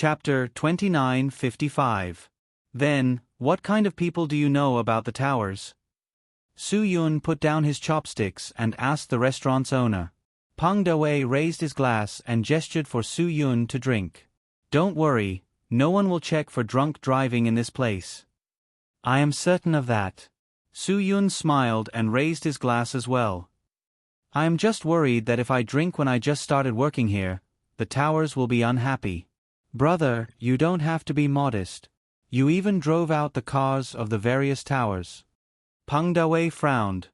Chapter 2955. Then, what kind of people do you know about the towers? Su Yun put down his chopsticks and asked the restaurant's owner. Peng Dawei raised his glass and gestured for Su Yun to drink. Don't worry, no one will check for drunk driving in this place. I am certain of that. Su Yun smiled and raised his glass as well. I am just worried that if I drink when I just started working here, the towers will be unhappy. Brother, you don't have to be modest. You even drove out the cars of the various towers. Peng Dawei frowned.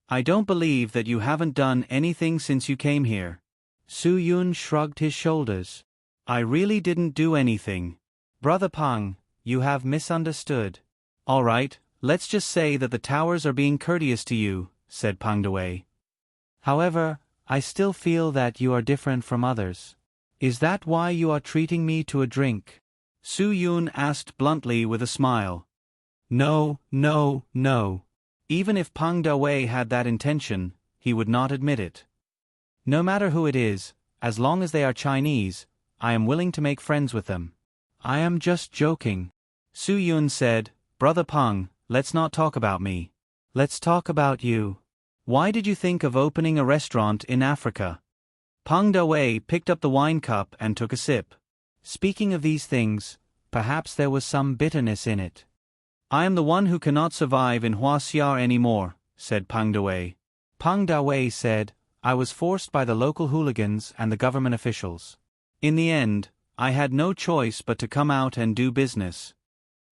I don't believe that you haven't done anything since you came here. Su Yun shrugged his shoulders. I really didn't do anything. Brother Peng, you have misunderstood. All right, let's just say that the towers are being courteous to you, said Peng Dawei. However, I still feel that you are different from others. Is that why you are treating me to a drink? Su Yun asked bluntly with a smile. No. Even if Peng Dawei had that intention, he would not admit it. No matter who it is, as long as they are Chinese, I am willing to make friends with them. I am just joking. Su Yun said, Brother Peng, let's not talk about me. Let's talk about you. Why did you think of opening a restaurant in Africa? Peng Dawei picked up the wine cup and took a sip. Speaking of these things, perhaps there was some bitterness in it. I am the one who cannot survive in Huaxia anymore, said Peng Dawei. Peng Dawei said, I was forced by the local hooligans and the government officials. In the end, I had no choice but to come out and do business.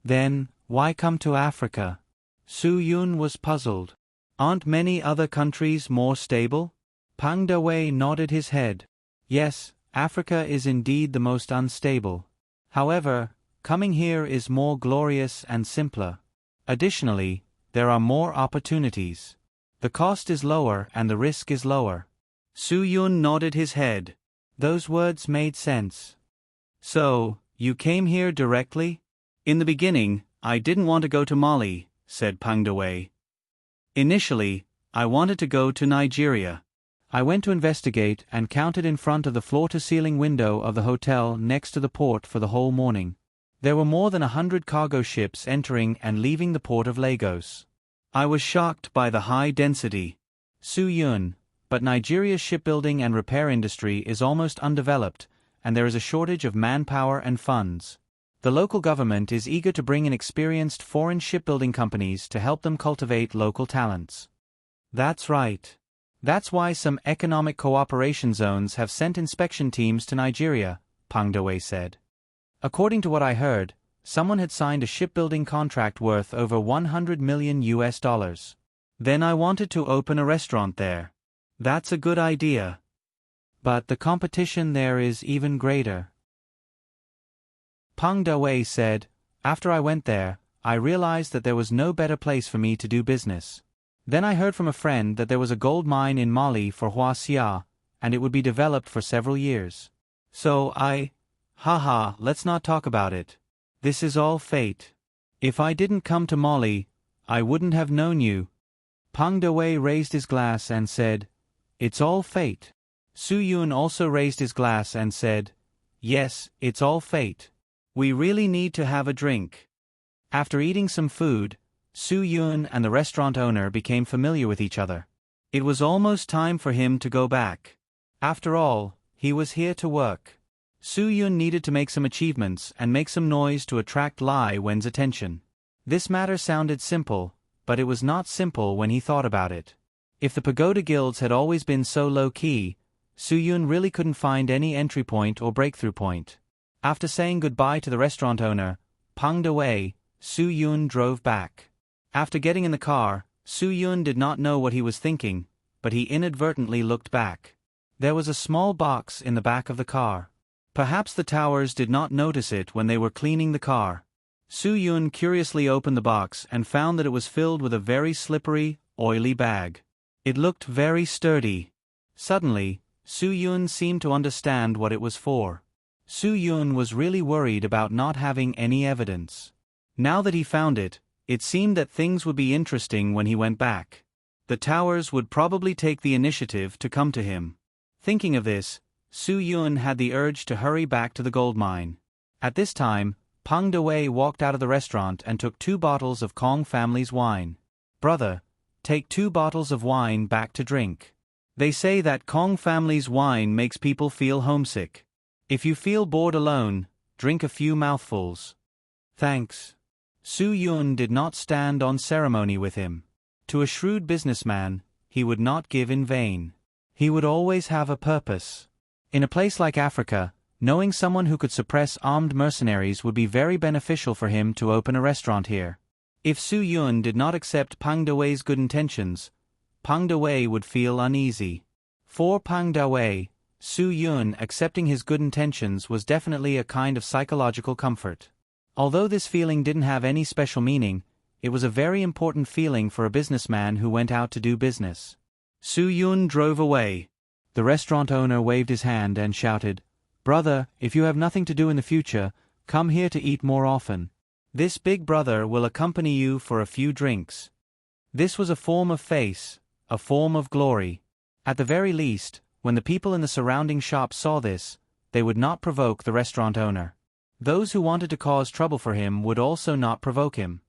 Then, why come to Africa? Su Yun was puzzled. Aren't many other countries more stable? Peng Dawei nodded his head. Yes, Africa is indeed the most unstable. However, coming here is more glorious and simpler. Additionally, there are more opportunities. The cost is lower and the risk is lower. Su Yun nodded his head. Those words made sense. So, you came here directly? In the beginning, I didn't want to go to Mali, said Peng Dawei. Initially, I wanted to go to Nigeria. I went to investigate and counted in front of the floor-to-ceiling window of the hotel next to the port for the whole morning. There were more than 100 cargo ships entering and leaving the port of Lagos. I was shocked by the high density. Su Yun, but Nigeria's shipbuilding and repair industry is almost undeveloped, and there is a shortage of manpower and funds. The local government is eager to bring in experienced foreign shipbuilding companies to help them cultivate local talents. That's right. That's why some economic cooperation zones have sent inspection teams to Nigeria, Peng Dawei said. According to what I heard, someone had signed a shipbuilding contract worth over $100 million. Then I wanted to open a restaurant there. That's a good idea. But the competition there is even greater. Peng Dawei said, after I went there, I realized that there was no better place for me to do business. Then I heard from a friend that there was a gold mine in Mali for Huaxia, and it would be developed for several years. So Haha, let's not talk about it. This is all fate. If I didn't come to Mali, I wouldn't have known you. Peng Dawei raised his glass and said, It's all fate. Su Yun also raised his glass and said, Yes, it's all fate. We really need to have a drink. After eating some food, Su Yun and the restaurant owner became familiar with each other. It was almost time for him to go back. After all, he was here to work. Su Yun needed to make some achievements and make some noise to attract Lai Wen's attention. This matter sounded simple, but it was not simple when he thought about it. If the pagoda guilds had always been so low-key, Su Yun really couldn't find any entry point or breakthrough point. After saying goodbye to the restaurant owner, Peng Dawei, Su Yun drove back. After getting in the car, Su Yun did not know what he was thinking, but he inadvertently looked back. There was a small box in the back of the car. Perhaps the towers did not notice it when they were cleaning the car. Su Yun curiously opened the box and found that it was filled with a very slippery, oily bag. It looked very sturdy. Suddenly, Su Yun seemed to understand what it was for. Su Yun was really worried about not having any evidence. Now that he found it, it seemed that things would be interesting when he went back. The towers would probably take the initiative to come to him. Thinking of this, Su Yun had the urge to hurry back to the gold mine. At this time, Peng Dewei walked out of the restaurant and took 2 bottles of Kong family's wine. Brother, take 2 bottles of wine back to drink. They say that Kong family's wine makes people feel homesick. If you feel bored alone, drink a few mouthfuls. Thanks. Su Yun did not stand on ceremony with him. To a shrewd businessman, he would not give in vain. He would always have a purpose. In a place like Africa, knowing someone who could suppress armed mercenaries would be very beneficial for him to open a restaurant here. If Su Yun did not accept Peng Dewei's good intentions, Peng Dewei would feel uneasy. For Peng Dewei, Su Yun accepting his good intentions was definitely a kind of psychological comfort. Although this feeling didn't have any special meaning, it was a very important feeling for a businessman who went out to do business. Su Yun drove away. The restaurant owner waved his hand and shouted, "Brother, if you have nothing to do in the future, come here to eat more often. This big brother will accompany you for a few drinks." This was a form of face, a form of glory. At the very least, when the people in the surrounding shops saw this, they would not provoke the restaurant owner. Those who wanted to cause trouble for him would also not provoke him.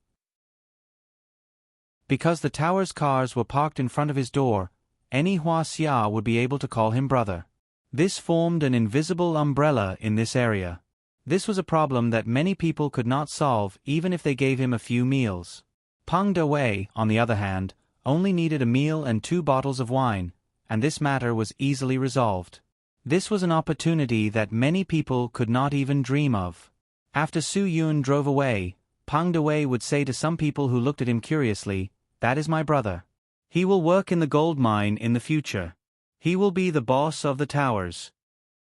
Because the tower's cars were parked in front of his door, any Hua Xia would be able to call him brother. This formed an invisible umbrella in this area. This was a problem that many people could not solve even if they gave him a few meals. Peng Dewei, on the other hand, only needed a meal and 2 bottles of wine, and this matter was easily resolved. This was an opportunity that many people could not even dream of. After Su Yun drove away, Peng Dewei would say to some people who looked at him curiously, "That is my brother. He will work in the gold mine in the future. He will be the boss of the towers."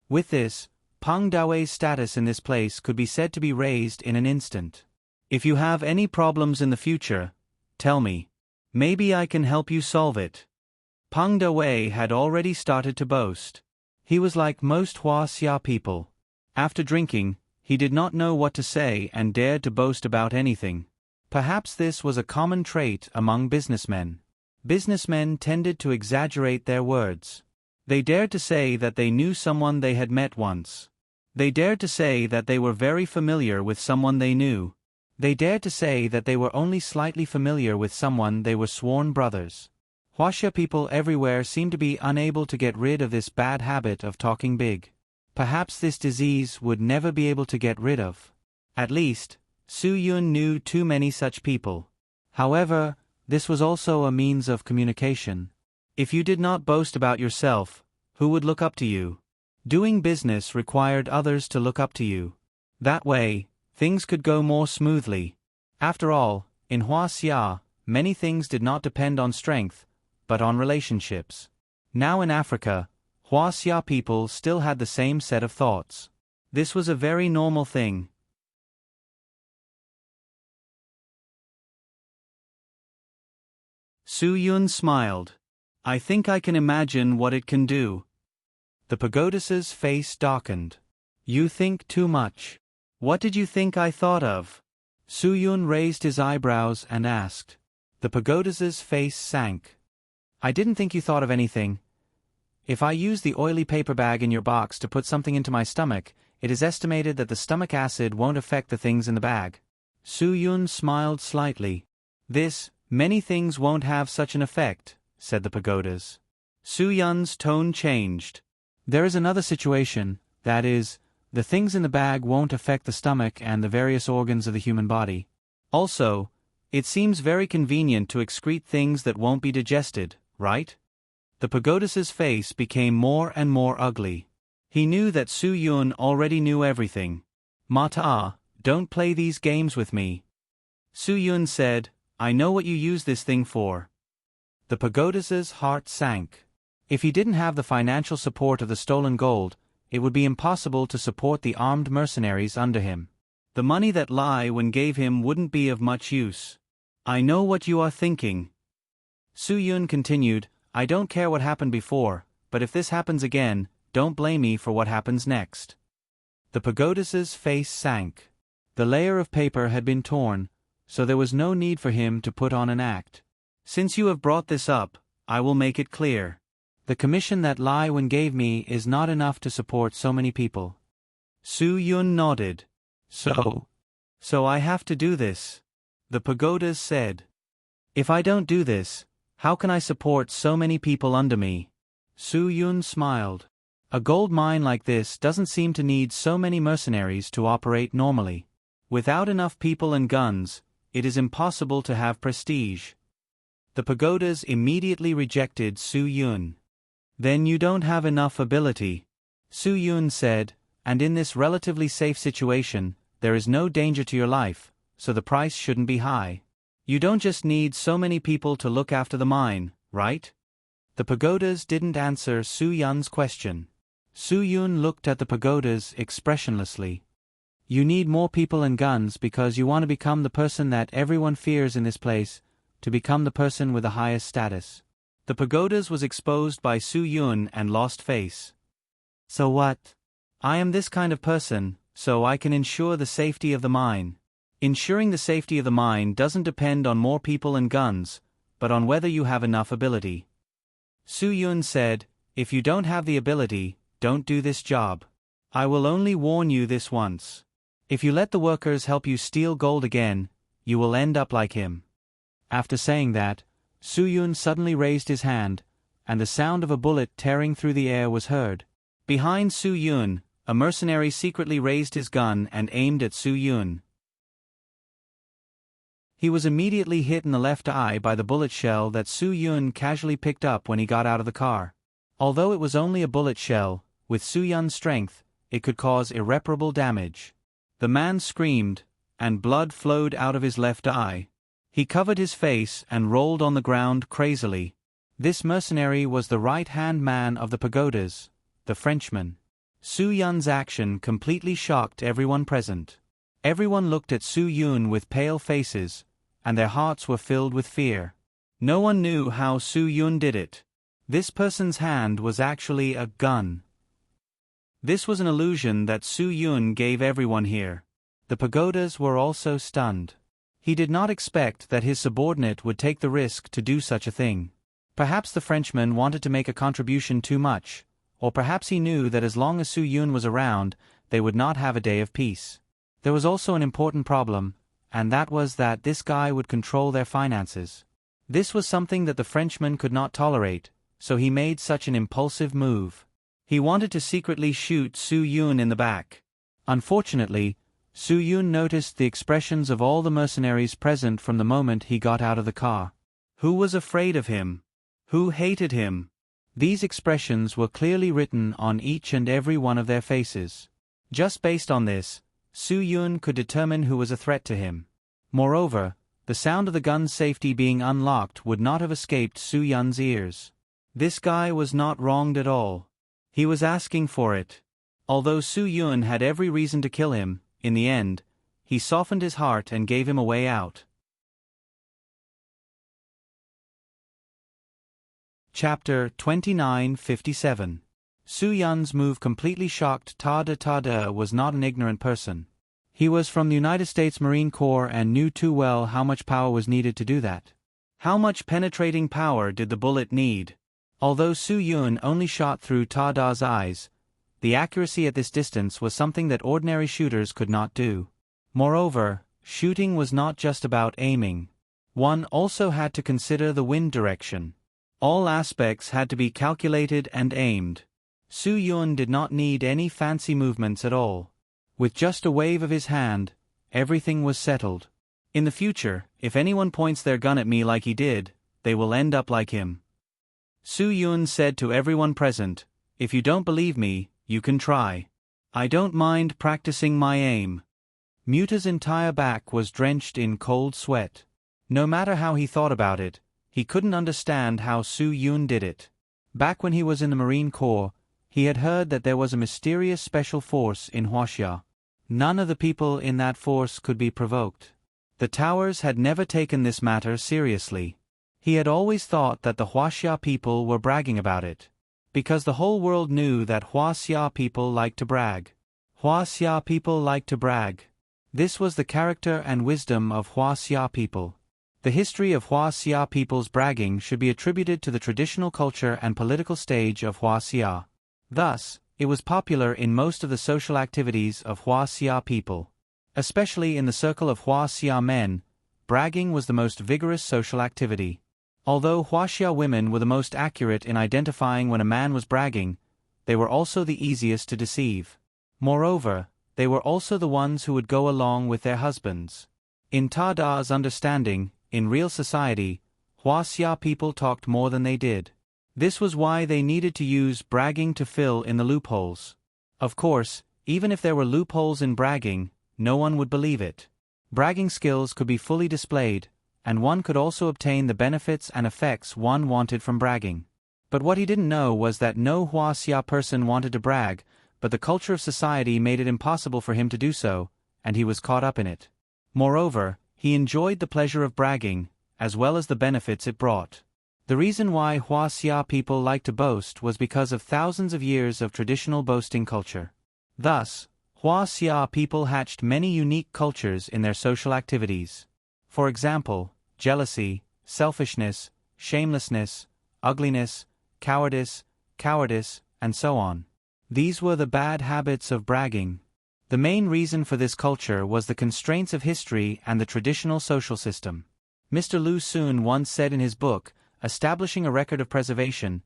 With this, Peng Dewei's status in this place could be said to be raised in an instant. If you have any problems in the future, tell me. Maybe I can help you solve it. Peng Dewei had already started to boast. He was like most Hua Xia people. After drinking, he did not know what to say and dared to boast about anything. Perhaps this was a common trait among businessmen. Businessmen tended to exaggerate their words. They dared to say that they knew someone they had met once. They dared to say that they were very familiar with someone they knew. They dared to say that they were only slightly familiar with someone they were sworn brothers. Huaxia people everywhere seemed to be unable to get rid of this bad habit of talking big. Perhaps this disease would never be able to get rid of. At least, Su Yun knew too many such people. However, this was also a means of communication. If you did not boast about yourself, who would look up to you? Doing business required others to look up to you. That way, things could go more smoothly. After all, in Hua Xia, many things did not depend on strength, but on relationships. Now in Africa, Hua Xia people still had the same set of thoughts. This was a very normal thing. Su Yun smiled. "I think I can imagine what it can do." The pagodas's face darkened. "You think too much. What did you think I thought of?" Su Yun raised his eyebrows and asked. The pagodas's face sank. "I didn't think you thought of anything. If I use the oily paper bag in your box to put something into my stomach, it is estimated that the stomach acid won't affect the things in the bag." Su Yun smiled slightly. Many things won't have such an effect," said the pagodas. Su Yun's tone changed. "There is another situation, that is, the things in the bag won't affect the stomach and the various organs of the human body. Also, it seems very convenient to excrete things that won't be digested, right?" The pagodas's face became more and more ugly. He knew that Su Yun already knew everything. "Mata, don't play these games with me." Su Yun said, "I know what you use this thing for." The pagodas's heart sank. If he didn't have the financial support of the stolen gold, it would be impossible to support the armed mercenaries under him. The money that Lai Wen gave him wouldn't be of much use. "I know what you are thinking." Su Yun continued, "I don't care what happened before, but if this happens again, don't blame me for what happens next." The pagodas's face sank. The layer of paper had been torn, so there was no need for him to put on an act. "Since you have brought this up, I will make it clear. The commission that Lai Wen gave me is not enough to support so many people." Su Yun nodded. So I have to do this, the pagodas said. If I don't do this, how can I support so many people under me? Su Yun smiled. A gold mine like this doesn't seem to need so many mercenaries to operate normally. Without enough people and guns, it is impossible to have prestige. The pagodas immediately rejected Su Yun. Then you don't have enough ability, Su Yun said, and in this relatively safe situation, there is no danger to your life, so the price shouldn't be high. You don't just need so many people to look after the mine, right? The pagodas didn't answer Su Yun's question. Su Yun looked at the pagodas expressionlessly. You need more people and guns because you want to become the person that everyone fears in this place, to become the person with the highest status. The pagodas was exposed by Su Yun and lost face. So what? I am this kind of person, so I can ensure the safety of the mine. Ensuring the safety of the mine doesn't depend on more people and guns, but on whether you have enough ability. Su Yun said, if you don't have the ability, don't do this job. I will only warn you this once. If you let the workers help you steal gold again, you will end up like him. After saying that, Su Yun suddenly raised his hand, and the sound of a bullet tearing through the air was heard. Behind Su Yun, a mercenary secretly raised his gun and aimed at Su Yun. He was immediately hit in the left eye by the bullet shell that Su Yun casually picked up when he got out of the car. Although it was only a bullet shell, with Su Yun's strength, it could cause irreparable damage. The man screamed, and blood flowed out of his left eye. He covered his face and rolled on the ground crazily. This mercenary was the right-hand man of the pagodas, the Frenchman. Su Yun's action completely shocked everyone present. Everyone looked at Su Yun with pale faces, and their hearts were filled with fear. No one knew how Su Yun did it. This person's hand was actually a gun. This was an illusion that Su Yun gave everyone here. The pagodas were also stunned. He did not expect that his subordinate would take the risk to do such a thing. Perhaps the Frenchman wanted to make a contribution too much, or perhaps he knew that as long as Su Yun was around, they would not have a day of peace. There was also an important problem, and that was that this guy would control their finances. This was something that the Frenchman could not tolerate, so he made such an impulsive move. He wanted to secretly shoot Su Yun in the back. Unfortunately, Su Yun noticed the expressions of all the mercenaries present from the moment he got out of the car. Who was afraid of him? Who hated him? These expressions were clearly written on each and every one of their faces. Just based on this, Su Yun could determine who was a threat to him. Moreover, the sound of the gun's safety being unlocked would not have escaped Su Yun's ears. This guy was not wronged at all. He was asking for it. Although Su Yun had every reason to kill him, in the end, he softened his heart and gave him a way out. Chapter 2957. Su Yun's move completely shocked Tada was not an ignorant person. He was from the United States Marine Corps and knew too well how much power was needed to do that. How much penetrating power did the bullet need? Although Su Yun only shot through Tada's eyes, the accuracy at this distance was something that ordinary shooters could not do. Moreover, shooting was not just about aiming. One also had to consider the wind direction. All aspects had to be calculated and aimed. Su Yun did not need any fancy movements at all. With just a wave of his hand, everything was settled. In the future, if anyone points their gun at me like he did, they will end up like him. Su Yun said to everyone present, if you don't believe me, you can try. I don't mind practicing my aim. Muta's entire back was drenched in cold sweat. No matter how he thought about it, he couldn't understand how Su Yun did it. Back when he was in the Marine Corps, he had heard that there was a mysterious special force in Huaxia. None of the people in that force could be provoked. The towers had never taken this matter seriously. He had always thought that the Huaxia people were bragging about it. Because the whole world knew that Huaxia people like to brag. Huaxia people like to brag. This was the character and wisdom of Huaxia people. The history of Huaxia people's bragging should be attributed to the traditional culture and political stage of Huaxia. Thus, it was popular in most of the social activities of Huaxia people. Especially in the circle of Huaxia men, bragging was the most vigorous social activity. Although Huaxia women were the most accurate in identifying when a man was bragging, they were also the easiest to deceive. Moreover, they were also the ones who would go along with their husbands. In Ta Da's understanding, in real society, Huaxia people talked more than they did. This was why they needed to use bragging to fill in the loopholes. Of course, even if there were loopholes in bragging, no one would believe it. Bragging skills could be fully displayed, and one could also obtain the benefits and effects one wanted from bragging. But what he didn't know was that no Huaxia person wanted to brag, but the culture of society made it impossible for him to do so, and he was caught up in it. Moreover, he enjoyed the pleasure of bragging, as well as the benefits it brought. The reason why Huaxia people liked to boast was because of thousands of years of traditional boasting culture. Thus, Huaxia people hatched many unique cultures in their social activities. For example, jealousy, selfishness, shamelessness, ugliness, cowardice, and so on. These were the bad habits of bragging. The main reason for this culture was the constraints of history and the traditional social system. Mr. Lu Xun once said in his book, Establishing a Record of Preservation,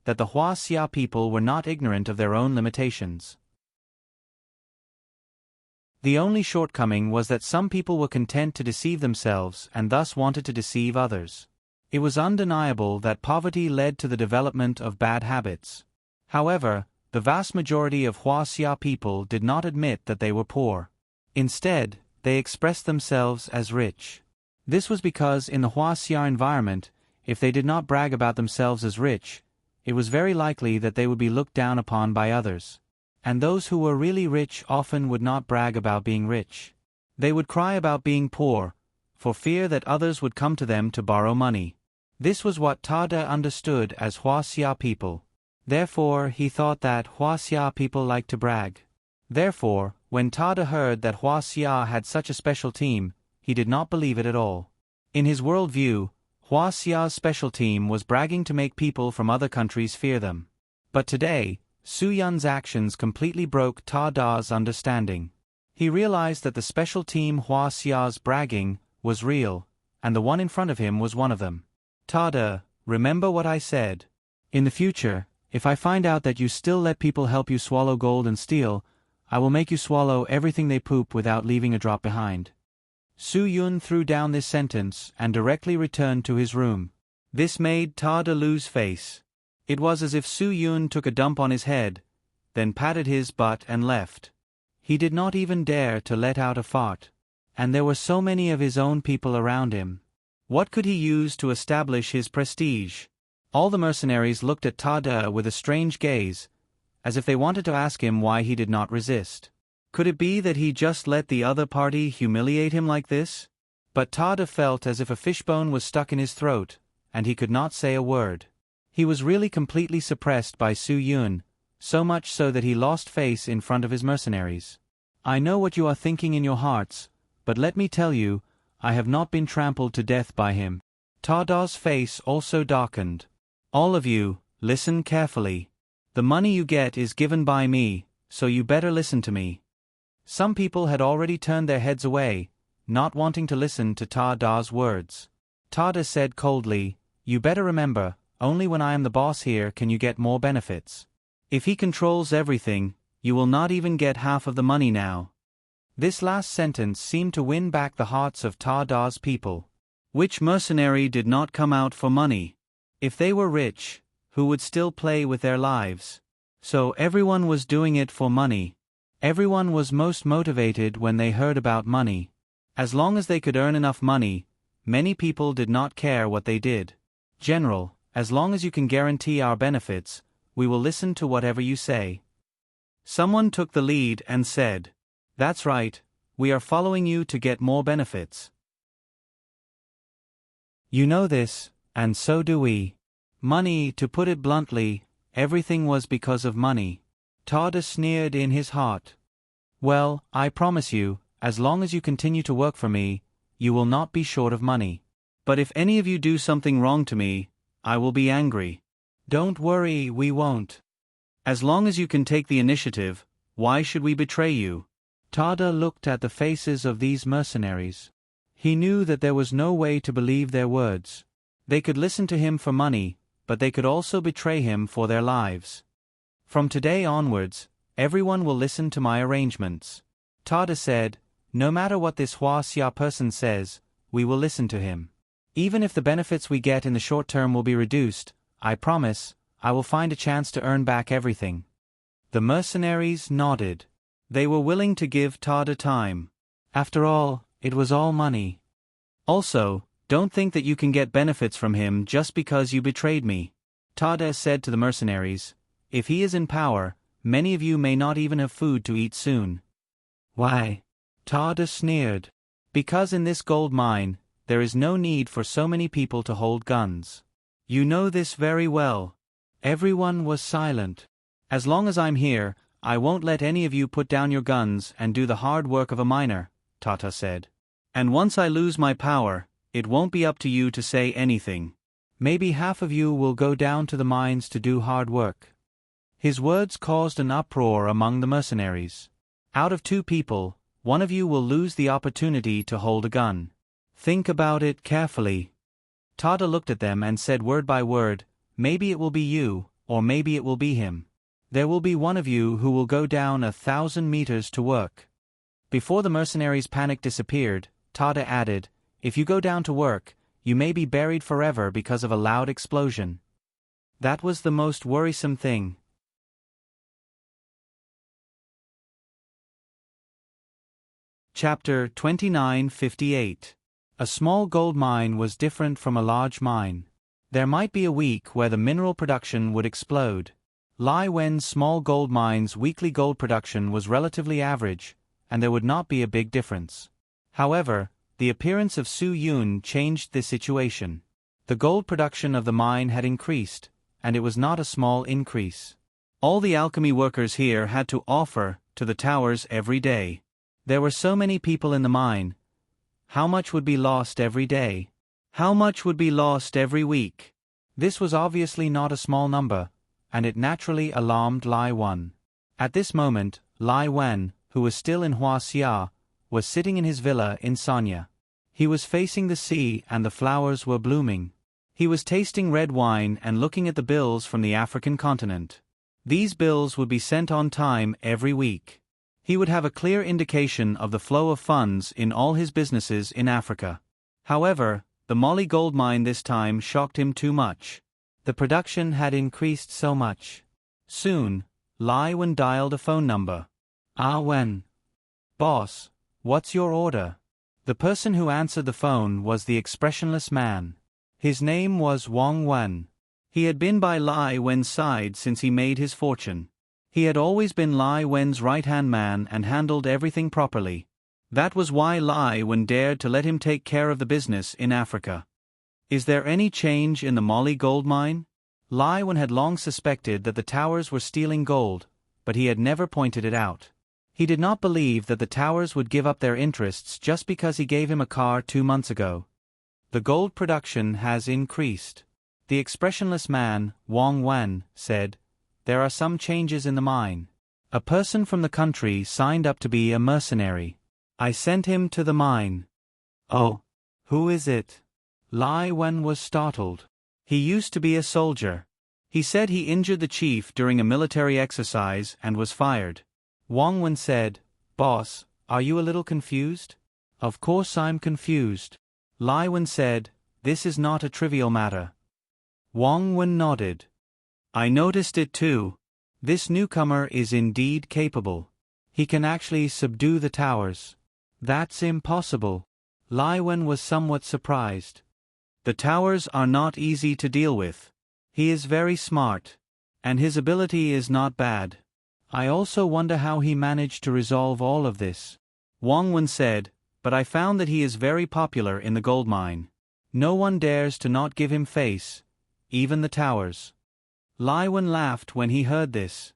that the Huaxia people were not ignorant of their own limitations. The only shortcoming was that some people were content to deceive themselves and thus wanted to deceive others. It was undeniable that poverty led to the development of bad habits. However, the vast majority of Huaxia people did not admit that they were poor. Instead, they expressed themselves as rich. This was because in the Huaxia environment, if they did not brag about themselves as rich, it was very likely that they would be looked down upon by others. And those who were really rich often would not brag about being rich. They would cry about being poor, for fear that others would come to them to borrow money. This was what Ta Da understood as Huaxia people. Therefore, he thought that Huaxia people liked to brag. Therefore, when Ta Da heard that Huaxia had such a special team, he did not believe it at all. In his worldview, Huaxia's special team was bragging to make people from other countries fear them. But today, Su Yun's actions completely broke Ta Da's understanding. He realized that the special team Huaxia's bragging was real, and the one in front of him was one of them. Ta Da, remember what I said. In the future, if I find out that you still let people help you swallow gold and steel, I will make you swallow everything they poop without leaving a drop behind. Su Yun threw down this sentence and directly returned to his room. This made Ta Da lose face. It was as if Su Yun took a dump on his head, then patted his butt and left. He did not even dare to let out a fart. And there were so many of his own people around him. What could he use to establish his prestige? All the mercenaries looked at Ta Da with a strange gaze, as if they wanted to ask him why he did not resist. Could it be that he just let the other party humiliate him like this? But Ta Da felt as if a fishbone was stuck in his throat, and he could not say a word. He was really completely suppressed by Su Yun, so much so that he lost face in front of his mercenaries. I know what you are thinking in your hearts, but let me tell you, I have not been trampled to death by him. Ta Da's face also darkened. All of you, listen carefully. The money you get is given by me, so you better listen to me. Some people had already turned their heads away, not wanting to listen to Ta Da's words. Ta Da said coldly, you better remember, only when I am the boss here can you get more benefits. If he controls everything, you will not even get half of the money now. This last sentence seemed to win back the hearts of Ta Da's people. Which mercenary did not come out for money? If they were rich, who would still play with their lives? So everyone was doing it for money. Everyone was most motivated when they heard about money. As long as they could earn enough money, many people did not care what they did. General, as long as you can guarantee our benefits, we will listen to whatever you say. Someone took the lead and said, that's right, we are following you to get more benefits. You know this, and so do we. Money, to put it bluntly, everything was because of money. Ta Da sneered in his heart. Well, I promise you, as long as you continue to work for me, you will not be short of money. But if any of you do something wrong to me, I will be angry. Don't worry, we won't. As long as you can take the initiative, why should we betray you? Tada looked at the faces of these mercenaries. He knew that there was no way to believe their words. They could listen to him for money, but they could also betray him for their lives. From today onwards, everyone will listen to my arrangements. Tada said, no matter what this Hua Xia person says, we will listen to him. Even if the benefits we get in the short term will be reduced, I promise, I will find a chance to earn back everything. The mercenaries nodded. They were willing to give Tada time. After all, it was all money. Also, don't think that you can get benefits from him just because you betrayed me. Tada said to the mercenaries, if he is in power, many of you may not even have food to eat soon. Why? Tada sneered. Because in this gold mine, there is no need for so many people to hold guns. You know this very well. Everyone was silent. As long as I'm here, I won't let any of you put down your guns and do the hard work of a miner, Tada said. And once I lose my power, it won't be up to you to say anything. Maybe half of you will go down to the mines to do hard work. His words caused an uproar among the mercenaries. Out of 2 people, one of you will lose the opportunity to hold a gun. Think about it carefully. Tada looked at them and said word by word, maybe it will be you, or maybe it will be him. There will be one of you who will go down 1,000 meters to work. Before the mercenaries' panic disappeared, Tada added, if you go down to work, you may be buried forever because of a loud explosion. That was the most worrisome thing. Chapter 2958. A small gold mine was different from a large mine. There might be a week where the mineral production would explode. Lai Wen's small gold mine's weekly gold production was relatively average, and there would not be a big difference. However, the appearance of Su Yun changed the situation. The gold production of the mine had increased, and it was not a small increase. All the alchemy workers here had to offer to the towers every day. There were so many people in the mine. How much would be lost every day? How much would be lost every week? This was obviously not a small number, and it naturally alarmed Lai Wen. At this moment, Lai Wen, who was still in Hua Xia, was sitting in his villa in Sanya. He was facing the sea and the flowers were blooming. He was tasting red wine and looking at the bills from the African continent. These bills would be sent on time every week. He would have a clear indication of the flow of funds in all his businesses in Africa. However, the Molly gold mine this time shocked him too much. The production had increased so much. Soon, Lai Wen dialed a phone number. Ah Wen. Boss, what's your order? The person who answered the phone was the expressionless man. His name was Wang Wen. He had been by Lai Wen's side since he made his fortune. He had always been Lai Wen's right-hand man and handled everything properly. That was why Lai Wen dared to let him take care of the business in Africa. Is there any change in the Molly gold mine? Lai Wen had long suspected that the towers were stealing gold, but he had never pointed it out. He did not believe that the towers would give up their interests just because he gave him a car 2 months ago. The gold production has increased. The expressionless man, Wang Wen, said, there are some changes in the mine. A person from the country signed up to be a mercenary. I sent him to the mine. Oh, who is it? Lai Wen was startled. He used to be a soldier. He said he injured the chief during a military exercise and was fired. Wang Wen said, Boss, are you a little confused? Of course I'm confused. Lai Wen said, this is not a trivial matter. Wang Wen nodded. I noticed it too. This newcomer is indeed capable. He can actually subdue the towers. That's impossible. Lai Wen was somewhat surprised. The towers are not easy to deal with. He is very smart. And his ability is not bad. I also wonder how he managed to resolve all of this. Wang Wen said, but I found that he is very popular in the gold mine. No one dares to not give him face, even the towers. Lai Wen laughed when he heard this.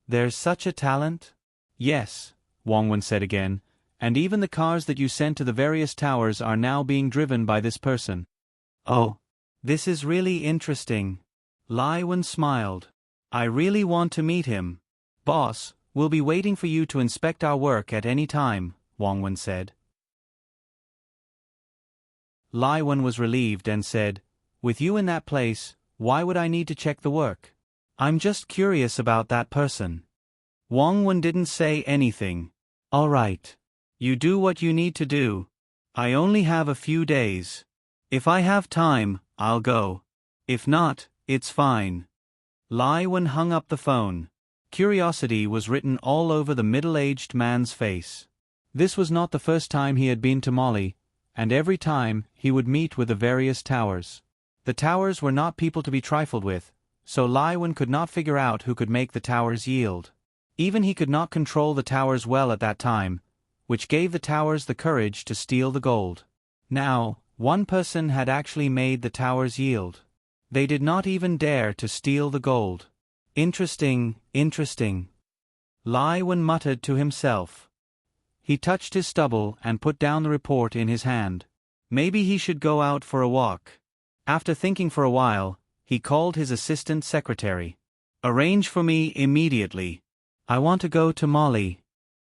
There's such a talent? Yes, Wang Wen said again, and even the cars that you sent to the various towers are now being driven by this person. Oh, this is really interesting. Lai Wen smiled. I really want to meet him. Boss, We'll be waiting for you to inspect our work at any time, Wang Wen said. Lai Wen was relieved and said, "With you in that place, why would I need to check the work? I'm just curious about that person." Wang Wen didn't say anything. "All right. You do what you need to do. I only have a few days. If I have time, I'll go. If not, it's fine." Lai Wen hung up the phone. Curiosity was written all over the middle-aged man's face. This was not the first time he had been to Mali, and every time he would meet with the various towers. The towers were not people to be trifled with, so Lai Wen could not figure out who could make the towers yield. Even he could not control the towers well at that time, which gave the towers the courage to steal the gold. Now, one person had actually made the towers yield. They did not even dare to steal the gold. Interesting, interesting. Lai Wen muttered to himself. He touched his stubble and put down the report in his hand. Maybe he should go out for a walk. After thinking for a while, he called his assistant secretary. "Arrange for me immediately. I want to go to Mali."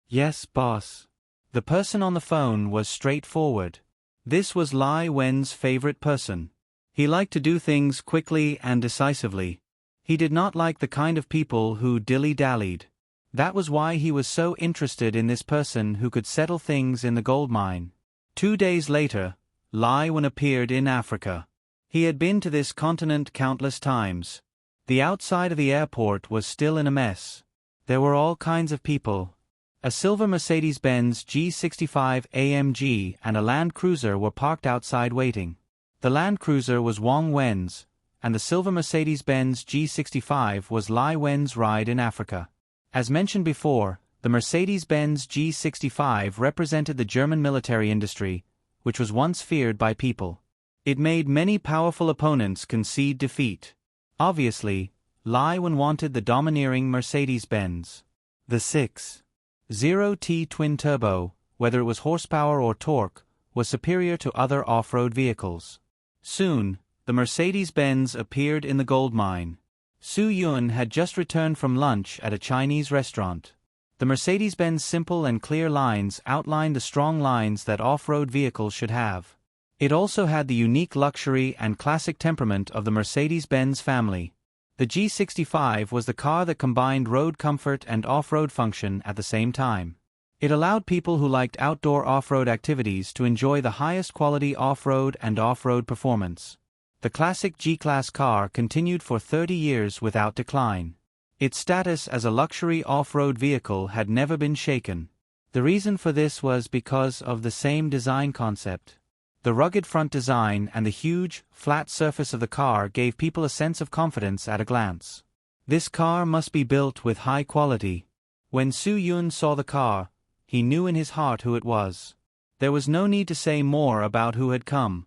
"Yes, boss." The person on the phone was straightforward. This was Lai Wen's favorite person. He liked to do things quickly and decisively. He did not like the kind of people who dilly-dallied. That was why he was so interested in this person who could settle things in the gold mine. 2 days later, Lai Wen appeared in Africa. He had been to this continent countless times. The outside of the airport was still in a mess. There were all kinds of people. A silver Mercedes-Benz G65 AMG and a Land Cruiser were parked outside waiting. The Land Cruiser was Wang Wen's, and the silver Mercedes-Benz G65 was Lai Wen's ride in Africa. As mentioned before, the Mercedes-Benz G65 represented the German military industry, which was once feared by people. It made many powerful opponents concede defeat. Obviously, Lai Wen wanted the domineering Mercedes-Benz. The 6.0T twin-turbo, whether it was horsepower or torque, was superior to other off-road vehicles. Soon, the Mercedes-Benz appeared in the gold mine. Su Yun had just returned from lunch at a Chinese restaurant. The Mercedes-Benz simple and clear lines outlined the strong lines that off-road vehicles should have. It also had the unique luxury and classic temperament of the Mercedes-Benz family. The G65 was the car that combined road comfort and off-road function at the same time. It allowed people who liked outdoor off-road activities to enjoy the highest quality off-road and off-road performance. The classic G-Class car continued for 30 years without decline. Its status as a luxury off-road vehicle had never been shaken. The reason for this was because of the same design concept. The rugged front design and the huge, flat surface of the car gave people a sense of confidence at a glance. This car must be built with high quality. When Su Yun saw the car, he knew in his heart who it was. There was no need to say more about who had come.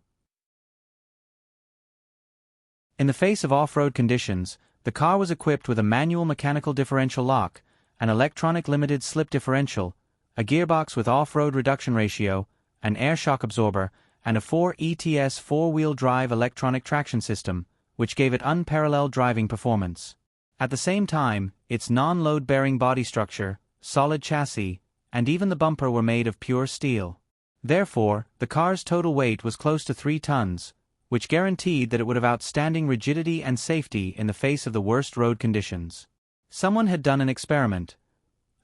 In the face of off-road conditions, the car was equipped with a manual mechanical differential lock, an electronic limited slip differential, a gearbox with off-road reduction ratio, an air shock absorber, and a 4ETS four-wheel drive electronic traction system, which gave it unparalleled driving performance. At the same time, its non-load-bearing body structure, solid chassis, and even the bumper were made of pure steel. Therefore, the car's total weight was close to 3 tons, which guaranteed that it would have outstanding rigidity and safety in the face of the worst road conditions. Someone had done an experiment.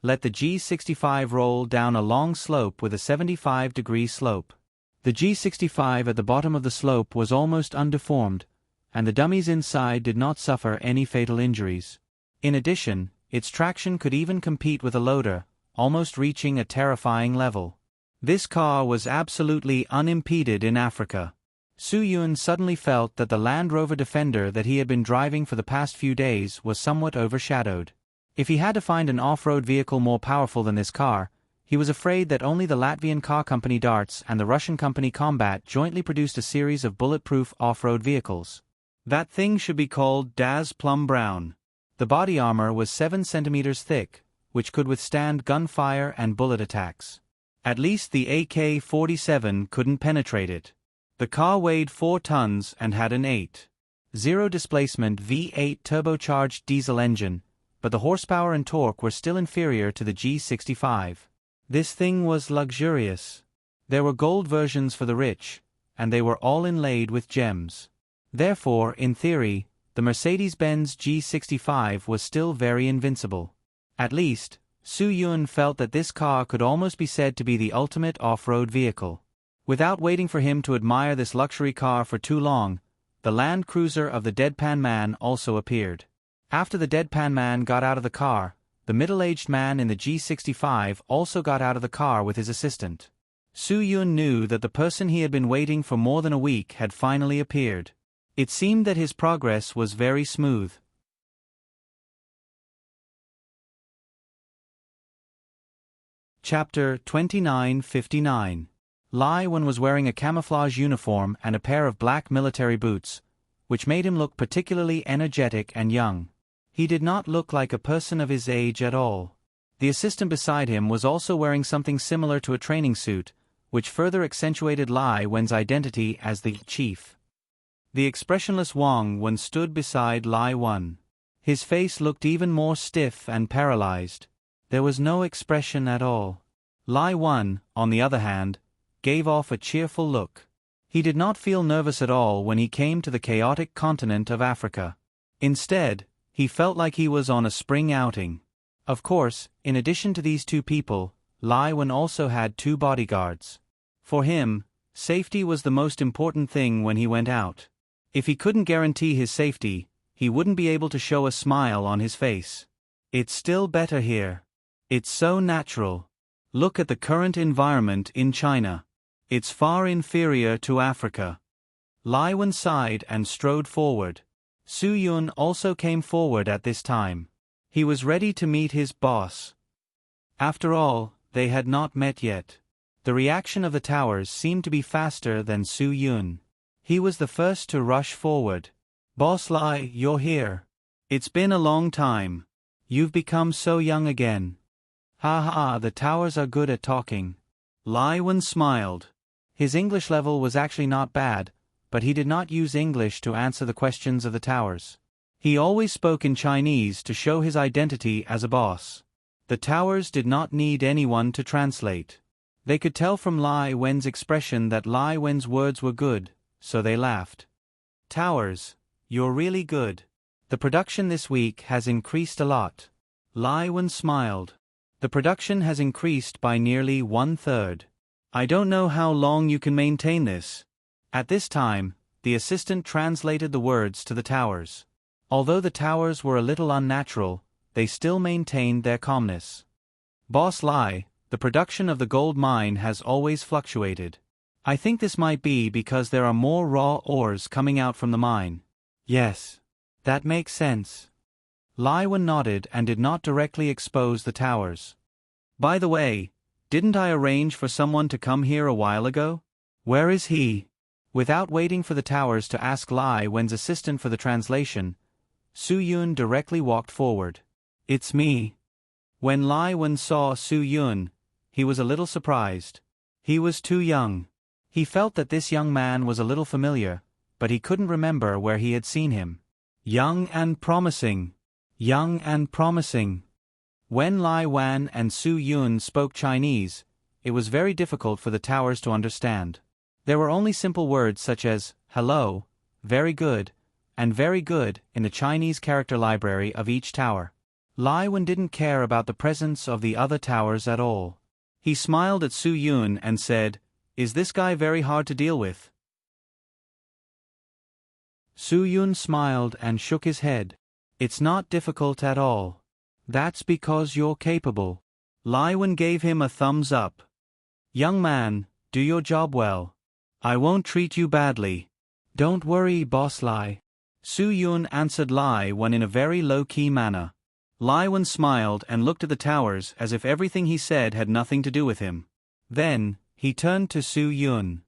Let the G65 roll down a long slope with a 75-degree slope. The G65 at the bottom of the slope was almost undeformed, and the dummies inside did not suffer any fatal injuries. In addition, its traction could even compete with a loader, almost reaching a terrifying level. This car was absolutely unimpeded in Africa. Su Yun suddenly felt that the Land Rover Defender that he had been driving for the past few days was somewhat overshadowed. If he had to find an off-road vehicle more powerful than this car, he was afraid that only the Latvian car company Darts and the Russian company Combat jointly produced a series of bulletproof off-road vehicles. That thing should be called Daz Plum Brown. The body armor was 7 centimeters thick, which could withstand gunfire and bullet attacks. At least the AK-47 couldn't penetrate it. The car weighed 4 tons and had an 8.0 displacement V8 turbocharged diesel engine, but the horsepower and torque were still inferior to the G65. This thing was luxurious. There were gold versions for the rich, and they were all inlaid with gems. Therefore, in theory, the Mercedes-Benz G65 was still very invincible. At least, Su Yun felt that this car could almost be said to be the ultimate off-road vehicle. Without waiting for him to admire this luxury car for too long, the Land Cruiser of the Deadpan Man also appeared. After the Deadpan Man got out of the car, the middle-aged man in the G65 also got out of the car with his assistant. Su Yun knew that the person he had been waiting for more than a week had finally appeared. It seemed that his progress was very smooth. Chapter 2959. Lai Wen was wearing a camouflage uniform and a pair of black military boots, which made him look particularly energetic and young. He did not look like a person of his age at all. The assistant beside him was also wearing something similar to a training suit, which further accentuated Lai Wen's identity as the chief. The expressionless Wang Wen stood beside Lai Wen. His face looked even more stiff and paralyzed. There was no expression at all. Lai Wen, on the other hand, gave off a cheerful look. He did not feel nervous at all when he came to the chaotic continent of Africa. Instead, he felt like he was on a spring outing. Of course, in addition to these two people, Lai Wen also had 2 bodyguards. For him, safety was the most important thing when he went out. If he couldn't guarantee his safety, he wouldn't be able to show a smile on his face. It's still better here. It's so natural. Look at the current environment in China. It's far inferior to Africa. Lai Wen sighed and strode forward. Su Yun also came forward at this time. He was ready to meet his boss. After all, they had not met yet. The reaction of the towers seemed to be faster than Su Yun. He was the first to rush forward. "Boss Lai, you're here. It's been a long time. You've become so young again." "Ha ha, the towers are good at talking." Lai Wen smiled. His English level was actually not bad, but he did not use English to answer the questions of the towers. He always spoke in Chinese to show his identity as a boss. The towers did not need anyone to translate. They could tell from Lai Wen's expression that Lai Wen's words were good, so they laughed. "Towers, you're really good. The production this week has increased a lot." Lai Wen smiled. "The production has increased by nearly 1/3. I don't know how long you can maintain this." At this time, the assistant translated the words to the towers. Although the towers were a little unnatural, they still maintained their calmness. "Boss Lai, the production of the gold mine has always fluctuated. I think this might be because there are more raw ores coming out from the mine." "Yes. That makes sense." Lai Wen nodded and did not directly expose the towers. "By the way, didn't I arrange for someone to come here a while ago? Where is he?" Without waiting for the towers to ask Lai Wen's assistant for the translation, Su Yun directly walked forward. "It's me." When Lai Wen saw Su Yun, he was a little surprised. He was too young. He felt that this young man was a little familiar, but he couldn't remember where he had seen him. Young and promising. Young and promising. When Lai Wan and Su Yun spoke Chinese, it was very difficult for the towers to understand. There were only simple words such as hello, very good, and very good in the Chinese character library of each tower. Lai Wan didn't care about the presence of the other towers at all. He smiled at Su Yun and said, "Is this guy very hard to deal with?" Su Yun smiled and shook his head. "It's not difficult at all. That's because you're capable." Lai Wan gave him a thumbs up. "Young man, do your job well. I won't treat you badly." "Don't worry, Boss Lai." Su Yun answered Lai Wan in a very low-key manner. Lai Wan smiled and looked at the towers as if everything he said had nothing to do with him. Then, he turned to Su Yun.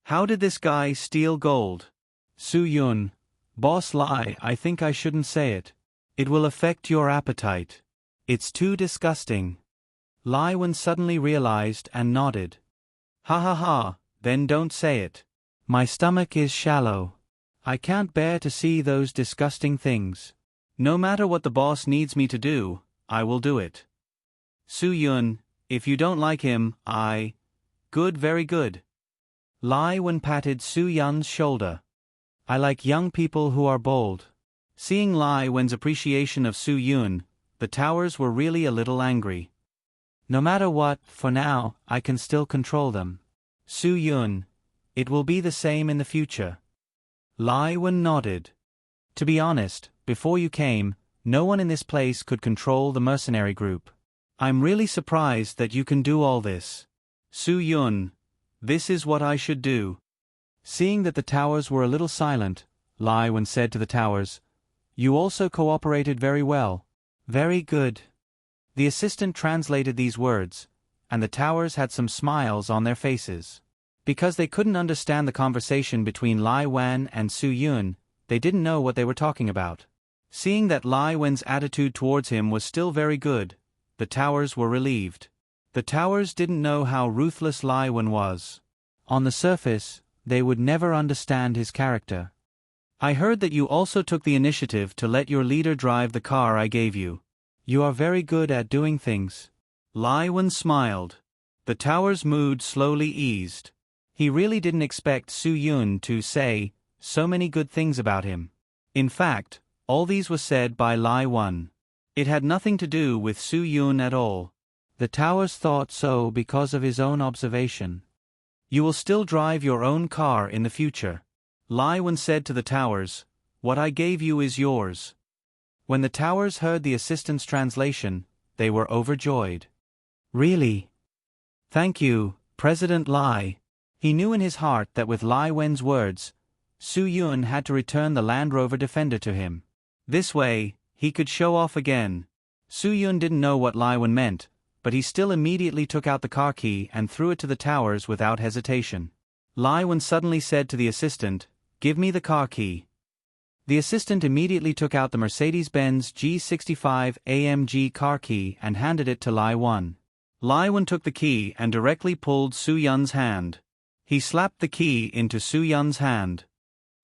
"How did this guy steal gold?" Su Yun: "Boss Lai, I think I shouldn't say it. It will affect your appetite. It's too disgusting." Lai Wan suddenly realized and nodded. "Ha ha ha, then don't say it. My stomach is shallow. I can't bear to see those disgusting things." No matter what the boss needs me to do, I will do it. Su-yun, if you don't like him, Good, very good. Lai Wen patted Su-yun's shoulder. I like young people who are bold. Seeing Lai Wen's appreciation of Su-yun, the towers were really a little angry. No matter what, for now, I can still control them. Su-yun, it will be the same in the future. Lai Wen nodded. To be honest, before you came, no one in this place could control the mercenary group. I'm really surprised that you can do all this. Su-yun, this is what I should do. Seeing that the towers were a little silent, Lai Wen said to the towers, You also cooperated very well. Very good. The assistant translated these words, and the towers had some smiles on their faces. Because they couldn't understand the conversation between Lai Wen and Su-yun, they didn't know what they were talking about. Seeing that Lai Wen's attitude towards him was still very good, the towers were relieved. The towers didn't know how ruthless Lai Wen was. On the surface, they would never understand his character. I heard that you also took the initiative to let your leader drive the car I gave you. You are very good at doing things. Lai Wen smiled. The tower's mood slowly eased. He really didn't expect Su-yun to say so many good things about him. In fact, all these were said by Lai Wen. It had nothing to do with Su-yun at all. The towers thought so because of his own observation. You will still drive your own car in the future. Lai Wen said to the towers, What I gave you is yours. When the towers heard the assistant's translation, they were overjoyed. Really? Thank you, President Lai. He knew in his heart that with Lai Wen's words, Su-yun had to return the Land Rover Defender to him. This way, he could show off again. Su-yun didn't know what Lai Wen meant, but he still immediately took out the car key and threw it to the towers without hesitation. Lai Wen suddenly said to the assistant, Give me the car key. The assistant immediately took out the Mercedes-Benz G65 AMG car key and handed it to Lai Wen. Lai Wen took the key and directly pulled Su-yun's hand. He slapped the key into Su-yun's hand.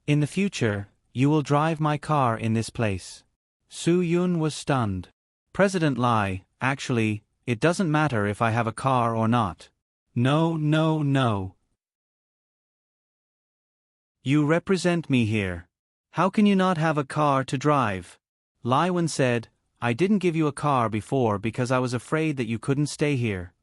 In the future, you will drive my car in this place. Su-yun was stunned. President Lai, actually, it doesn't matter if I have a car or not. No, no, no. You represent me here. How can you not have a car to drive? Lai Wen said, I didn't give you a car before because I was afraid that you couldn't stay here.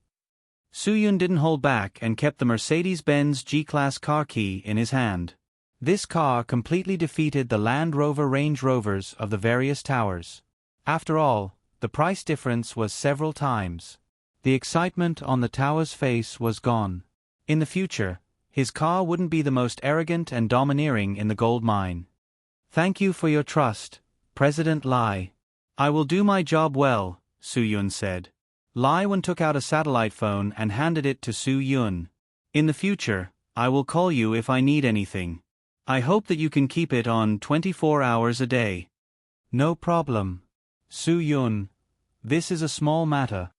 Su-yun didn't hold back and kept the Mercedes-Benz G-Class car key in his hand. This car completely defeated the Land Rover Range Rovers of the various towers. After all, the price difference was several times. The excitement on the tower's face was gone. In the future, his car wouldn't be the most arrogant and domineering in the gold mine. Thank you for your trust, President Lai. I will do my job well, Su-yun said. Lai Wen took out a satellite phone and handed it to Su-yun. In the future, I will call you if I need anything. I hope that you can keep it on 24 hours a day. No problem. Su-yun, this is a small matter.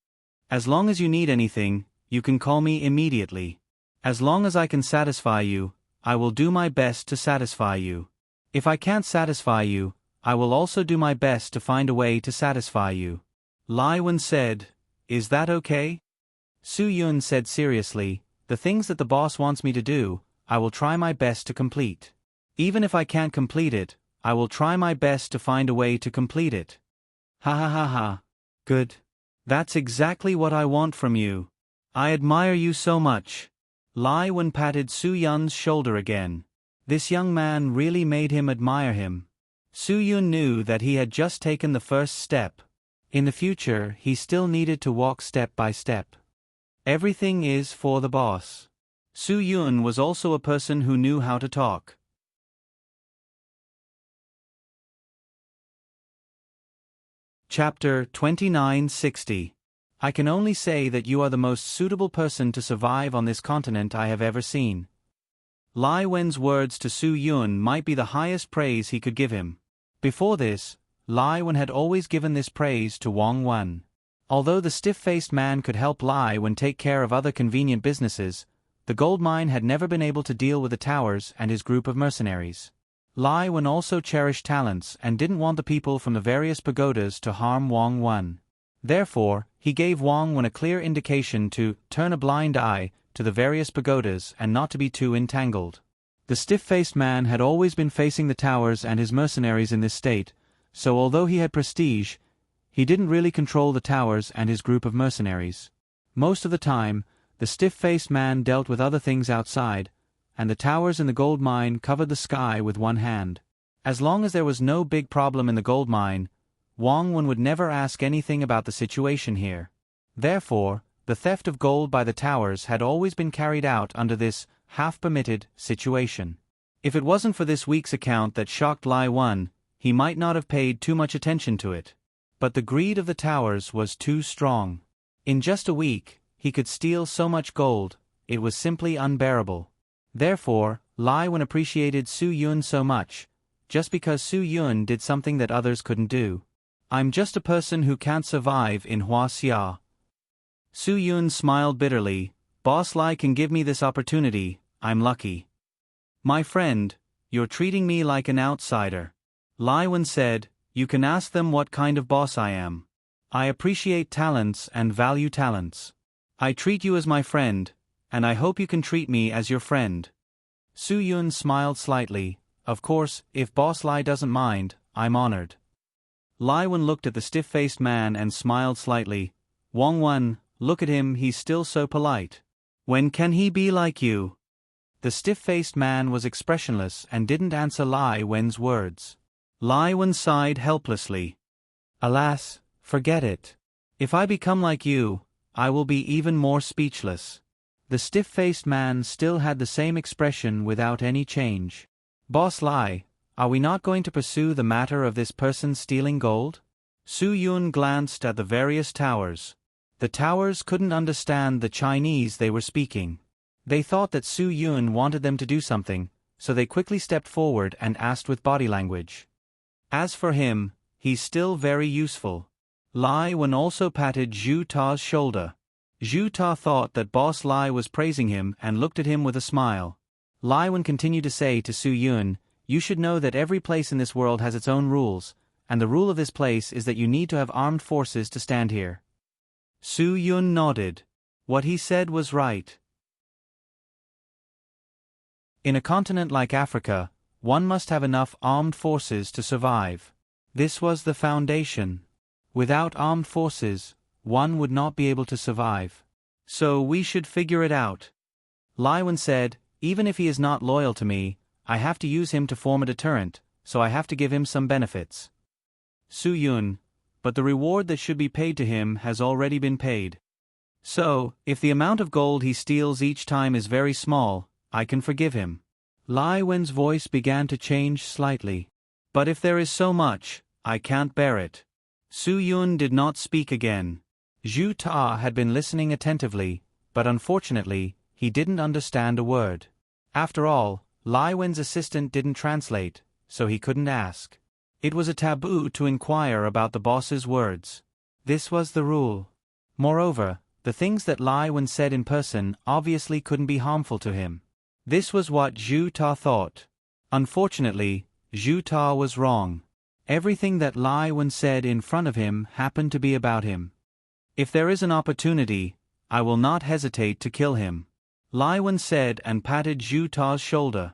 As long as you need anything, you can call me immediately. As long as I can satisfy you, I will do my best to satisfy you. If I can't satisfy you, I will also do my best to find a way to satisfy you. Lai Wen said, Is that okay? Su-yun said seriously, The things that the boss wants me to do, I will try my best to complete. Even if I can't complete it, I will try my best to find a way to complete it. Ha ha ha ha. Good. That's exactly what I want from you. I admire you so much. Lai Wen patted Su-yun's shoulder again. This young man really made him admire him. Su-yun knew that he had just taken the first step. In the future, he still needed to walk step by step. Everything is for the boss. Su-yun was also a person who knew how to talk. Chapter 2960. I can only say that you are the most suitable person to survive on this continent I have ever seen. Lai Wen's words to Su-yun might be the highest praise he could give him. Before this, Lai Wen had always given this praise to Wang Wen. Although the stiff-faced man could help Lai Wen take care of other convenient businesses, the gold mine had never been able to deal with the towers and his group of mercenaries. Lai Wen also cherished talents and didn't want the people from the various pagodas to harm Wang Wen. Therefore, he gave Wang Wen a clear indication to turn a blind eye to the various pagodas and not to be too entangled. The stiff-faced man had always been facing the towers and his mercenaries in this state, so although he had prestige, he didn't really control the towers and his group of mercenaries. Most of the time, the stiff-faced man dealt with other things outside, and the towers in the gold mine covered the sky with one hand. As long as there was no big problem in the gold mine, Wang Wen would never ask anything about the situation here. Therefore, the theft of gold by the towers had always been carried out under this half-permitted situation. If it wasn't for this week's account that shocked Lai Wen, he might not have paid too much attention to it. But the greed of the towers was too strong. In just a week, he could steal so much gold, it was simply unbearable. Therefore, Lai Wen appreciated Su Yun so much, just because Su Yun did something that others couldn't do. I'm just a person who can't survive in Huaxia. Su Yun smiled bitterly. Boss Lai can give me this opportunity, I'm lucky. My friend, you're treating me like an outsider. Lai Wen said, you can ask them what kind of boss I am. I appreciate talents and value talents. I treat you as my friend, and I hope you can treat me as your friend. Su Yun smiled slightly. Of course, if Boss Lai doesn't mind, I'm honored. Lai Wen looked at the stiff-faced man and smiled slightly. Wang Wen, look at him, he's still so polite. When can he be like you? The stiff-faced man was expressionless and didn't answer Lai Wen's words. Lai Wen sighed helplessly. Alas, forget it. If I become like you, I will be even more speechless. The stiff-faced man still had the same expression without any change. Boss Lai, are we not going to pursue the matter of this person stealing gold? Su Yun glanced at the various towers. The towers couldn't understand the Chinese they were speaking. They thought that Su Yun wanted them to do something, so they quickly stepped forward and asked with body language. As for him, he's still very useful. Lai Wen also patted Zhu Ta's shoulder. Zhu Ta thought that Boss Lai was praising him and looked at him with a smile. Lai Wen continued to say to Su Yun, you should know that every place in this world has its own rules, and the rule of this place is that you need to have armed forces to stand here. Su Yun nodded. What he said was right. In a continent like Africa, one must have enough armed forces to survive. This was the foundation. Without armed forces, one would not be able to survive. So we should figure it out. Lai Wen said, even if he is not loyal to me, I have to use him to form a deterrent, so I have to give him some benefits. Su Yun, but the reward that should be paid to him has already been paid. So, if the amount of gold he steals each time is very small, I can forgive him. Lai Wen's voice began to change slightly. But if there is so much, I can't bear it. Su Yun did not speak again. Zhu Ta had been listening attentively, but unfortunately, he didn't understand a word. After all, Lai Wen's assistant didn't translate, so he couldn't ask. It was a taboo to inquire about the boss's words. This was the rule. Moreover, the things that Lai Wen said in person obviously couldn't be harmful to him. This was what Zhu Ta thought. Unfortunately, Zhu Ta was wrong. Everything that Lai Wen said in front of him happened to be about him. If there is an opportunity, I will not hesitate to kill him. Lai Wen said and patted Zhu Ta's shoulder.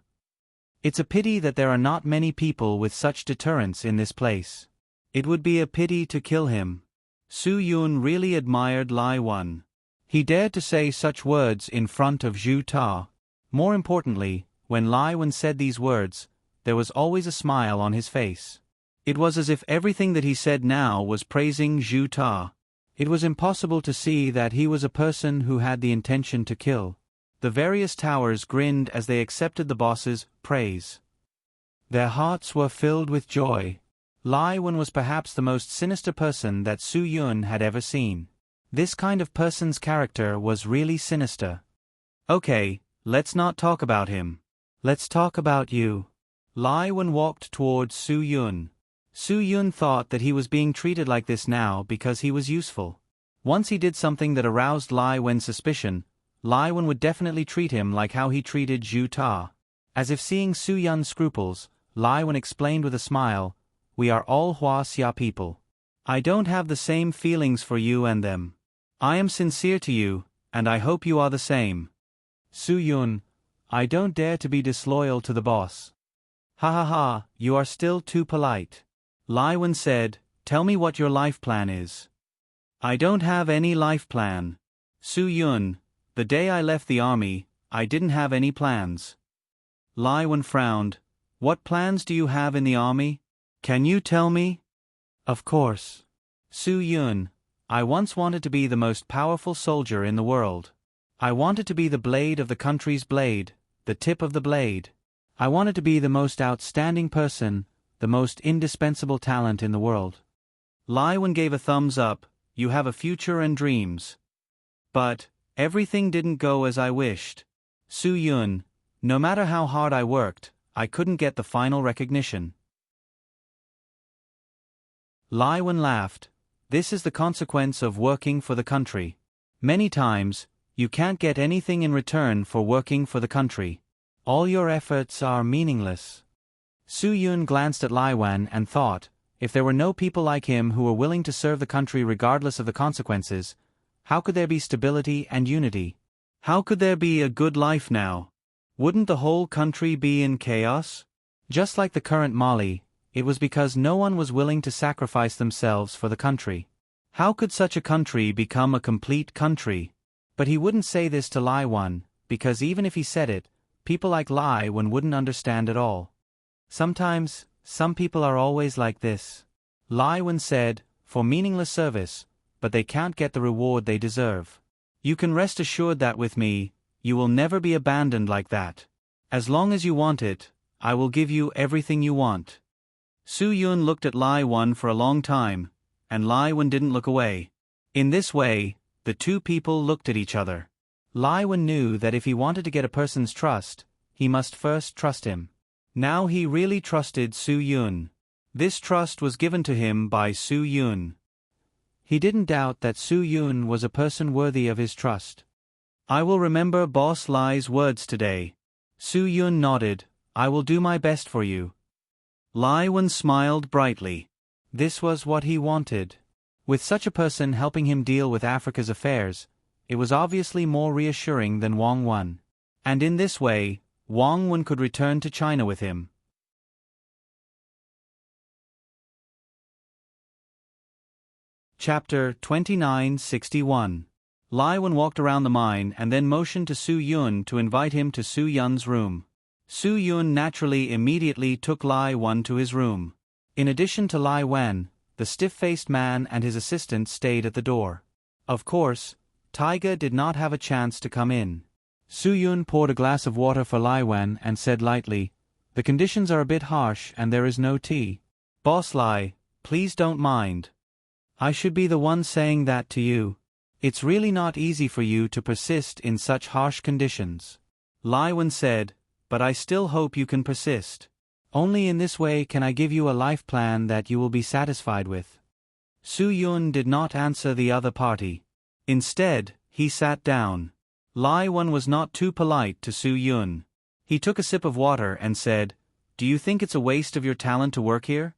It's a pity that there are not many people with such deterrence in this place. It would be a pity to kill him. Su Yun really admired Lai Wen. He dared to say such words in front of Zhu Ta. More importantly, when Lai Wen said these words, there was always a smile on his face. It was as if everything that he said now was praising Zhu Ta. It was impossible to see that he was a person who had the intention to kill. The various towers grinned as they accepted the boss's praise. Their hearts were filled with joy. Lai Wen was perhaps the most sinister person that Su Yun had ever seen. This kind of person's character was really sinister. Okay, let's not talk about him. Let's talk about you. Lai Wen walked towards Su Yun. Su Yun thought that he was being treated like this now because he was useful. Once he did something that aroused Lai Wen's suspicion, Lai Wen would definitely treat him like how he treated Zhu Ta. As if seeing Su Yun's scruples, Lai Wen explained with a smile, "We are all Hua Xia people. I don't have the same feelings for you and them. I am sincere to you, and I hope you are the same. Su Yun, I don't dare to be disloyal to the boss." "Ha ha ha, you are still too polite." Lai Wen said, "Tell me what your life plan is." "I don't have any life plan. Su Yun, the day I left the army, I didn't have any plans." Lai Wen frowned. "What plans do you have in the army? Can you tell me?" "Of course. Su Yun, I once wanted to be the most powerful soldier in the world. I wanted to be the blade of the country's blade, the tip of the blade. I wanted to be the most outstanding person, the most indispensable talent in the world." Lai Wen gave a thumbs up. "You have a future and dreams. But everything didn't go as I wished. Su Yun, no matter how hard I worked, I couldn't get the final recognition." Lai Wen laughed. "This is the consequence of working for the country. Many times, you can't get anything in return for working for the country. All your efforts are meaningless." Su Yun glanced at Lai Wen and thought, if there were no people like him who were willing to serve the country regardless of the consequences, how could there be stability and unity? How could there be a good life now? Wouldn't the whole country be in chaos? Just like the current Mali, it was because no one was willing to sacrifice themselves for the country. How could such a country become a complete country? But he wouldn't say this to Lai Wen, because even if he said it, people like Lai Wen wouldn't understand at all. Sometimes, some people are always like this. Lai Wen said, "For meaningless service, but they can't get the reward they deserve. You can rest assured that with me, you will never be abandoned like that. As long as you want it, I will give you everything you want." Su Yun looked at Lai Wen for a long time, and Lai Wen didn't look away. In this way, the two people looked at each other. Lai Wen knew that if he wanted to get a person's trust, he must first trust him. Now he really trusted Su Yun. This trust was given to him by Su Yun. He didn't doubt that Su Yun was a person worthy of his trust. "I will remember Boss Lai's words today." Su Yun nodded. "I will do my best for you." Lai Wen smiled brightly. This was what he wanted. With such a person helping him deal with Africa's affairs, it was obviously more reassuring than Wang Wen. And in this way, Wang Wen could return to China with him. Chapter 2961. Lai Wen walked around the mine and then motioned to Su Yun to invite him to Su Yun's room. Su Yun naturally immediately took Lai Wen to his room. In addition to Lai Wen, the stiff-faced man and his assistant stayed at the door. Of course, Taiga did not have a chance to come in. Su Yun poured a glass of water for Lai Wen and said lightly, "The conditions are a bit harsh and there is no tea. Boss Lai, please don't mind. I should be the one saying that to you. It's really not easy for you to persist in such harsh conditions." Lai Wen said, "But I still hope you can persist. Only in this way can I give you a life plan that you will be satisfied with." Su Yun did not answer the other party. Instead, he sat down. Lai Wen was not too polite to Su Yun. He took a sip of water and said, "Do you think it's a waste of your talent to work here?"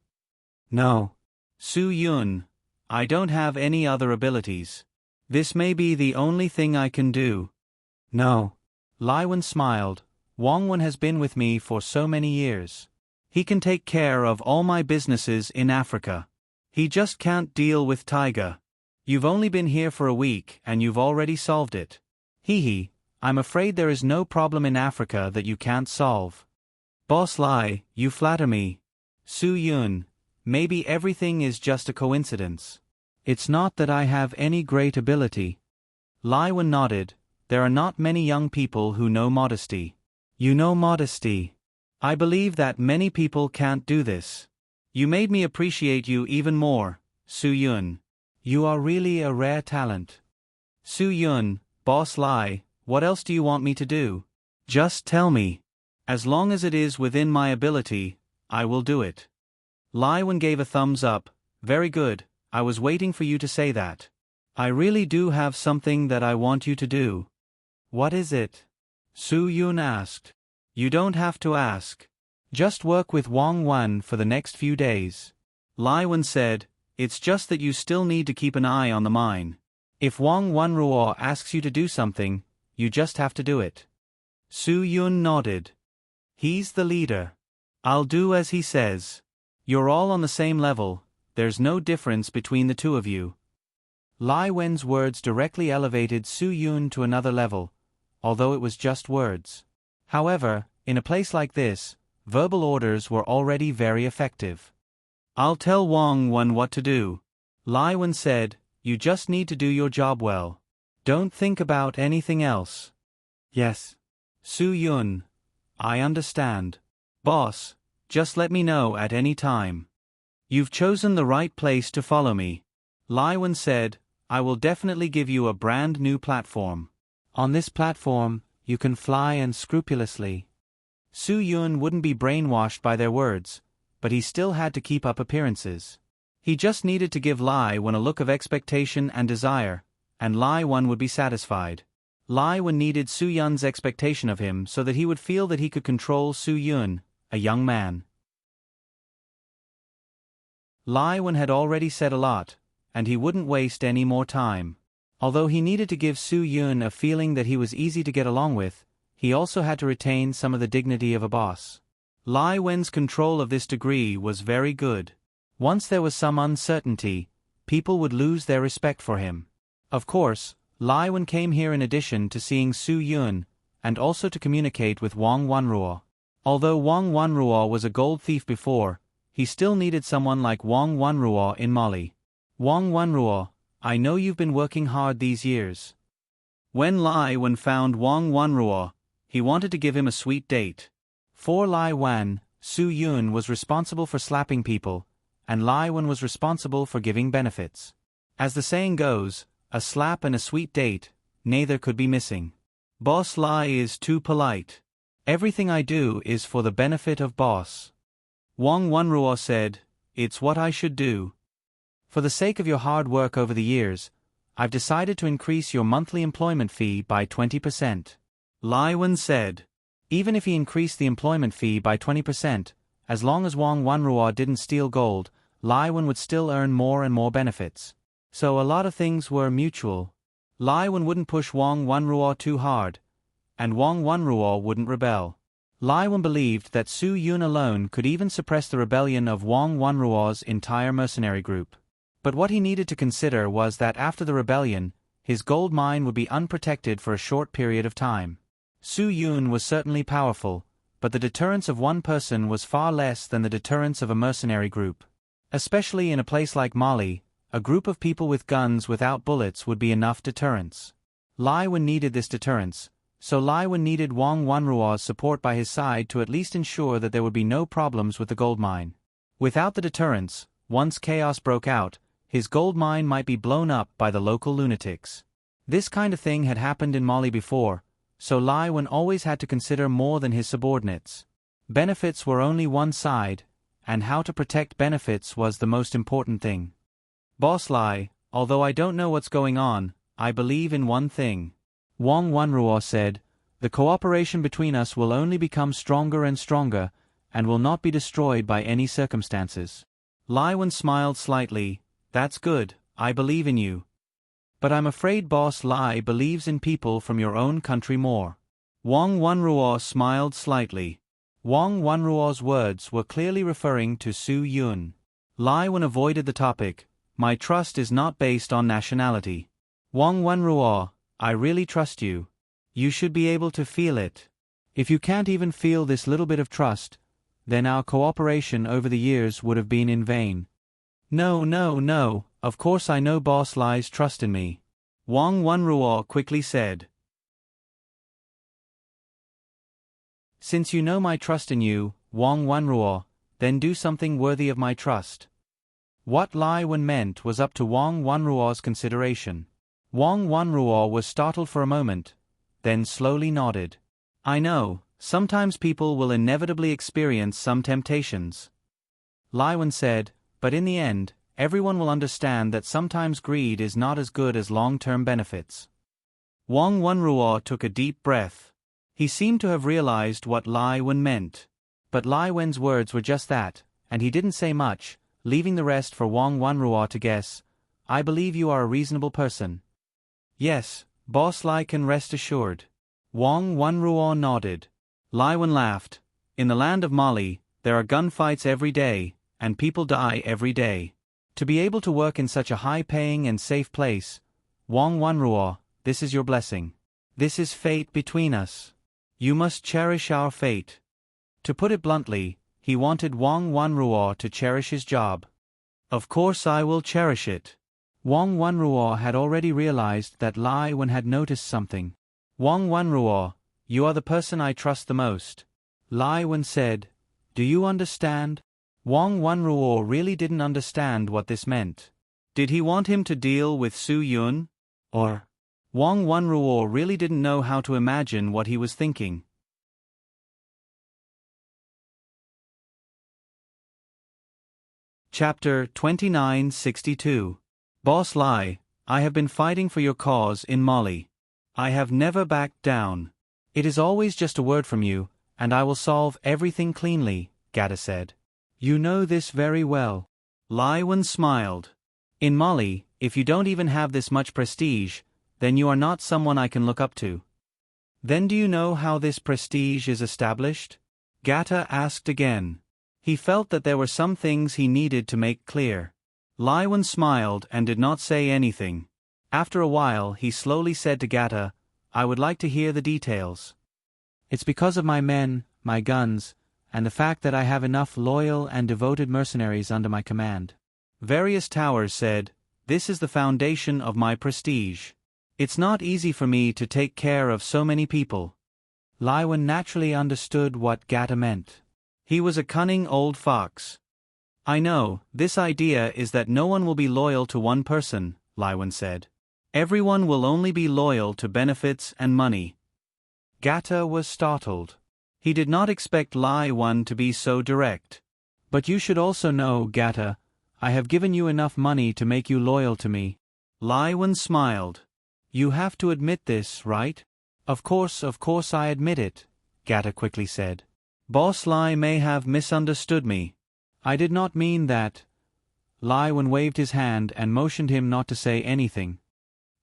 "No." "Su Yun, I don't have any other abilities. This may be the only thing I can do." "No." Lai Wen smiled. "Wang Wen has been with me for so many years. He can take care of all my businesses in Africa. He just can't deal with Taiga. You've only been here for a week and you've already solved it. Hee, I'm afraid there is no problem in Africa that you can't solve." "Boss Lai, you flatter me." "Su Yun, maybe everything is just a coincidence. It's not that I have any great ability." Lai Wen nodded. "There are not many young people who know modesty." "You know modesty. I believe that many people can't do this. You made me appreciate you even more, Su Yun. You are really a rare talent." "Su Yun, Boss Lai, what else do you want me to do? Just tell me. As long as it is within my ability, I will do it." Lai Wen gave a thumbs up. "Very good, I was waiting for you to say that. I really do have something that I want you to do." "What is it?" Su Yun asked. "You don't have to ask. Just work with Wang Wan for the next few days. Lai Wen said, it's just that you still need to keep an eye on the mine. If Wang Wanruo asks you to do something, you just have to do it. Su Yun nodded. He's the leader. I'll do as he says. You're all on the same level, there's no difference between the two of you. Lai Wen's words directly elevated Su Yun to another level, although it was just words. However, in a place like this, verbal orders were already very effective. I'll tell Wang Wan what to do. Lai Wen said, you just need to do your job well. Don't think about anything else. Yes. Su Yun. I understand. Boss, just let me know at any time. You've chosen the right place to follow me. Lai Wen said, I will definitely give you a brand new platform. On this platform, you can fly unscrupulously. Su Yun wouldn't be brainwashed by their words, but he still had to keep up appearances. He just needed to give Lai Wen a look of expectation and desire, and Lai Wen would be satisfied. Lai Wen needed Su Yun's expectation of him so that he would feel that he could control Su Yun, a young man. Lai Wen had already said a lot, and he wouldn't waste any more time. Although he needed to give Su Yun a feeling that he was easy to get along with, he also had to retain some of the dignity of a boss. Lai Wen's control of this degree was very good. Once there was some uncertainty, people would lose their respect for him. Of course, Lai Wen came here in addition to seeing Su Yun, and also to communicate with Wang Wanruo. Although Wang Wanruo was a gold thief before, he still needed someone like Wang Wanruo in Mali. Wang Wanruo, I know you've been working hard these years. When Lai Wen found Wang Wanruo, he wanted to give him a sweet date. For Lai Wan, Su Yun was responsible for slapping people, and Lai Wen was responsible for giving benefits. As the saying goes, a slap and a sweet date, neither could be missing. Boss Lai is too polite. Everything I do is for the benefit of boss. Wang Wanruo said, it's what I should do. For the sake of your hard work over the years, I've decided to increase your monthly employment fee by 20%. Lai Wen said. Even if he increased the employment fee by 20%, as long as Wang Wanruo didn't steal gold, Lai Wen would still earn more and more benefits. So a lot of things were mutual. Lai Wen wouldn't push Wang Wanruo too hard, and Wang Wanruo wouldn't rebel. Lai Wen believed that Su Yun alone could even suppress the rebellion of Wang Wanruo's entire mercenary group. But what he needed to consider was that after the rebellion, his gold mine would be unprotected for a short period of time. Su Yun was certainly powerful, but the deterrence of one person was far less than the deterrence of a mercenary group. Especially in a place like Mali, a group of people with guns without bullets would be enough deterrence. Lai Wen needed this deterrence, so Lai Wen needed Wang Wanruo's support by his side to at least ensure that there would be no problems with the gold mine. Without the deterrence, once chaos broke out, his gold mine might be blown up by the local lunatics. This kind of thing had happened in Mali before, so Lai Wen always had to consider more than his subordinates. Benefits were only one side, and how to protect benefits was the most important thing. Boss Lai, although I don't know what's going on, I believe in one thing. Wang Wanruo said, the cooperation between us will only become stronger and stronger, and will not be destroyed by any circumstances. Lai Wen smiled slightly, that's good, I believe in you. But I'm afraid Boss Lai believes in people from your own country more. Wang Wanruo smiled slightly. Wang Wanruo's words were clearly referring to Su Yun. Lai Wen avoided the topic. My trust is not based on nationality. Wang Wanruo, I really trust you. You should be able to feel it. If you can't even feel this little bit of trust, then our cooperation over the years would have been in vain. No, of course I know Boss Lai's trust in me. Wang Wanruo quickly said. Since you know my trust in you, Wang Wanruo, then do something worthy of my trust. What Lai Wen meant was up to Wang Wanruo's consideration. Wang Wanruo was startled for a moment, then slowly nodded. I know, sometimes people will inevitably experience some temptations. Lai Wen said, but in the end, everyone will understand that sometimes greed is not as good as long-term benefits. Wang Wanruo took a deep breath. He seemed to have realized what Lai Wen meant. But Lai Wen's words were just that, and he didn't say much, leaving the rest for Wang Wanruo to guess. I believe you are a reasonable person. Yes, Boss Lai can rest assured. Wang Wanruo nodded. Lai Wen laughed. In the land of Mali, there are gunfights every day, and people die every day. To be able to work in such a high-paying and safe place, Wang Wanruo, this is your blessing. This is fate between us. You must cherish our fate. To put it bluntly, he wanted Wang Wanruo to cherish his job. Of course I will cherish it. Wang Wanruo had already realized that Lai Wen had noticed something. Wang Wanruo, you are the person I trust the most. Lai Wen said, do you understand? Wang Wanruo really didn't understand what this meant. Did he want him to deal with Su Yun? Or? Wang Wanruo really didn't know how to imagine what he was thinking. Chapter 2962. Boss Lai, I have been fighting for your cause in Mali. I have never backed down. It is always just a word from you, and I will solve everything cleanly, Gata said. You know this very well. Lai Wen smiled. In Mali, if you don't even have this much prestige, then you are not someone I can look up to. Then do you know how this prestige is established? Gata asked again. He felt that there were some things he needed to make clear. Lai Wen smiled and did not say anything. After a while he slowly said to Gata, I would like to hear the details. It's because of my men, my guns, and the fact that I have enough loyal and devoted mercenaries under my command. Various towers said, this is the foundation of my prestige. It's not easy for me to take care of so many people. Lai Wen naturally understood what Gata meant. He was a cunning old fox. I know, this idea is that no one will be loyal to one person, Lai Wen said. Everyone will only be loyal to benefits and money. Gata was startled. He did not expect Lai Wen to be so direct. But you should also know, Gata, I have given you enough money to make you loyal to me. Lai Wen smiled. You have to admit this, right? Of course I admit it, Gata quickly said. Boss Lai may have misunderstood me. I did not mean that. Lai Wen waved his hand and motioned him not to say anything.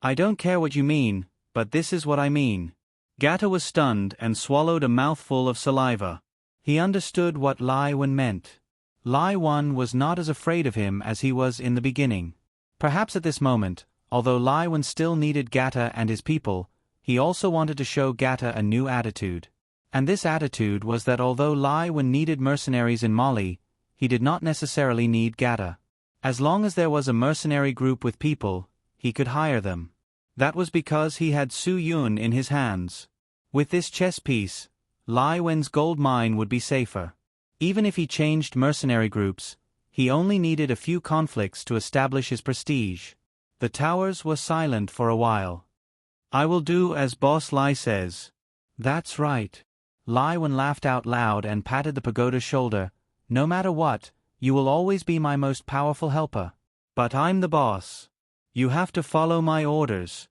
I don't care what you mean, but this is what I mean. Gata was stunned and swallowed a mouthful of saliva. He understood what Lai Wen meant. Lai Wen was not as afraid of him as he was in the beginning. Perhaps at this moment, although Lai Wen still needed Gata and his people, he also wanted to show Gata a new attitude. And this attitude was that although Lai Wen needed mercenaries in Mali, he did not necessarily need Gata. As long as there was a mercenary group with people, he could hire them. That was because he had Su Yun in his hands. With this chess piece, Lai Wen's gold mine would be safer. Even if he changed mercenary groups, he only needed a few conflicts to establish his prestige. The towers were silent for a while. I will do as Boss Lai says. That's right. Lai Wen laughed out loud and patted the pagoda's shoulder. No matter what, you will always be my most powerful helper. But I'm the boss. You have to follow my orders.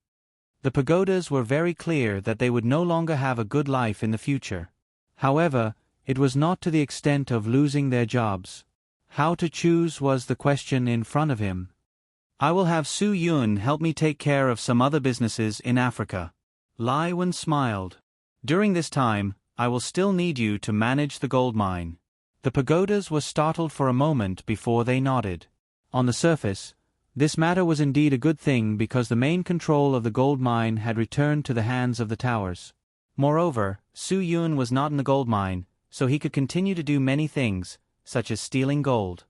The pagodas were very clear that they would no longer have a good life in the future. However, it was not to the extent of losing their jobs. How to choose was the question in front of him. I will have Su Yun help me take care of some other businesses in Africa. Lai Wen smiled. During this time, I will still need you to manage the gold mine. The pagodas were startled for a moment before they nodded. On the surface, this matter was indeed a good thing because the main control of the gold mine had returned to the hands of the towers. Moreover, Su Yun was not in the gold mine, so he could continue to do many things, such as stealing gold.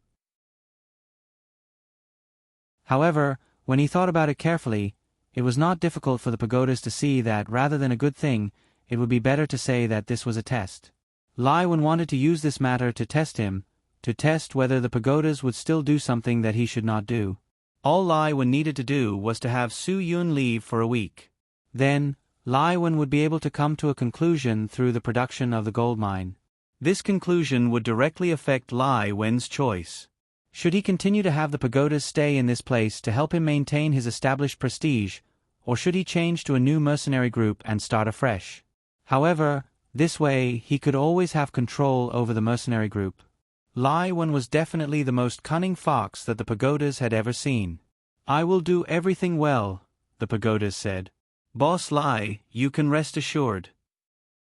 However, when he thought about it carefully, it was not difficult for the pagodas to see that rather than a good thing, it would be better to say that this was a test. Lai Wen wanted to use this matter to test him, to test whether the pagodas would still do something that he should not do. All Lai Wen needed to do was to have Su Yun leave for a week. Then, Lai Wen would be able to come to a conclusion through the production of the gold mine. This conclusion would directly affect Lai Wen's choice. Should he continue to have the pagodas stay in this place to help him maintain his established prestige, or should he change to a new mercenary group and start afresh? However, This way, he could always have control over the mercenary group. Lai Wen was definitely the most cunning fox that the pagodas had ever seen. "I will do everything well," the pagodas said. "Boss Lai, you can rest assured."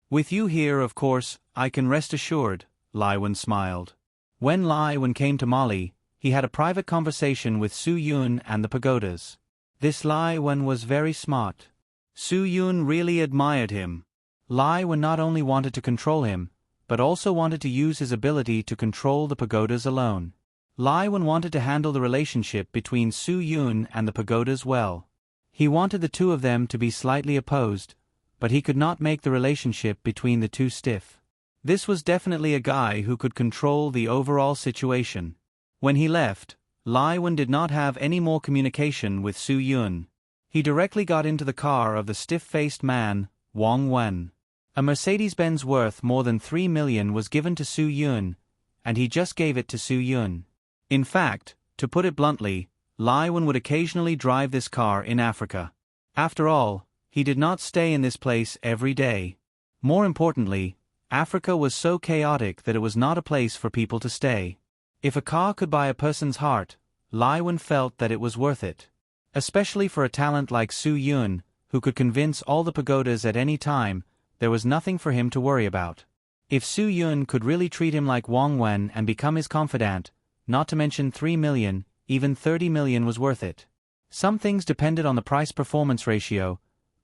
"With you here, of course, I can rest assured," Lai Wen smiled. When Lai Wen came to Mali, he had a private conversation with Su Yun and the pagodas. This Lai Wen was very smart. Su Yun really admired him. Lai Wen not only wanted to control him, but also wanted to use his ability to control the pagodas alone. Lai Wen wanted to handle the relationship between Su Yun and the pagodas well. He wanted the two of them to be slightly opposed, but he could not make the relationship between the two stiff. This was definitely a guy who could control the overall situation. When he left, Lai Wen did not have any more communication with Su Yun. He directly got into the car of the stiff-faced man, Wang Wen. A Mercedes-Benz worth more than 3 million was given to Su Yun, and he just gave it to Su Yun. In fact, to put it bluntly, Lai Wen would occasionally drive this car in Africa. After all, he did not stay in this place every day. More importantly, Africa was so chaotic that it was not a place for people to stay. If a car could buy a person's heart, Lai Wen felt that it was worth it. Especially for a talent like Su Yun, who could convince all the pagodas at any time, there was nothing for him to worry about. If Su Yun could really treat him like Wang Wen and become his confidant, not to mention 3 million, even 30 million was worth it. Some things depended on the price-performance ratio,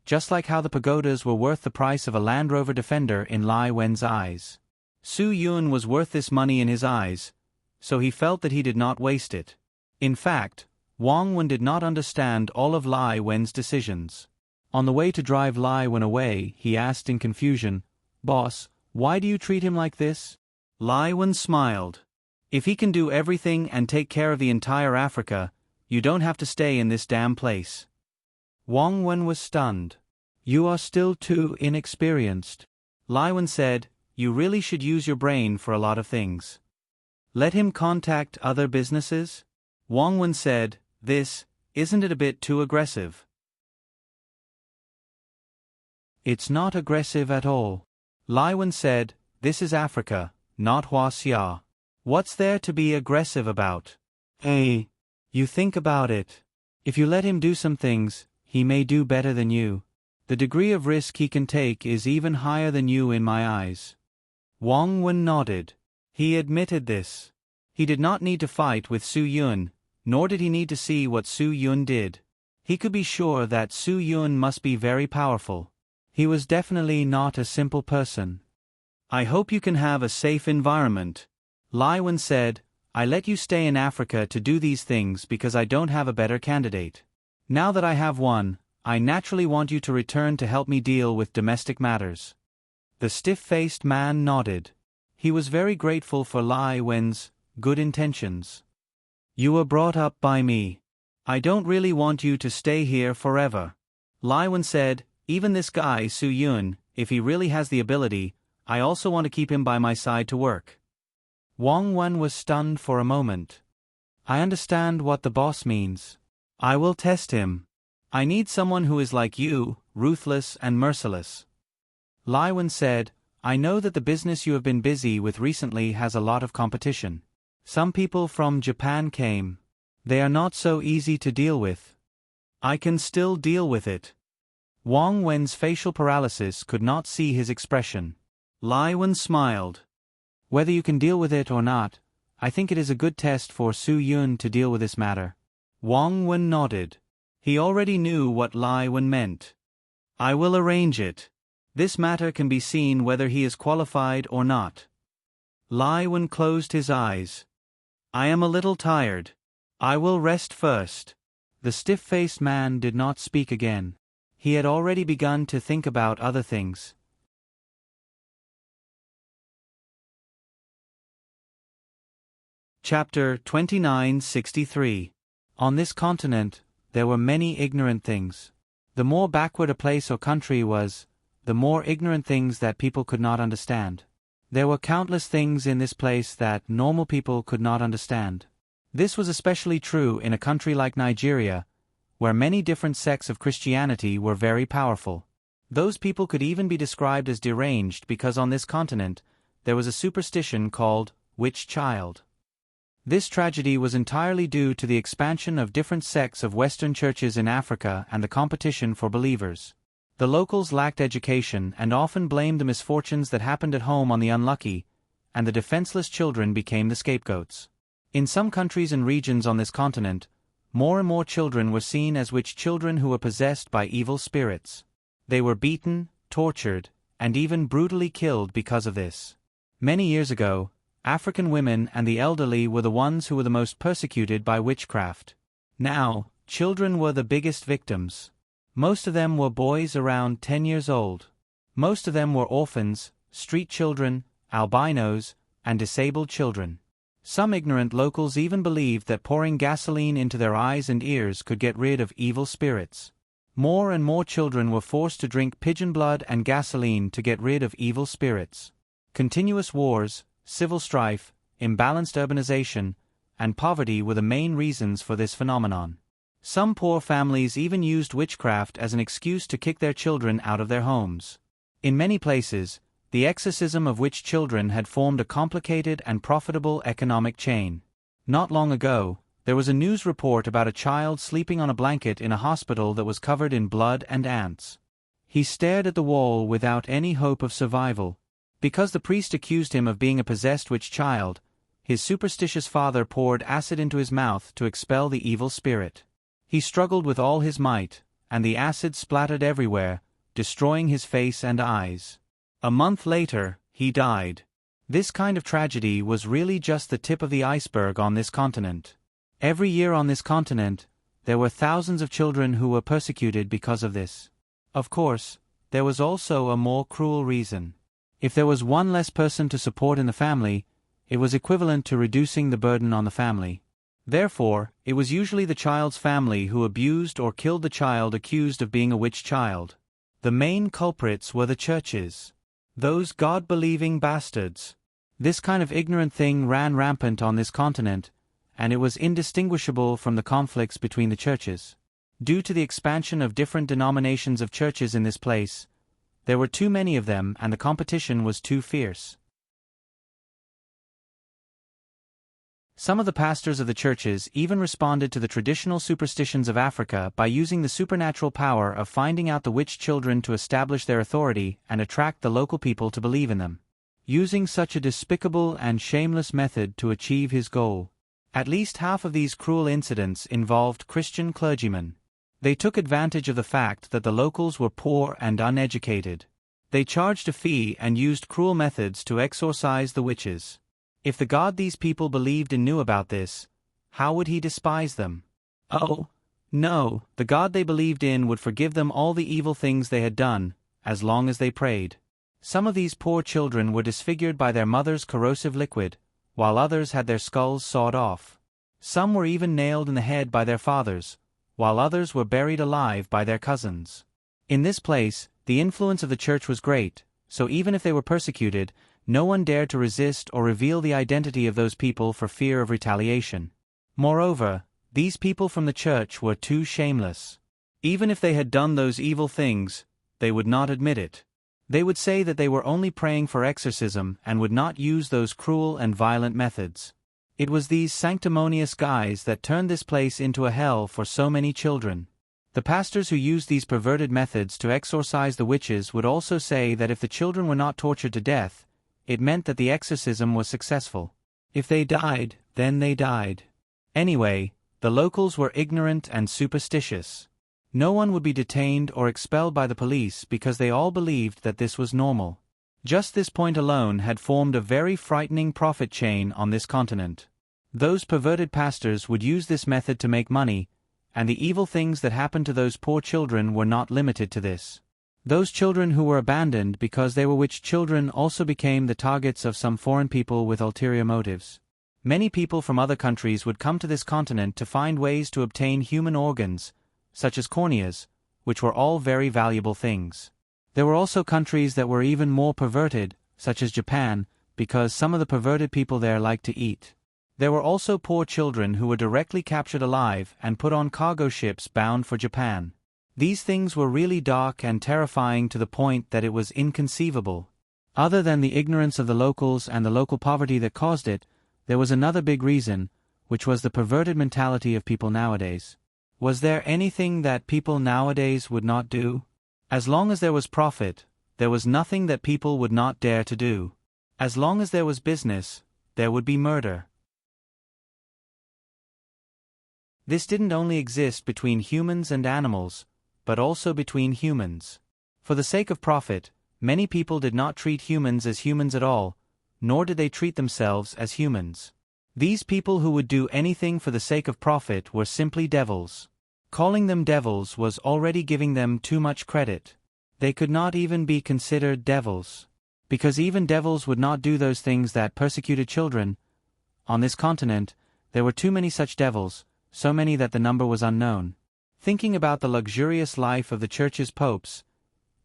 just like how the pagodas were worth the price of a Land Rover Defender in Lai Wen's eyes. Su Yun was worth this money in his eyes, so he felt that he did not waste it. In fact, Wang Wen did not understand all of Lai Wen's decisions. On the way to drive Lai Wen away, he asked in confusion, "Boss, why do you treat him like this?" Lai Wen smiled. "If he can do everything and take care of the entire Africa, you don't have to stay in this damn place." Wang Wen was stunned. "You are still too inexperienced." Lai Wen said, "You really should use your brain for a lot of things. Let him contact other businesses?" Wang Wen said, Isn't it a bit too aggressive?" "It's not aggressive at all." Lai Wen said, "This is Africa, not Huaxia. What's there to be aggressive about?" "Hey, you think about it. If you let him do some things, he may do better than you. The degree of risk he can take is even higher than you in my eyes." Wang Wen nodded. He admitted this. He did not need to fight with Su Yun, nor did he need to see what Su Yun did. He could be sure that Su Yun must be very powerful. He was definitely not a simple person. "I hope you can have a safe environment." Lai Wen said, "I let you stay in Africa to do these things because I don't have a better candidate. Now that I have one, I naturally want you to return to help me deal with domestic matters." The stiff-faced man nodded. He was very grateful for Lai Wen's good intentions. "You were brought up by me. I don't really want you to stay here forever." Lai Wen said, "Even this guy Su Yun, if he really has the ability, I also want to keep him by my side to work." Wang Wen was stunned for a moment. "I understand what the boss means. I will test him. I need someone who is like you, ruthless and merciless." Lai Wen said, "I know that the business you have been busy with recently has a lot of competition. Some people from Japan came. They are not so easy to deal with. I can still deal with it." Wang Wen's facial paralysis could not see his expression. Lai Wen smiled. "Whether you can deal with it or not, I think it is a good test for Su Yun to deal with this matter." Wang Wen nodded. He already knew what Lai Wen meant. "I will arrange it. This matter can be seen whether he is qualified or not." Lai Wen closed his eyes. "I am a little tired. I will rest first." The stiff-faced man did not speak again. He had already begun to think about other things. Chapter 2963. On this continent, there were many ignorant things. The more backward a place or country was, the more ignorant things that people could not understand. There were countless things in this place that normal people could not understand. This was especially true in a country like Nigeria, where many different sects of Christianity were very powerful. Those people could even be described as deranged because on this continent, there was a superstition called witch child. This tragedy was entirely due to the expansion of different sects of Western churches in Africa and the competition for believers. The locals lacked education and often blamed the misfortunes that happened at home on the unlucky, and the defenseless children became the scapegoats. In some countries and regions on this continent, more and more children were seen as witch children who were possessed by evil spirits. They were beaten, tortured, and even brutally killed because of this. Many years ago, African women and the elderly were the ones who were the most persecuted by witchcraft. Now, children were the biggest victims. Most of them were boys around 10 years old. Most of them were orphans, street children, albinos, and disabled children. Some ignorant locals even believed that pouring gasoline into their eyes and ears could get rid of evil spirits. More and more children were forced to drink pigeon blood and gasoline to get rid of evil spirits. Continuous wars, civil strife, imbalanced urbanization, and poverty were the main reasons for this phenomenon. Some poor families even used witchcraft as an excuse to kick their children out of their homes. In many places, the exorcism of witch children had formed a complicated and profitable economic chain. Not long ago, there was a news report about a child sleeping on a blanket in a hospital that was covered in blood and ants. He stared at the wall without any hope of survival. Because the priest accused him of being a possessed witch child, his superstitious father poured acid into his mouth to expel the evil spirit. He struggled with all his might, and the acid splattered everywhere, destroying his face and eyes. A month later, he died. This kind of tragedy was really just the tip of the iceberg on this continent. Every year on this continent, there were thousands of children who were persecuted because of this. Of course, there was also a more cruel reason. If there was one less person to support in the family, it was equivalent to reducing the burden on the family. Therefore, it was usually the child's family who abused or killed the child accused of being a witch child. The main culprits were the churches. Those God-believing bastards. This kind of ignorant thing ran rampant on this continent, and it was indistinguishable from the conflicts between the churches. Due to the expansion of different denominations of churches in this place, there were too many of them and the competition was too fierce. Some of the pastors of the churches even responded to the traditional superstitions of Africa by using the supernatural power of finding out the witch children to establish their authority and attract the local people to believe in them. Using such a despicable and shameless method to achieve his goal. At least half of these cruel incidents involved Christian clergymen. They took advantage of the fact that the locals were poor and uneducated. They charged a fee and used cruel methods to exorcise the witches. If the God these people believed in knew about this, how would he despise them? Oh, no, the God they believed in would forgive them all the evil things they had done, as long as they prayed. Some of these poor children were disfigured by their mother's corrosive liquid, while others had their skulls sawed off. Some were even nailed in the head by their fathers, while others were buried alive by their cousins. In this place, the influence of the church was great, so even if they were persecuted, no one dared to resist or reveal the identity of those people for fear of retaliation. Moreover, these people from the church were too shameless. Even if they had done those evil things, they would not admit it. They would say that they were only praying for exorcism and would not use those cruel and violent methods. It was these sanctimonious guys that turned this place into a hell for so many children. The pastors who used these perverted methods to exorcise the witches would also say that if the children were not tortured to death, it meant that the exorcism was successful. If they died, then they died. Anyway, the locals were ignorant and superstitious. No one would be detained or expelled by the police because they all believed that this was normal. Just this point alone had formed a very frightening profit chain on this continent. Those perverted pastors would use this method to make money, and the evil things that happened to those poor children were not limited to this. Those children who were abandoned because they were witch children also became the targets of some foreign people with ulterior motives. Many people from other countries would come to this continent to find ways to obtain human organs, such as corneas, which were all very valuable things. There were also countries that were even more perverted, such as Japan, because some of the perverted people there liked to eat. There were also poor children who were directly captured alive and put on cargo ships bound for Japan. These things were really dark and terrifying to the point that it was inconceivable. Other than the ignorance of the locals and the local poverty that caused it, there was another big reason, which was the perverted mentality of people nowadays. Was there anything that people nowadays would not do? As long as there was profit, there was nothing that people would not dare to do. As long as there was business, there would be murder. This didn't only exist between humans and animals, but also between humans. For the sake of profit, many people did not treat humans as humans at all, nor did they treat themselves as humans. These people who would do anything for the sake of profit were simply devils. Calling them devils was already giving them too much credit. They could not even be considered devils, because even devils would not do those things that persecuted children. On this continent, there were too many such devils, so many that the number was unknown. Thinking about the luxurious life of the church's popes,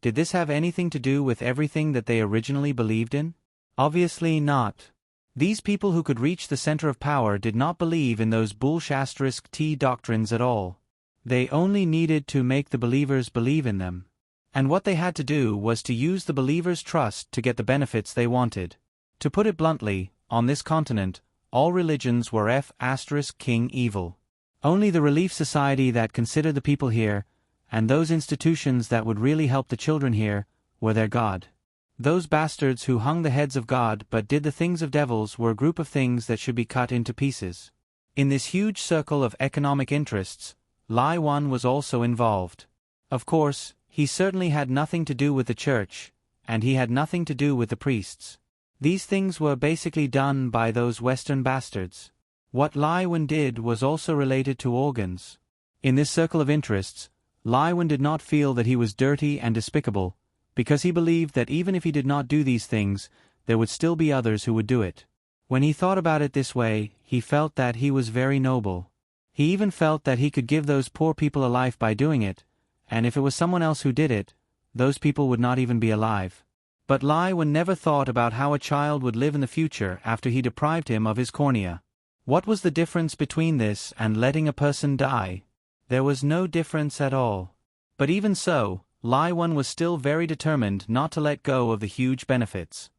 did this have anything to do with everything that they originally believed in? Obviously not. These people who could reach the center of power did not believe in those bull**t doctrines at all. They only needed to make the believers believe in them. And what they had to do was to use the believers' trust to get the benefits they wanted. To put it bluntly, on this continent, all religions were king evil. Only the Relief Society that considered the people here, and those institutions that would really help the children here, were their God. Those bastards who hung the heads of God but did the things of devils were a group of things that should be cut into pieces. In this huge circle of economic interests, Lai Wan was also involved. Of course, he certainly had nothing to do with the church, and he had nothing to do with the priests. These things were basically done by those Western bastards. What Lai Wan did was also related to organs. In this circle of interests, Lai Wan did not feel that he was dirty and despicable, because he believed that even if he did not do these things, there would still be others who would do it. When he thought about it this way, he felt that he was very noble. He even felt that he could give those poor people a life by doing it, and if it was someone else who did it, those people would not even be alive. But Lai Wan never thought about how a child would live in the future after he deprived him of his cornea. What was the difference between this and letting a person die? There was no difference at all. But even so, Lai Wan was still very determined not to let go of the huge benefits.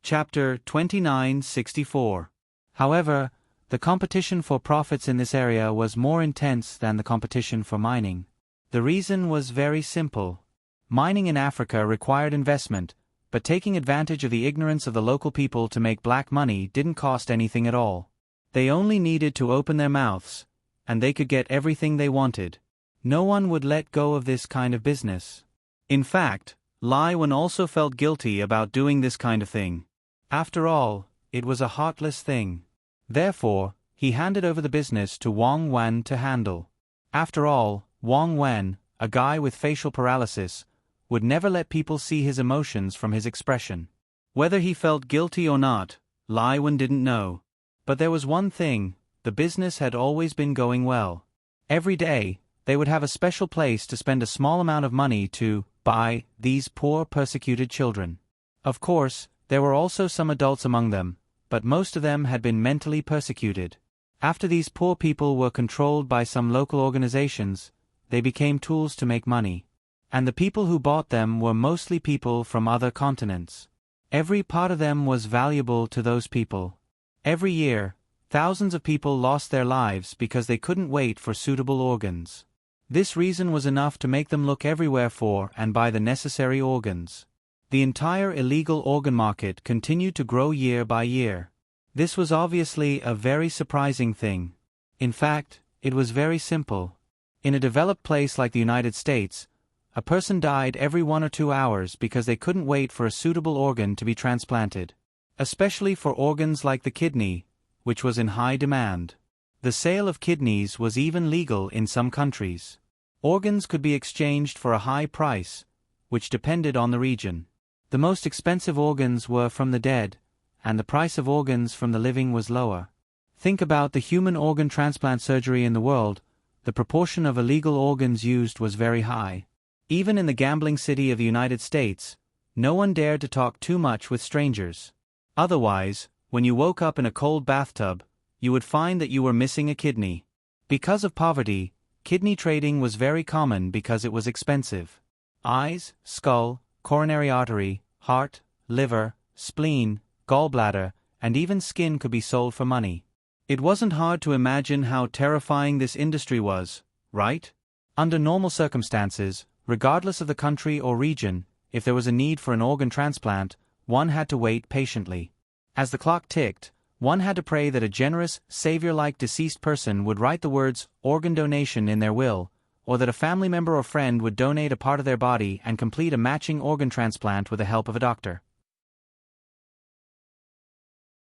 Chapter 2964. However, the competition for profits in this area was more intense than the competition for mining. The reason was very simple. Mining in Africa required investment, but taking advantage of the ignorance of the local people to make black money didn't cost anything at all. They only needed to open their mouths, and they could get everything they wanted. No one would let go of this kind of business. In fact, Lai Wan also felt guilty about doing this kind of thing. After all, it was a heartless thing. Therefore, he handed over the business to Wang Wan to handle. After all, Wang Wan, a guy with facial paralysis, would never let people see his emotions from his expression. Whether he felt guilty or not, Lai Wan didn't know. But there was one thing, the business had always been going well. Every day, they would have a special place to spend a small amount of money to buy these poor persecuted children. Of course, there were also some adults among them, but most of them had been mentally persecuted. After these poor people were controlled by some local organizations, they became tools to make money. And the people who bought them were mostly people from other continents. Every part of them was valuable to those people. Every year, thousands of people lost their lives because they couldn't wait for suitable organs. This reason was enough to make them look everywhere for and buy the necessary organs. The entire illegal organ market continued to grow year by year. This was obviously a very surprising thing. In fact, it was very simple. In a developed place like the United States, a person died every 1 or 2 hours because they couldn't wait for a suitable organ to be transplanted. Especially for organs like the kidney, which was in high demand. The sale of kidneys was even legal in some countries. Organs could be exchanged for a high price, which depended on the region. The most expensive organs were from the dead, and the price of organs from the living was lower. Think about the human organ transplant surgery in the world. The proportion of illegal organs used was very high. Even in the gambling city of the United States, no one dared to talk too much with strangers. Otherwise, when you woke up in a cold bathtub, you would find that you were missing a kidney. Because of poverty, kidney trading was very common because it was expensive. Eyes, skull, coronary artery, heart, liver, spleen, gallbladder, and even skin could be sold for money. It wasn't hard to imagine how terrifying this industry was, right? Under normal circumstances, regardless of the country or region, if there was a need for an organ transplant, one had to wait patiently. As the clock ticked, one had to pray that a generous, savior-like deceased person would write the words organ donation in their will, or that a family member or friend would donate a part of their body and complete a matching organ transplant with the help of a doctor.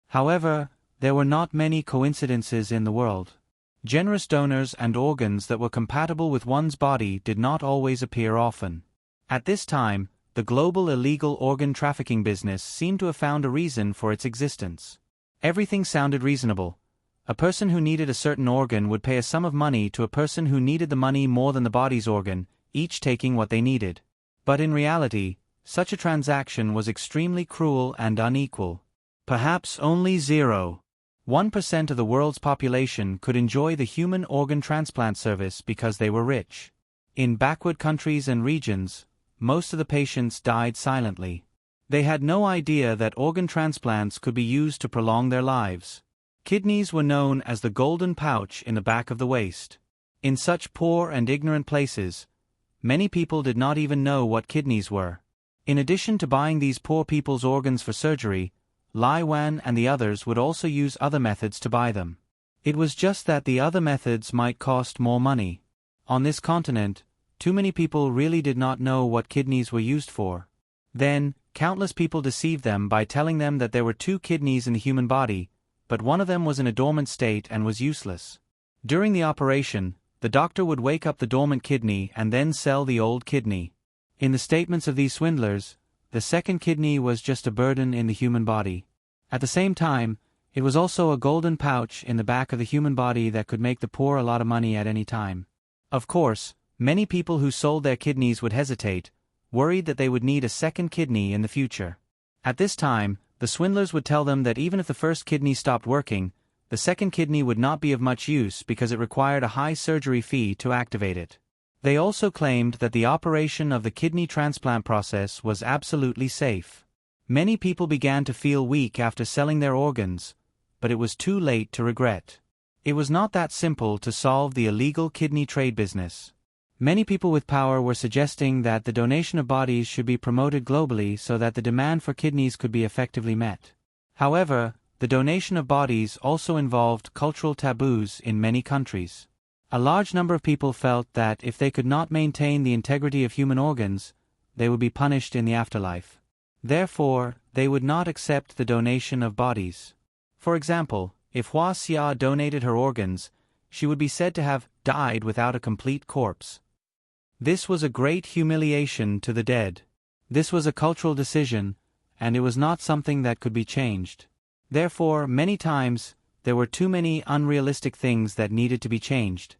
However, there were not many coincidences in the world. Generous donors and organs that were compatible with one's body did not always appear often. At this time, the global illegal organ trafficking business seemed to have found a reason for its existence. Everything sounded reasonable. A person who needed a certain organ would pay a sum of money to a person who needed the money more than the body's organ, each taking what they needed. But in reality, such a transaction was extremely cruel and unequal. Perhaps only 0.1% of the world's population could enjoy the human organ transplant service because they were rich. In backward countries and regions, most of the patients died silently. They had no idea that organ transplants could be used to prolong their lives. Kidneys were known as the golden pouch in the back of the waist. In such poor and ignorant places, many people did not even know what kidneys were. In addition to buying these poor people's organs for surgery, Lai Wan and the others would also use other methods to buy them. It was just that the other methods might cost more money. On this continent, too many people really did not know what kidneys were used for. Then, countless people deceived them by telling them that there were 2 kidneys in the human body, but one of them was in a dormant state and was useless. During the operation, the doctor would wake up the dormant kidney and then sell the old kidney. In the statements of these swindlers, the second kidney was just a burden in the human body. At the same time, it was also a golden pouch in the back of the human body that could make the poor a lot of money at any time. Of course, many people who sold their kidneys would hesitate, worried that they would need a second kidney in the future. At this time, the swindlers would tell them that even if the first kidney stopped working, the second kidney would not be of much use because it required a high surgery fee to activate it. They also claimed that the operation of the kidney transplant process was absolutely safe. Many people began to feel weak after selling their organs, but it was too late to regret. It was not that simple to solve the illegal kidney trade business. Many people with power were suggesting that the donation of bodies should be promoted globally so that the demand for kidneys could be effectively met. However, the donation of bodies also involved cultural taboos in many countries. A large number of people felt that if they could not maintain the integrity of human organs, they would be punished in the afterlife. Therefore, they would not accept the donation of bodies. For example, if Hua Xia donated her organs, she would be said to have died without a complete corpse. This was a great humiliation to the dead. This was a cultural decision, and it was not something that could be changed. Therefore, many times, there were too many unrealistic things that needed to be changed.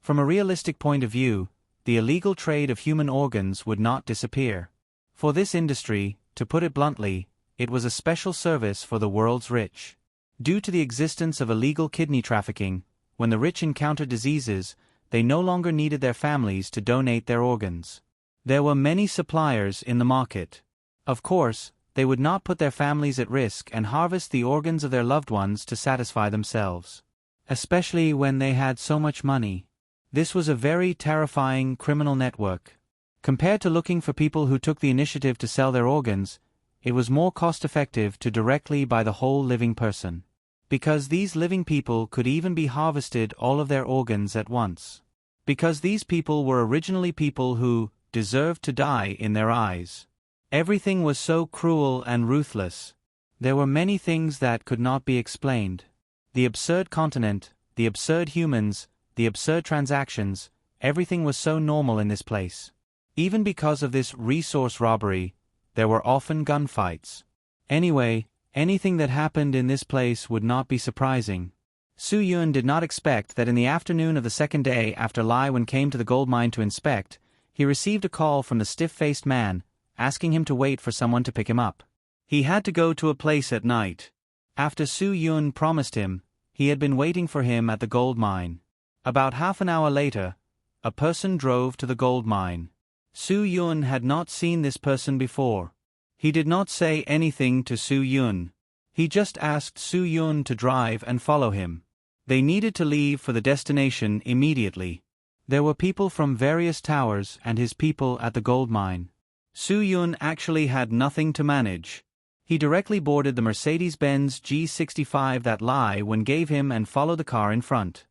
From a realistic point of view, the illegal trade of human organs would not disappear. For this industry, to put it bluntly, it was a special service for the world's rich. Due to the existence of illegal kidney trafficking, when the rich encountered diseases, they no longer needed their families to donate their organs. There were many suppliers in the market. Of course, they would not put their families at risk and harvest the organs of their loved ones to satisfy themselves. Especially when they had so much money. This was a very terrifying criminal network. Compared to looking for people who took the initiative to sell their organs, it was more cost-effective to directly buy the whole living person. Because these living people could even be harvested all of their organs at once. Because these people were originally people who deserved to die in their eyes. Everything was so cruel and ruthless. There were many things that could not be explained. The absurd continent, the absurd humans, the absurd transactions, everything was so normal in this place. Even because of this resource robbery, there were often gunfights. Anyway, anything that happened in this place would not be surprising. Su Yun did not expect that in the afternoon of the second day after Lai Wen came to the gold mine to inspect, he received a call from the stiff-faced man, asking him to wait for someone to pick him up. He had to go to a place at night. After Su Yun promised him, he had been waiting for him at the gold mine. About half an hour later, a person drove to the gold mine. Su Yun had not seen this person before. He did not say anything to Su Yun. He just asked Su Yun to drive and follow him. They needed to leave for the destination immediately. There were people from various towers and his people at the gold mine. Su Yun actually had nothing to manage. He directly boarded the Mercedes-Benz G65 that Lai Wen gave him and followed the car in front.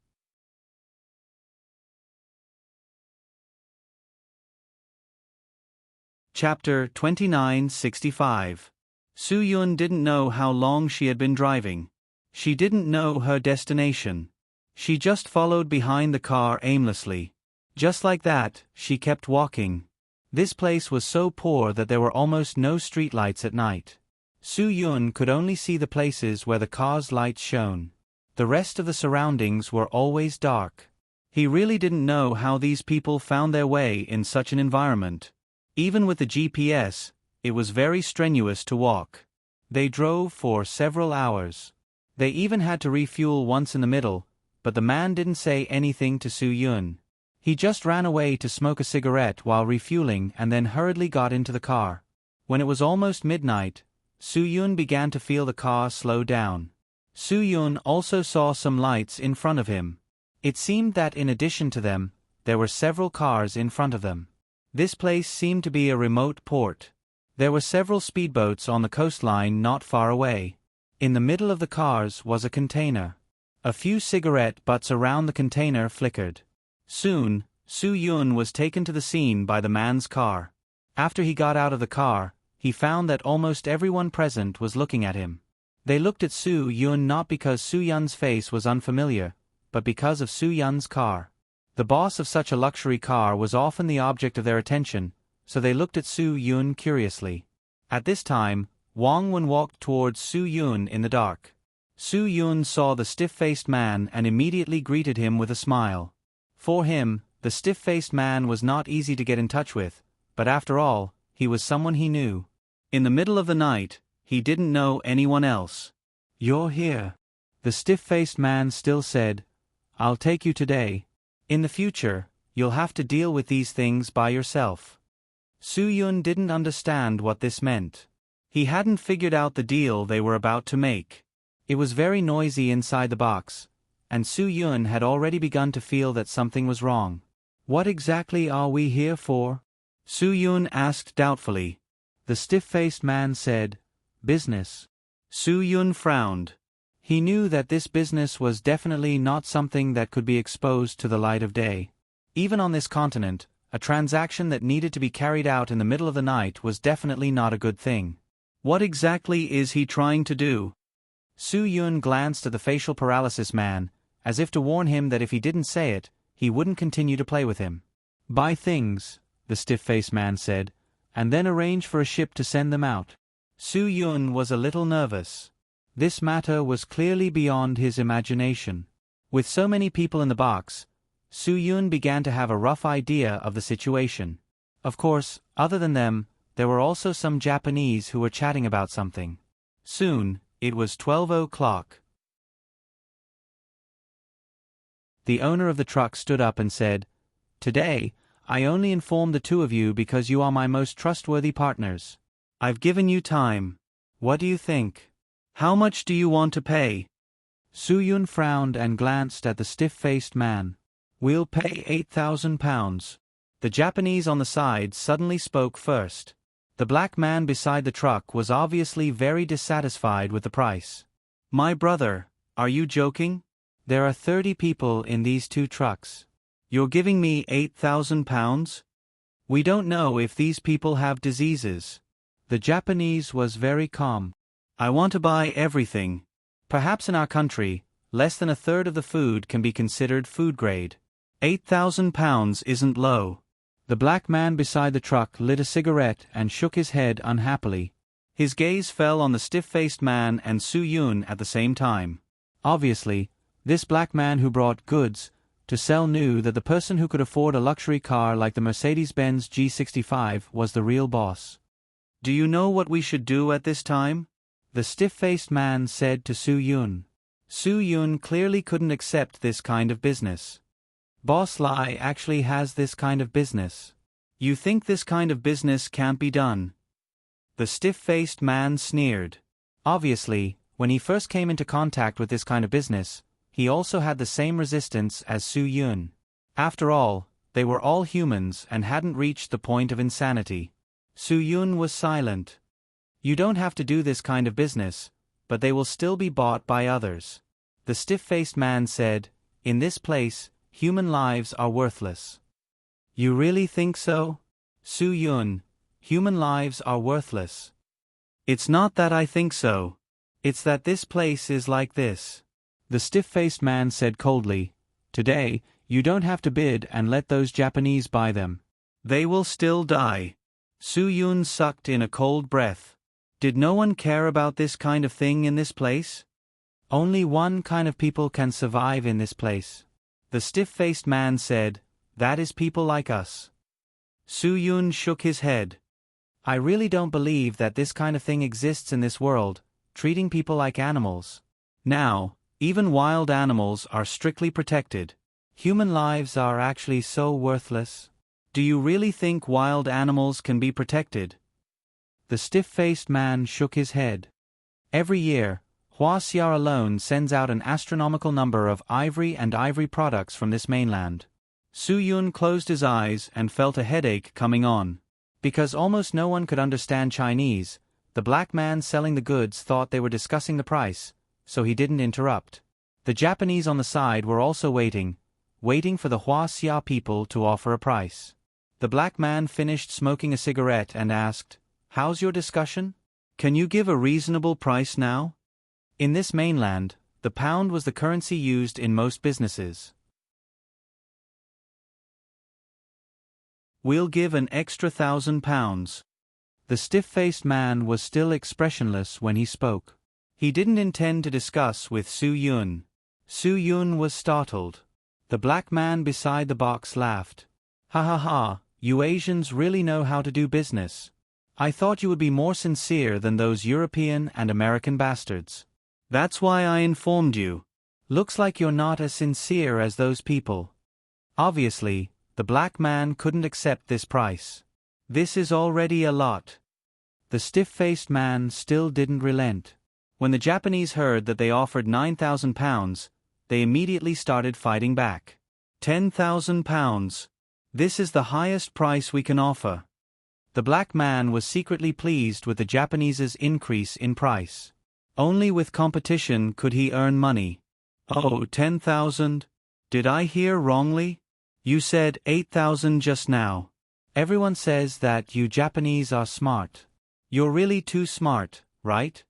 Chapter 2965. Su Yun didn't know how long she had been driving. She didn't know her destination. She just followed behind the car aimlessly. Just like that, she kept walking. This place was so poor that there were almost no streetlights at night. Su Yun could only see the places where the car's lights shone. The rest of the surroundings were always dark. He really didn't know how these people found their way in such an environment. Even with the GPS, it was very strenuous to walk. They drove for several hours. They even had to refuel once in the middle, but the man didn't say anything to Su Yun. He just ran away to smoke a cigarette while refueling and then hurriedly got into the car. When it was almost midnight, Su Yun began to feel the car slow down. Su Yun also saw some lights in front of him. It seemed that in addition to them, there were several cars in front of them. This place seemed to be a remote port. There were several speedboats on the coastline not far away. In the middle of the cars was a container. A few cigarette butts around the container flickered. Soon, Su Yun was taken to the scene by the man's car. After he got out of the car, he found that almost everyone present was looking at him. They looked at Su Yun not because Su Yun's face was unfamiliar, but because of Su Yun's car. The boss of such a luxury car was often the object of their attention, so they looked at Su Yun curiously. At this time, Wang Wen walked towards Su Yun in the dark. Su Yun saw the stiff-faced man and immediately greeted him with a smile. For him, the stiff-faced man was not easy to get in touch with, but after all, he was someone he knew. In the middle of the night, he didn't know anyone else. "You're here," the stiff-faced man still said. "I'll take you today. In the future, you'll have to deal with these things by yourself." Su Yun didn't understand what this meant. He hadn't figured out the deal they were about to make. It was very noisy inside the box, and Su Yun had already begun to feel that something was wrong. "What exactly are we here for?" Su Yun asked doubtfully. The stiff-faced man said, "Business." Su Yun frowned. He knew that this business was definitely not something that could be exposed to the light of day. Even on this continent, a transaction that needed to be carried out in the middle of the night was definitely not a good thing. What exactly is he trying to do? Su Yun glanced at the facial paralysis man, as if to warn him that if he didn't say it, he wouldn't continue to play with him. "Buy things," the stiff-faced man said, "and then arrange for a ship to send them out." Su Yun was a little nervous. This matter was clearly beyond his imagination. With so many people in the box, Su Yun began to have a rough idea of the situation. Of course, other than them, there were also some Japanese who were chatting about something. Soon, it was 12 o'clock. The owner of the truck stood up and said, "Today, I only informed the two of you because you are my most trustworthy partners. I've given you time. What do you think? How much do you want to pay?" Su Yun frowned and glanced at the stiff-faced man. "We'll pay 8,000 pounds. The Japanese on the side suddenly spoke first. The black man beside the truck was obviously very dissatisfied with the price. "My brother, are you joking? There are 30 people in these two trucks. You're giving me 8,000 pounds? We don't know if these people have diseases." The Japanese was very calm. "I want to buy everything. Perhaps in our country, less than a third of the food can be considered food grade. 8,000 pounds isn't low." The black man beside the truck lit a cigarette and shook his head unhappily. His gaze fell on the stiff-faced man and Su Yun at the same time. Obviously, this black man who brought goods to sell knew that the person who could afford a luxury car like the Mercedes-Benz G65 was the real boss. Do you know what we should do at this time? The stiff-faced man said to Su Yun. Su Yun clearly couldn't accept this kind of business. Boss Lai actually has this kind of business. You think this kind of business can't be done? The stiff-faced man sneered. Obviously, when he first came into contact with this kind of business, he also had the same resistance as Su Yun. After all, they were all humans and hadn't reached the point of insanity. Su Yun was silent. You don't have to do this kind of business, but they will still be bought by others. The stiff-faced man said, in this place, human lives are worthless. You really think so? Su Yun, human lives are worthless. It's not that I think so. It's that this place is like this. The stiff-faced man said coldly, today, you don't have to bid and let those Japanese buy them. They will still die. Su Yun sucked in a cold breath. Did no one care about this kind of thing in this place? Only one kind of people can survive in this place. The stiff-faced man said, that is people like us. Su Yun shook his head. I really don't believe that this kind of thing exists in this world, treating people like animals. Now, even wild animals are strictly protected. Human lives are actually so worthless. Do you really think wild animals can be protected? The stiff-faced man shook his head. Every year, Huaxia alone sends out an astronomical number of ivory and ivory products from this mainland. Su Yun closed his eyes and felt a headache coming on. Because almost no one could understand Chinese, the black man selling the goods thought they were discussing the price, so he didn't interrupt. The Japanese on the side were also waiting for the Huaxia people to offer a price. The black man finished smoking a cigarette and asked, how's your discussion? Can you give a reasonable price now? In this mainland, the pound was the currency used in most businesses. We'll give an extra 1,000 pounds. The stiff-faced man was still expressionless when he spoke. He didn't intend to discuss with Su Yun. Su Yun was startled. The black man beside the box laughed. Ha ha ha, you Asians really know how to do business. I thought you would be more sincere than those European and American bastards. That's why I informed you. Looks like you're not as sincere as those people. Obviously, the black man couldn't accept this price. This is already a lot. The stiff-faced man still didn't relent. When the Japanese heard that they offered 9,000 pounds, they immediately started fighting back. 10,000 pounds. This is the highest price we can offer. The black man was secretly pleased with the Japanese's increase in price. Only with competition could he earn money. Oh, 10,000? Did I hear wrongly? You said 8,000 just now. Everyone says that you Japanese are smart. You're really too smart, right?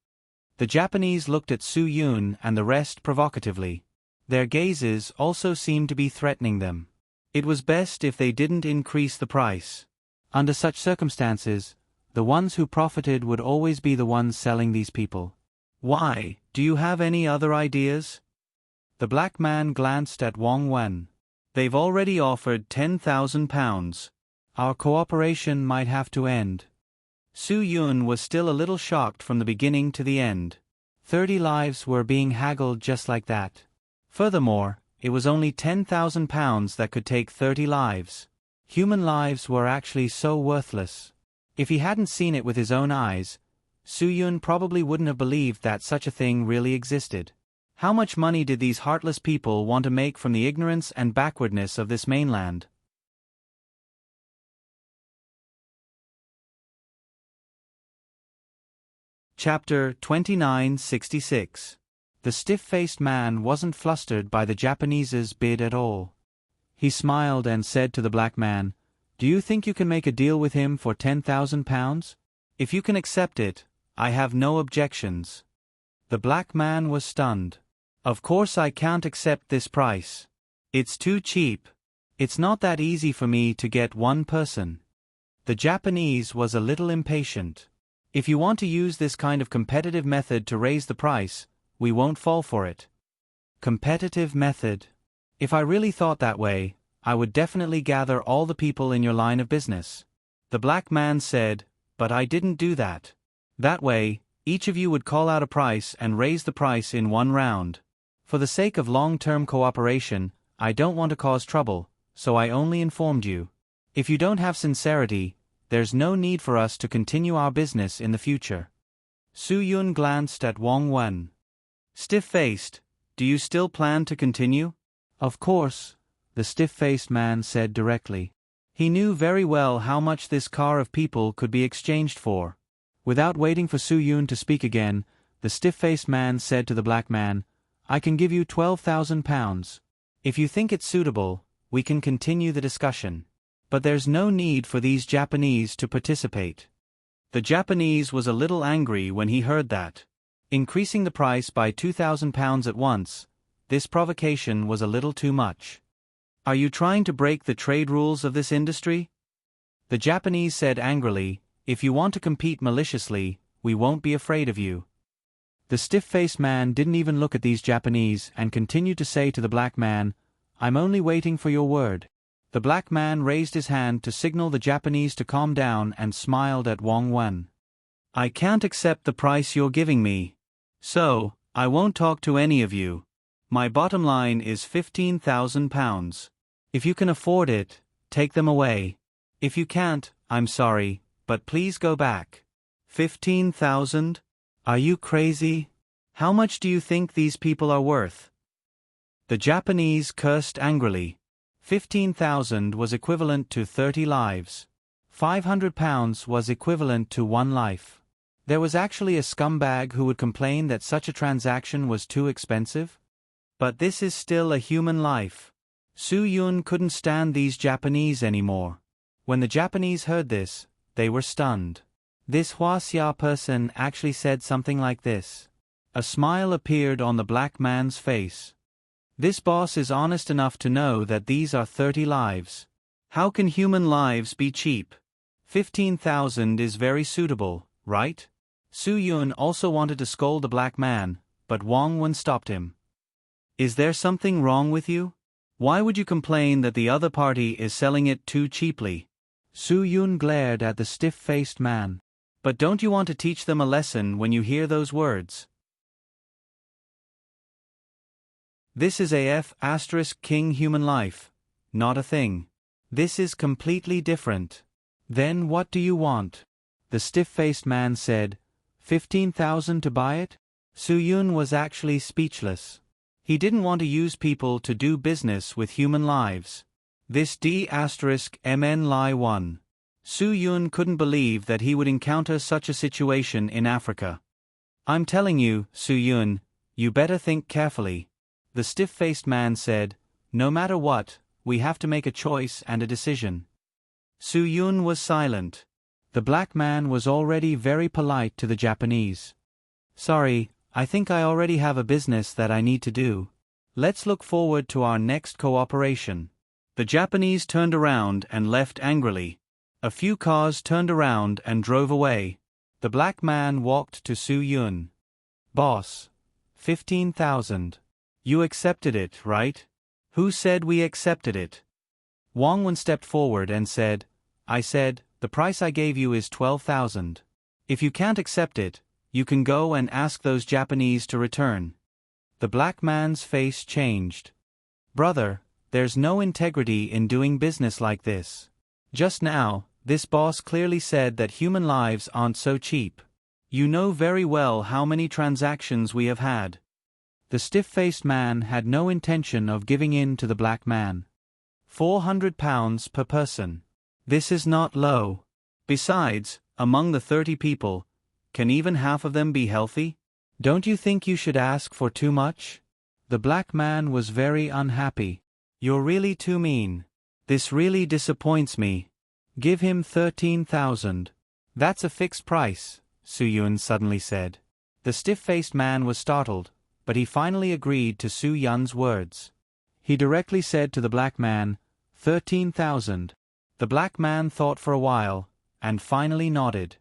The Japanese looked at Su Yun and the rest provocatively. Their gazes also seemed to be threatening them. It was best if they didn't increase the price. Under such circumstances, the ones who profited would always be the ones selling these people. Why, do you have any other ideas? The black man glanced at Wang Wen. They've already offered 10,000 pounds. Our cooperation might have to end. Su Yun was still a little shocked from the beginning to the end. 30 lives were being haggled just like that. Furthermore, it was only 10,000 pounds that could take 30 lives. Human lives were actually so worthless. If he hadn't seen it with his own eyes, Su Yun probably wouldn't have believed that such a thing really existed. How much money did these heartless people want to make from the ignorance and backwardness of this mainland? Chapter 2966. The stiff-faced man wasn't flustered by the Japanese's bid at all. He smiled and said to the black man, Do you think you can make a deal with him for 10,000 pounds? If you can accept it, I have no objections. The black man was stunned. Of course I can't accept this price. It's too cheap. It's not that easy for me to get one person. The Japanese was a little impatient. If you want to use this kind of competitive method to raise the price, we won't fall for it. Competitive method. If I really thought that way, I would definitely gather all the people in your line of business. The black man said, but I didn't do that. That way, each of you would call out a price and raise the price in one round. For the sake of long-term cooperation, I don't want to cause trouble, so I only informed you. If you don't have sincerity, there's no need for us to continue our business in the future. Su Yun glanced at Wang Wen. Stiff-faced, do you still plan to continue? Of course, the stiff-faced man said directly. He knew very well how much this car of people could be exchanged for. Without waiting for Su Yun to speak again, the stiff-faced man said to the black man, I can give you 12,000 pounds. If you think it's suitable, we can continue the discussion. But there's no need for these Japanese to participate. The Japanese was a little angry when he heard that. Increasing the price by 2,000 pounds at once, this provocation was a little too much. Are you trying to break the trade rules of this industry? The Japanese said angrily, if you want to compete maliciously, we won't be afraid of you. The stiff-faced man didn't even look at these Japanese and continued to say to the black man, I'm only waiting for your word. The black man raised his hand to signal the Japanese to calm down and smiled at Wang Wen. I can't accept the price you're giving me. So, I won't talk to any of you. My bottom line is 15,000 pounds. If you can afford it, take them away. If you can't, I'm sorry, but please go back. 15,000? Are you crazy? How much do you think these people are worth? The Japanese cursed angrily. 15,000 was equivalent to 30 lives. 500 pounds was equivalent to one life. There was actually a scumbag who would complain that such a transaction was too expensive. But this is still a human life. Su Yun couldn't stand these Japanese anymore. When the Japanese heard this, they were stunned. This Huaxia person actually said something like this. A smile appeared on the black man's face. This boss is honest enough to know that these are 30 lives. How can human lives be cheap? 15,000 is very suitable, right? Su Yun also wanted to scold the black man, but Wang Wen stopped him. Is there something wrong with you? Why would you complain that the other party is selling it too cheaply? Su Yun glared at the stiff-faced man. But don't you want to teach them a lesson when you hear those words? This is AF * king human life, not a thing. This is completely different. Then what do you want? The stiff-faced man said, 15,000 to buy it? Su Yun was actually speechless. He didn't want to use people to do business with human lives. This D*MN Lie 1. Su Yun couldn't believe that he would encounter such a situation in Africa. I'm telling you, Su Yun, you better think carefully. The stiff-faced man said, no matter what, we have to make a choice and a decision. Su Yun was silent. The black man was already very polite to the Japanese. Sorry, I think I already have a business that I need to do. Let's look forward to our next cooperation. The Japanese turned around and left angrily. A few cars turned around and drove away. The black man walked to Su Yun. Boss. 15,000. You accepted it, right? Who said we accepted it? Wang Wen stepped forward and said, I said, the price I gave you is 12,000. If you can't accept it, you can go and ask those Japanese to return. The black man's face changed. Brother, there's no integrity in doing business like this. Just now, this boss clearly said that human lives aren't so cheap. You know very well how many transactions we have had. The stiff-faced man had no intention of giving in to the black man. 400 pounds per person. This is not low. Besides, among the 30 people, can even half of them be healthy? Don't you think you should ask for too much? The black man was very unhappy. You're really too mean. This really disappoints me. Give him 13,000. That's a fixed price, Su Yun suddenly said. The stiff-faced man was startled, but he finally agreed to Su Yun's words. He directly said to the black man, 13,000. The black man thought for a while, and finally nodded.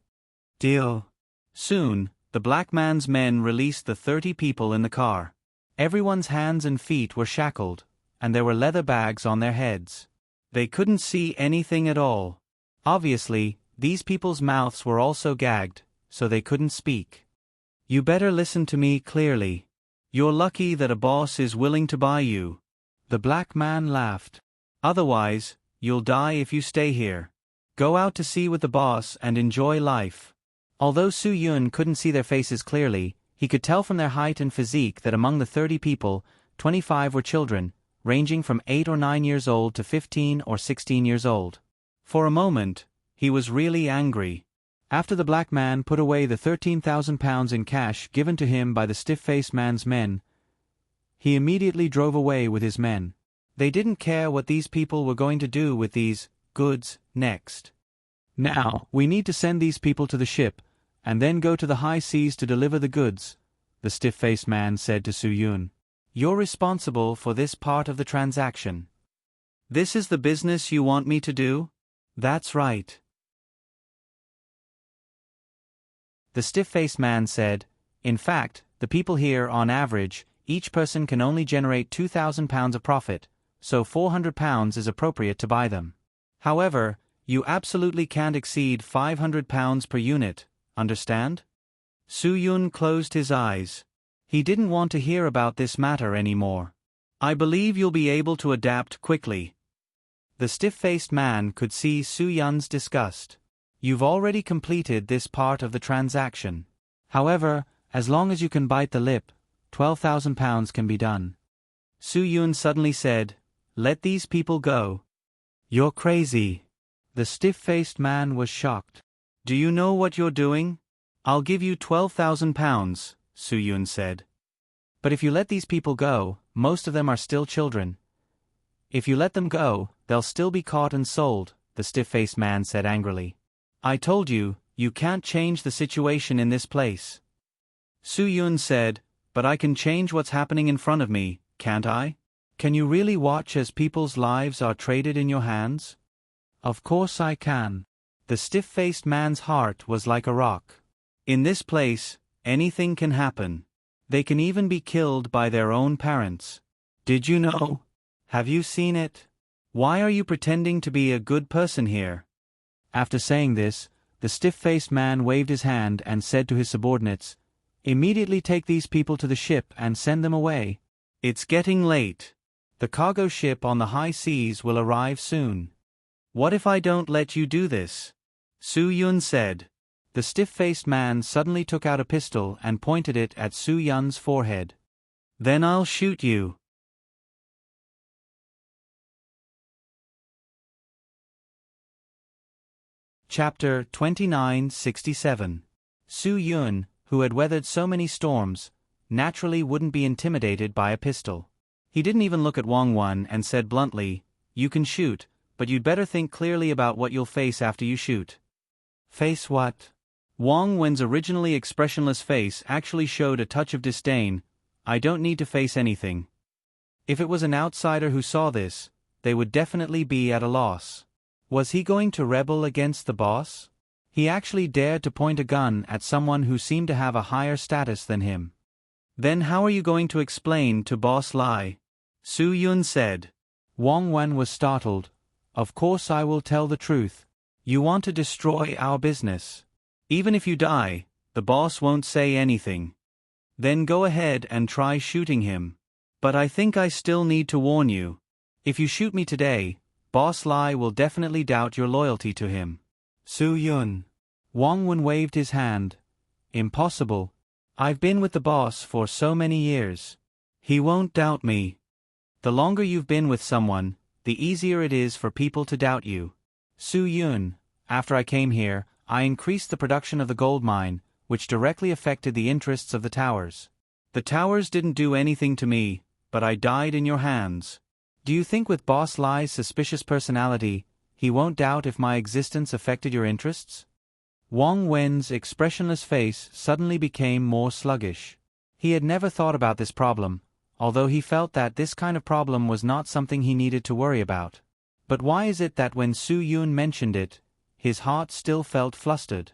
Deal. Soon, the black man's men released the 30 people in the car. Everyone's hands and feet were shackled, and there were leather bags on their heads. They couldn't see anything at all. Obviously, these people's mouths were also gagged, so they couldn't speak. You better listen to me clearly. You're lucky that a boss is willing to buy you. The black man laughed. Otherwise, you'll die if you stay here. Go out to sea with the boss and enjoy life. Although Su Yun couldn't see their faces clearly, he could tell from their height and physique that among the 30 people, 25 were children, ranging from 8 or 9 years old to 15 or 16 years old. For a moment, he was really angry. After the black man put away the 13,000 pounds in cash given to him by the stiff-faced man's men, he immediately drove away with his men. They didn't care what these people were going to do with these goods next. Now, we need to send these people to the ship, and then go to the high seas to deliver the goods, the stiff-faced man said to Su Yun. You're responsible for this part of the transaction. This is the business you want me to do? That's right. The stiff-faced man said, in fact, the people here, on average, each person can only generate 2,000 pounds of profit, so 400 pounds is appropriate to buy them. However, you absolutely can't exceed 500 pounds per unit, understand? Su Yun closed his eyes. He didn't want to hear about this matter anymore. I believe you'll be able to adapt quickly. The stiff-faced man could see Su Yun's disgust. You've already completed this part of the transaction. However, as long as you can bite the lip, 12,000 pounds can be done. Su Yun suddenly said, let these people go. You're crazy. The stiff-faced man was shocked. Do you know what you're doing? I'll give you 12,000 pounds, Su Yun said. But if you let these people go, most of them are still children. If you let them go, they'll still be caught and sold, the stiff-faced man said angrily. I told you, you can't change the situation in this place. Su Yun said, but I can change what's happening in front of me, can't I? Can you really watch as people's lives are traded in your hands? Of course I can. The stiff-faced man's heart was like a rock. In this place, anything can happen. They can even be killed by their own parents. Did you know? Have you seen it? Why are you pretending to be a good person here? After saying this, the stiff-faced man waved his hand and said to his subordinates, immediately take these people to the ship and send them away. It's getting late. The cargo ship on the high seas will arrive soon. What if I don't let you do this? Su Yun said. The stiff-faced man suddenly took out a pistol and pointed it at Su Yun's forehead. Then I'll shoot you. Chapter 2967. Su Yun, who had weathered so many storms, naturally wouldn't be intimidated by a pistol. He didn't even look at Wang Wen and said bluntly, you can shoot, but you'd better think clearly about what you'll face after you shoot. Face what? Wang Wen's originally expressionless face actually showed a touch of disdain. I don't need to face anything. If it was an outsider who saw this, they would definitely be at a loss. Was he going to rebel against the boss? He actually dared to point a gun at someone who seemed to have a higher status than him. Then how are you going to explain to Boss Lai? Su Yun said. Wang Wen was startled. Of course I will tell the truth. You want to destroy our business. Even if you die, the boss won't say anything. Then go ahead and try shooting him. But I think I still need to warn you. If you shoot me today, Boss Lai will definitely doubt your loyalty to him. Su Yun. Wang Wen waved his hand. Impossible. I've been with the boss for so many years. He won't doubt me. The longer you've been with someone, the easier it is for people to doubt you. Su Yun, after I came here, I increased the production of the gold mine, which directly affected the interests of the towers. The towers didn't do anything to me, but I died in your hands. Do you think with Boss Lai's suspicious personality, he won't doubt if my existence affected your interests? Wang Wen's expressionless face suddenly became more sluggish. He had never thought about this problem, although he felt that this kind of problem was not something he needed to worry about. But why is it that when Su Yun mentioned it, his heart still felt flustered?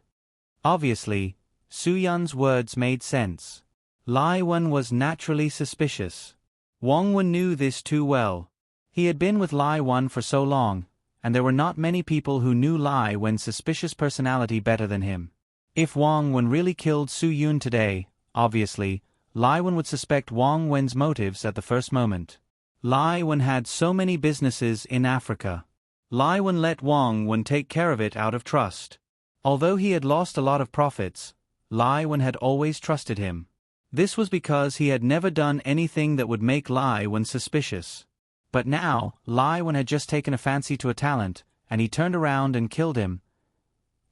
Obviously, Su Yun's words made sense. Lai Wen was naturally suspicious. Wang Wen knew this too well. He had been with Lai Wen for so long, and there were not many people who knew Lai Wen's suspicious personality better than him. If Wang Wen really killed Su Yun today, obviously, Lai Wen would suspect Wang Wen's motives at the first moment. Lai Wen had so many businesses in Africa. Lai Wen let Wang Wen take care of it out of trust. Although he had lost a lot of profits, Lai Wen had always trusted him. This was because he had never done anything that would make Lai Wen suspicious. But now, Lai Wen had just taken a fancy to a talent, and he turned around and killed him.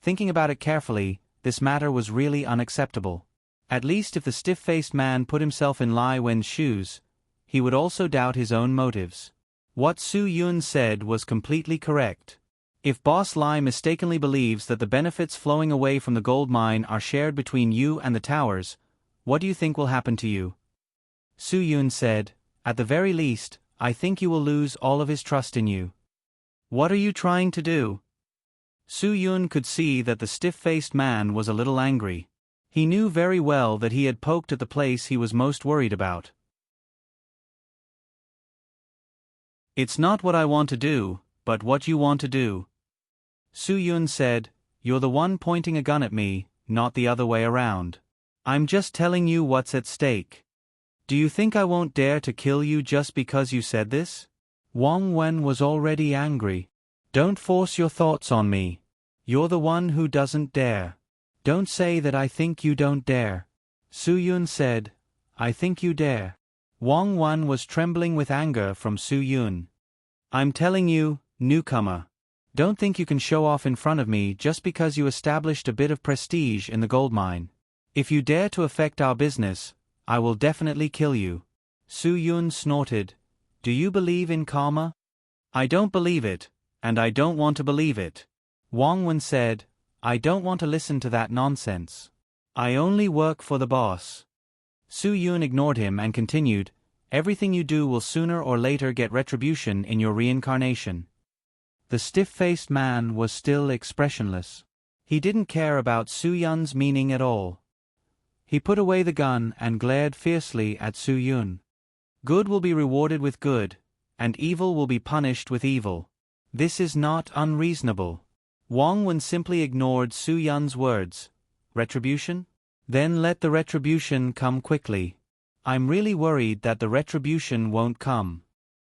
Thinking about it carefully, this matter was really unacceptable. At least if the stiff-faced man put himself in Lai Wen's shoes, he would also doubt his own motives. What Su Yun said was completely correct. If Boss Lai mistakenly believes that the benefits flowing away from the gold mine are shared between you and the towers, what do you think will happen to you? Su Yun said, "At the very least, I think you will lose all of his trust in you." "What are you trying to do?" Su Yun could see that the stiff-faced man was a little angry. He knew very well that he had poked at the place he was most worried about. "It's not what I want to do, but what you want to do." Su Yun said, "You're the one pointing a gun at me, not the other way around. I'm just telling you what's at stake. Do you think I won't dare to kill you just because you said this?" Wang Wen was already angry. "Don't force your thoughts on me. You're the one who doesn't dare. Don't say that I think you don't dare." Su Yun said, "I think you dare." Wang Wen was trembling with anger from Su Yun. "I'm telling you, newcomer. Don't think you can show off in front of me just because you established a bit of prestige in the gold mine. If you dare to affect our business, I will definitely kill you." Su Yun snorted, "Do you believe in karma?" "I don't believe it, and I don't want to believe it." Wang Wen said, "I don't want to listen to that nonsense. I only work for the boss." Su Yun ignored him and continued, "Everything you do will sooner or later get retribution in your reincarnation." The stiff-faced man was still expressionless. He didn't care about Su Yun's meaning at all. He put away the gun and glared fiercely at Su Yun. "Good will be rewarded with good, and evil will be punished with evil. This is not unreasonable." Wang Wen simply ignored Su Yun's words. "Retribution? Then let the retribution come quickly. I'm really worried that the retribution won't come."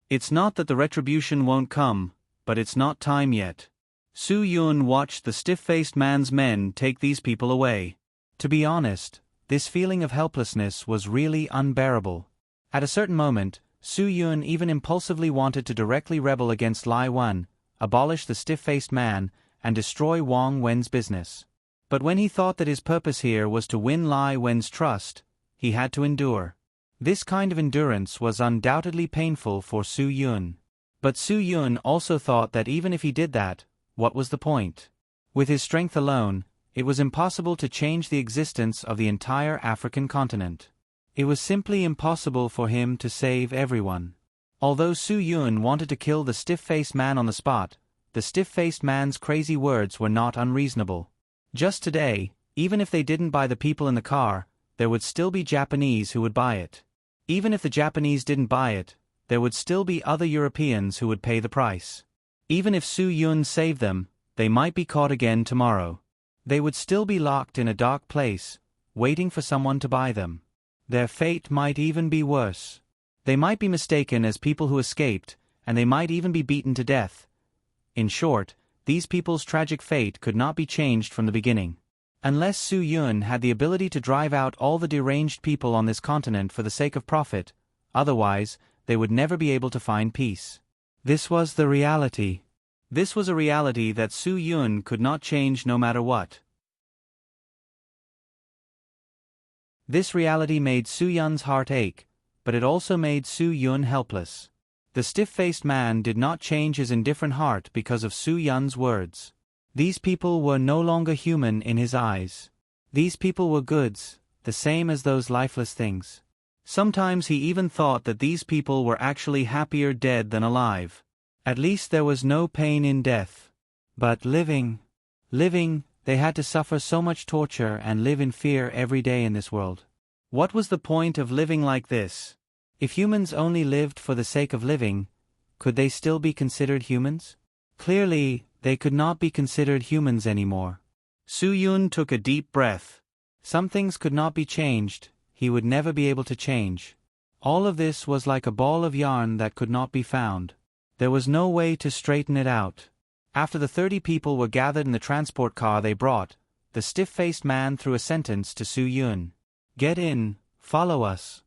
"It's not that the retribution won't come, but it's not time yet." Su Yun watched the stiff-faced man's men take these people away. To be honest, this feeling of helplessness was really unbearable. At a certain moment, Su Yun even impulsively wanted to directly rebel against Lai Wen, abolish the stiff-faced man, and destroy Wang Wen's business. But when he thought that his purpose here was to win Lai Wen's trust, he had to endure. This kind of endurance was undoubtedly painful for Su Yun. But Su Yun also thought that even if he did that, what was the point? With his strength alone, it was impossible to change the existence of the entire African continent. It was simply impossible for him to save everyone. Although Su Yun wanted to kill the stiff-faced man on the spot, the stiff-faced man's crazy words were not unreasonable. Just today, even if they didn't buy the people in the car, there would still be Japanese who would buy it. Even if the Japanese didn't buy it, there would still be other Europeans who would pay the price. Even if Su Yun saved them, they might be caught again tomorrow. They would still be locked in a dark place, waiting for someone to buy them. Their fate might even be worse. They might be mistaken as people who escaped, and they might even be beaten to death. In short, these people's tragic fate could not be changed from the beginning. Unless Su Yun had the ability to drive out all the deranged people on this continent for the sake of profit, otherwise, they would never be able to find peace. This was the reality. This was a reality that Su Yun could not change no matter what. This reality made Su Yun's heart ache, but it also made Su Yun helpless. The stiff-faced man did not change his indifferent heart because of Su Yun's words. These people were no longer human in his eyes. These people were goods, the same as those lifeless things. Sometimes he even thought that these people were actually happier dead than alive. At least there was no pain in death. But living, they had to suffer so much torture and live in fear every day in this world. What was the point of living like this? If humans only lived for the sake of living, could they still be considered humans? Clearly, they could not be considered humans anymore. Su-yun took a deep breath. Some things could not be changed, he would never be able to change. All of this was like a ball of yarn that could not be found. There was no way to straighten it out. After the 30 people were gathered in the transport car they brought, the stiff-faced man threw a sentence to Su-yun. "Get in, follow us."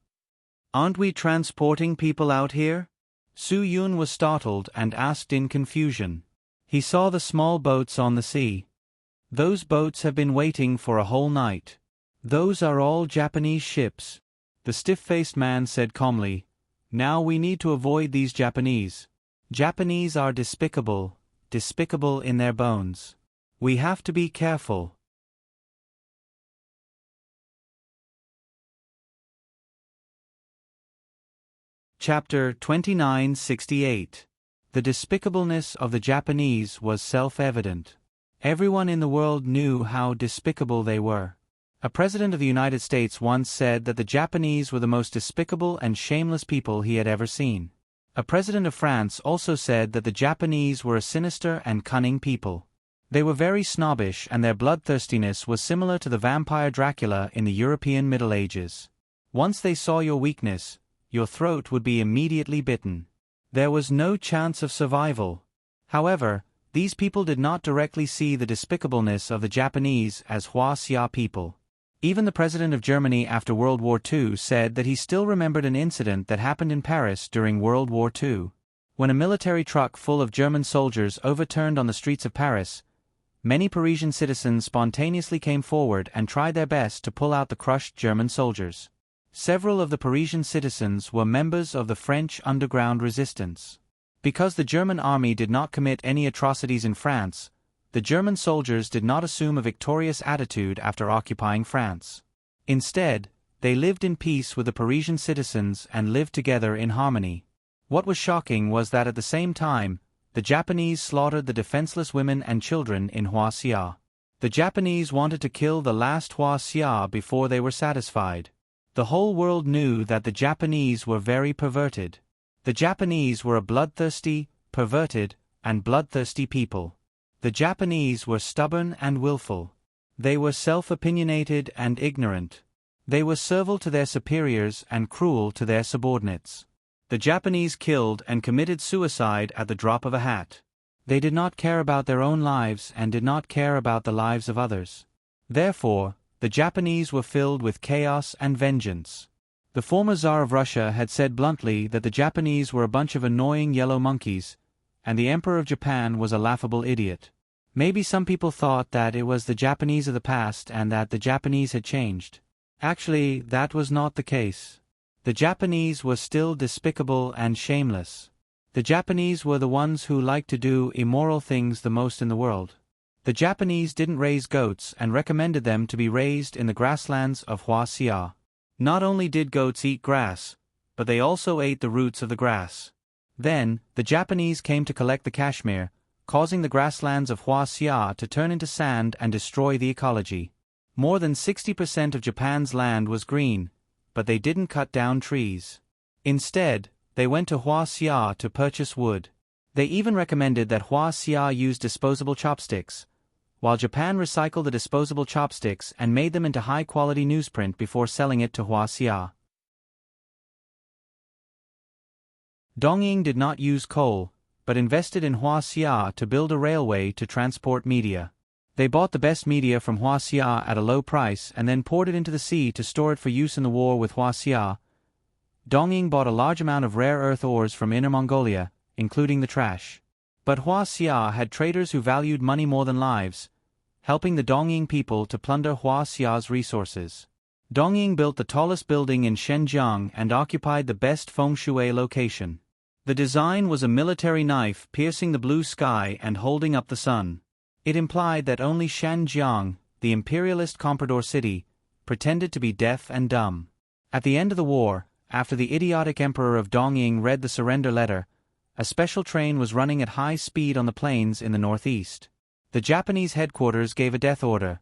"Aren't we transporting people out here?" Su-yun was startled and asked in confusion. He saw the small boats on the sea. "Those boats have been waiting for a whole night. Those are all Japanese ships," the stiff-faced man said calmly. "Now we need to avoid these Japanese. Japanese are despicable, despicable in their bones. We have to be careful." Chapter 2968. The despicableness of the Japanese was self-evident. Everyone in the world knew how despicable they were. A president of the United States once said that the Japanese were the most despicable and shameless people he had ever seen. A president of France also said that the Japanese were a sinister and cunning people. They were very snobbish and their bloodthirstiness was similar to the vampire Dracula in the European Middle Ages. Once they saw your weakness, your throat would be immediately bitten. There was no chance of survival. However, these people did not directly see the despicableness of the Japanese as Hua-xia people. Even the president of Germany after World War II said that he still remembered an incident that happened in Paris during World War II. When a military truck full of German soldiers overturned on the streets of Paris, many Parisian citizens spontaneously came forward and tried their best to pull out the crushed German soldiers. Several of the Parisian citizens were members of the French underground resistance. Because the German army did not commit any atrocities in France, the German soldiers did not assume a victorious attitude after occupying France. Instead, they lived in peace with the Parisian citizens and lived together in harmony. What was shocking was that at the same time, the Japanese slaughtered the defenseless women and children in Hua-xia. The Japanese wanted to kill the last Hua-xia before they were satisfied. The whole world knew that the Japanese were very perverted. The Japanese were a bloodthirsty, perverted, and bloodthirsty people. The Japanese were stubborn and willful. They were self-opinionated and ignorant. They were servile to their superiors and cruel to their subordinates. The Japanese killed and committed suicide at the drop of a hat. They did not care about their own lives and did not care about the lives of others. Therefore, the Japanese were filled with chaos and vengeance. The former Tsar of Russia had said bluntly that the Japanese were a bunch of annoying yellow monkeys, and the Emperor of Japan was a laughable idiot. Maybe some people thought that it was the Japanese of the past and that the Japanese had changed. Actually, that was not the case. The Japanese were still despicable and shameless. The Japanese were the ones who liked to do immoral things the most in the world. The Japanese didn't raise goats and recommended them to be raised in the grasslands of Hua-xia. Not only did goats eat grass, but they also ate the roots of the grass. Then, the Japanese came to collect the Kashmir, causing the grasslands of Hua-xia to turn into sand and destroy the ecology. More than 60% of Japan's land was green, but they didn't cut down trees. Instead, they went to Hua-xia to purchase wood. They even recommended that Hua-xia use disposable chopsticks, while Japan recycled the disposable chopsticks and made them into high-quality newsprint before selling it to Hua-xia. Dongying did not use coal, but invested in Hua-xia to build a railway to transport media. They bought the best media from Hua-xia at a low price and then poured it into the sea to store it for use in the war with Hua-xia. Dongying bought a large amount of rare earth ores from Inner Mongolia, including the trash. But Hua-xia had traders who valued money more than lives, helping the Dongying people to plunder Hua-xia's resources. Dongying built the tallest building in Shenzhen and occupied the best feng shui location. The design was a military knife piercing the blue sky and holding up the sun. It implied that only Shenzhen, the imperialist comprador city, pretended to be deaf and dumb. At the end of the war, after the idiotic emperor of Dongying read the surrender letter, a special train was running at high speed on the plains in the northeast. The Japanese headquarters gave a death order.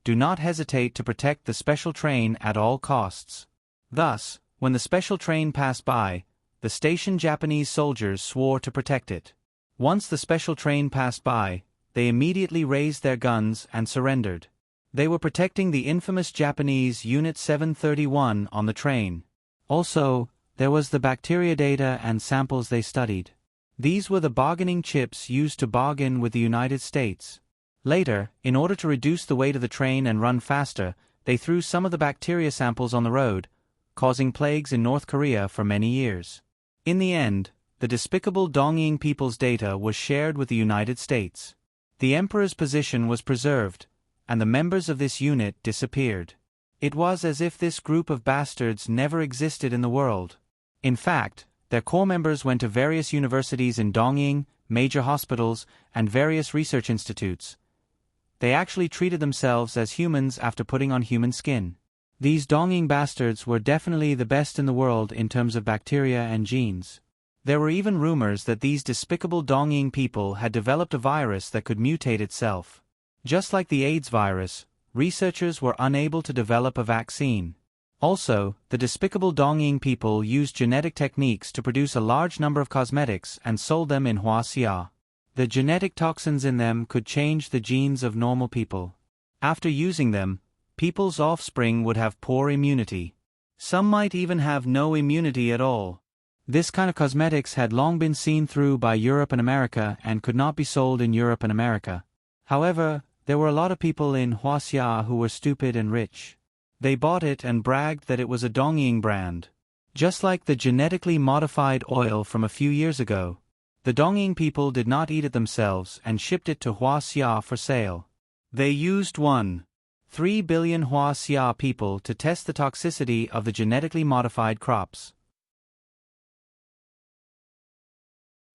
Do not hesitate to protect the special train at all costs. Thus, when the special train passed by, the stationed Japanese soldiers swore to protect it. Once the special train passed by, they immediately raised their guns and surrendered. They were protecting the infamous Japanese Unit 731 on the train. Also, there was the bacteria data and samples they studied. These were the bargaining chips used to bargain with the United States. Later, in order to reduce the weight of the train and run faster, they threw some of the bacteria samples on the road, causing plagues in North Korea for many years. In the end, the despicable Dongying people's data was shared with the United States. The emperor's position was preserved, and the members of this unit disappeared. It was as if this group of bastards never existed in the world. In fact, their core members went to various universities in Dongying, major hospitals, and various research institutes. They actually treated themselves as humans after putting on human skin. These Dongying bastards were definitely the best in the world in terms of bacteria and genes. There were even rumors that these despicable Dongying people had developed a virus that could mutate itself. Just like the AIDS virus, researchers were unable to develop a vaccine. Also, the despicable Dongying people used genetic techniques to produce a large number of cosmetics and sold them in Huaxia. The genetic toxins in them could change the genes of normal people. After using them, people's offspring would have poor immunity. Some might even have no immunity at all. This kind of cosmetics had long been seen through by Europe and America and could not be sold in Europe and America. However, there were a lot of people in Huaxia who were stupid and rich. They bought it and bragged that it was a Dongying brand. Just like the genetically modified oil from a few years ago, the Dongying people did not eat it themselves and shipped it to Huaxia for sale. They used 1.3 billion Huaxia people to test the toxicity of the genetically modified crops.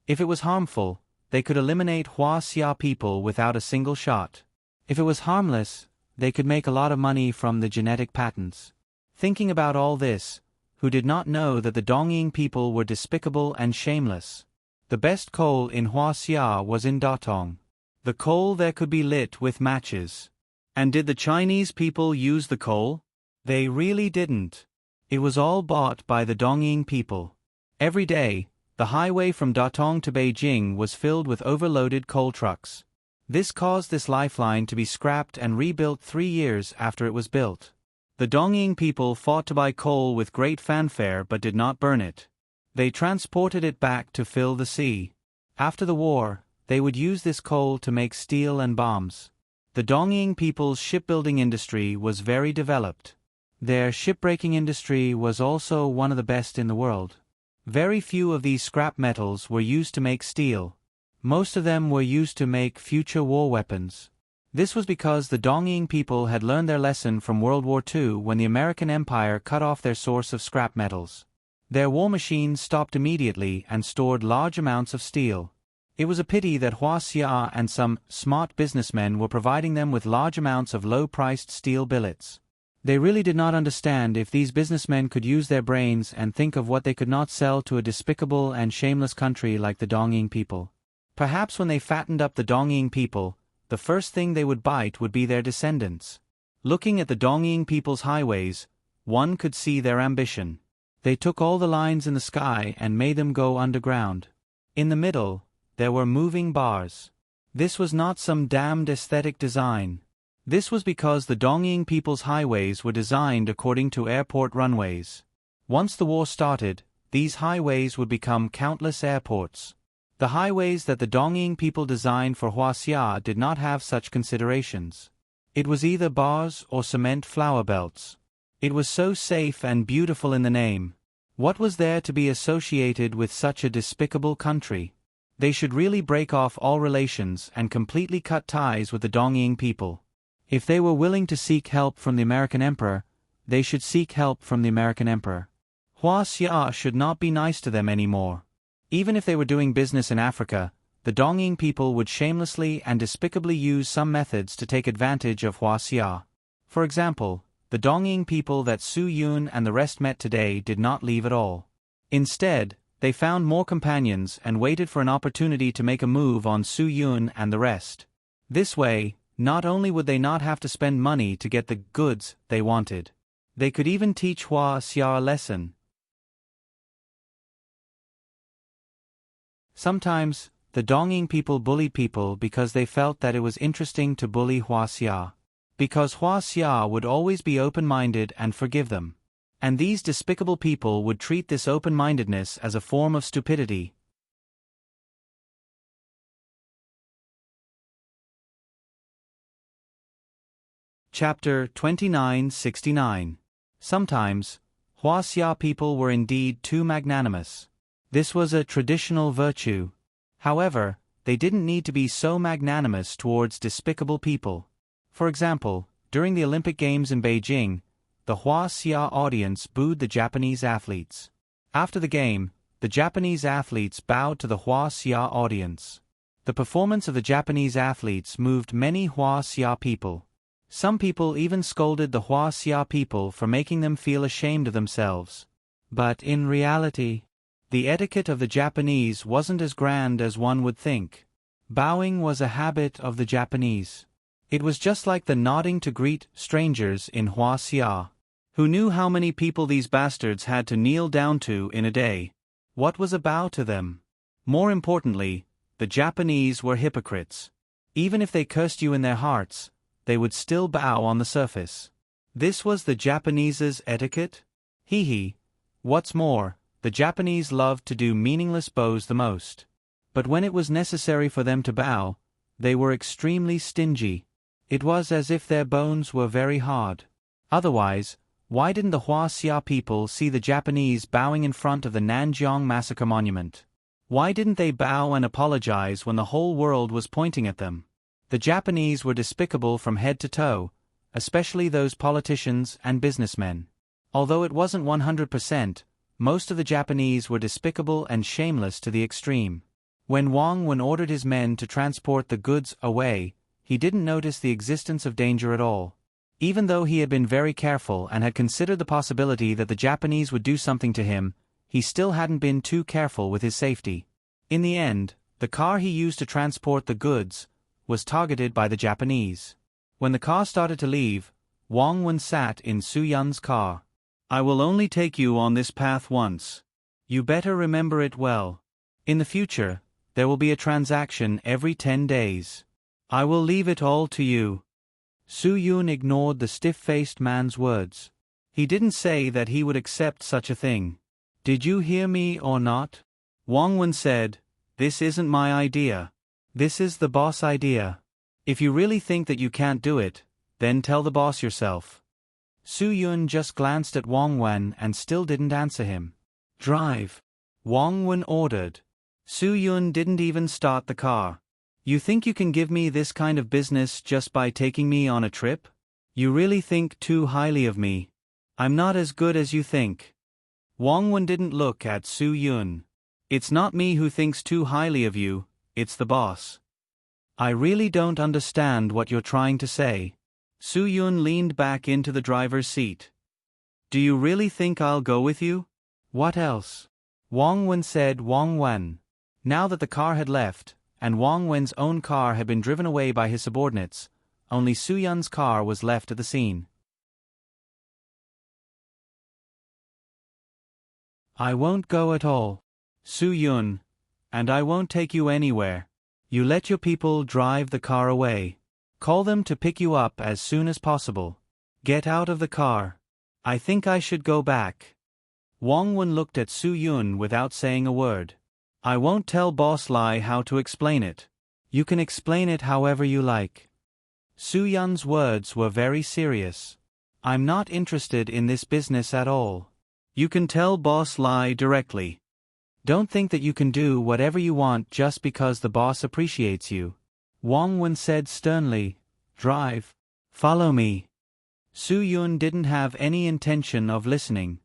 If it was harmful, they could eliminate Huaxia people without a single shot. If it was harmless, they could make a lot of money from the genetic patents. Thinking about all this, who did not know that the Dongying people were despicable and shameless? The best coal in Huaxia was in Datong. The coal there could be lit with matches. And did the Chinese people use the coal? They really didn't. It was all bought by the Dongying people. Every day, the highway from Datong to Beijing was filled with overloaded coal trucks. This caused this lifeline to be scrapped and rebuilt 3 years after it was built. The Dongying people fought to buy coal with great fanfare but did not burn it. They transported it back to fill the sea. After the war, they would use this coal to make steel and bombs. The Dongying people's shipbuilding industry was very developed. Their shipbreaking industry was also one of the best in the world. Very few of these scrap metals were used to make steel. Most of them were used to make future war weapons. This was because the Dongying people had learned their lesson from World War II when the American Empire cut off their source of scrap metals. Their war machines stopped immediately and stored large amounts of steel. It was a pity that Huaxia and some smart businessmen were providing them with large amounts of low-priced steel billets. They really did not understand if these businessmen could use their brains and think of what they could not sell to a despicable and shameless country like the Dongying people. Perhaps when they fattened up the Dongying people, the first thing they would bite would be their descendants. Looking at the Dongying people's highways, one could see their ambition. They took all the lines in the sky and made them go underground. In the middle, there were moving bars. This was not some damned aesthetic design. This was because the Dongying people's highways were designed according to airport runways. Once the war started, these highways would become countless airports. The highways that the Dongying people designed for Huaxia did not have such considerations. It was either bars or cement flower belts. It was so safe and beautiful in the name. What was there to be associated with such a despicable country? They should really break off all relations and completely cut ties with the Dongying people. If they were willing to seek help from the American Emperor, they should seek help from the American Emperor. Huaxia should not be nice to them anymore. Even if they were doing business in Africa, the Dongying people would shamelessly and despicably use some methods to take advantage of Huaxia. For example, the Dongying people that Su Yun and the rest met today did not leave at all. Instead, they found more companions and waited for an opportunity to make a move on Su Yun and the rest. This way, not only would they not have to spend money to get the goods they wanted, they could even teach Huaxia a lesson. Sometimes, The Donging people bullied people because they felt that it was interesting to bully Hua Xia. Because Hua Xia would always be open-minded and forgive them. And these despicable people would treat this open-mindedness as a form of stupidity. Chapter 2969. Sometimes, Hua Xia people were indeed too magnanimous. This was a traditional virtue. However, they didn't need to be so magnanimous towards despicable people. For example, during the Olympic Games in Beijing, the Hua Xia audience booed the Japanese athletes. After the game, the Japanese athletes bowed to the Hua Xia audience. The performance of the Japanese athletes moved many Hua Xia people. Some people even scolded the Hua Xia people for making them feel ashamed of themselves. But in reality, the etiquette of the Japanese wasn't as grand as one would think. Bowing was a habit of the Japanese. It was just like the nodding to greet strangers in Hua Xia. Who knew how many people these bastards had to kneel down to in a day? What was a bow to them? More importantly, the Japanese were hypocrites. Even if they cursed you in their hearts, they would still bow on the surface. This was the Japanese's etiquette? Hee. What's more, the Japanese loved to do meaningless bows the most. But when it was necessary for them to bow, they were extremely stingy. It was as if their bones were very hard. Otherwise, why didn't the Hua Xia people see the Japanese bowing in front of the Nanjiang Massacre Monument? Why didn't they bow and apologize when the whole world was pointing at them? The Japanese were despicable from head to toe, especially those politicians and businessmen. Although it wasn't 100%, most of the Japanese were despicable and shameless to the extreme. When Wang Wen ordered his men to transport the goods away, he didn't notice the existence of danger at all. Even though he had been very careful and had considered the possibility that the Japanese would do something to him, he still hadn't been too careful with his safety. In the end, the car he used to transport the goods was targeted by the Japanese. When the car started to leave, Wang Wen sat in Su Yun's car. I will only take you on this path once. You better remember it well. In the future, there will be a transaction every 10 days. I will leave it all to you. Su Yun ignored the stiff-faced man's words. He didn't say that he would accept such a thing. Did you hear me or not? Wang Wen said, This isn't my idea. This is the boss idea. If you really think that you can't do it, then tell the boss yourself. Su Yun just glanced at Wang Wen and still didn't answer him. Drive. Wang Wen ordered. Su Yun didn't even start the car. You think you can give me this kind of business just by taking me on a trip? You really think too highly of me. I'm not as good as you think. Wang Wen didn't look at Su Yun. It's not me who thinks too highly of you. It's the boss. I really don't understand what you're trying to say. Su Yun leaned back into the driver's seat. Do you really think I'll go with you? What else? Wang Wen said. Wang Wen. Now that the car had left, and Wang Wen's own car had been driven away by his subordinates, only Su Yun's car was left at the scene. I won't go at all. Su Yun. And I won't take you anywhere. You let your people drive the car away. Call them to pick you up as soon as possible. Get out of the car. I think I should go back. Wang Wen looked at Su Yun without saying a word. I won't tell Boss Lai how to explain it. You can explain it however you like. Su Yun's words were very serious. I'm not interested in this business at all. You can tell Boss Lai directly. Don't think that you can do whatever you want just because the boss appreciates you. Wang Wen said sternly. Drive. Follow me. Su Yun didn't have any intention of listening.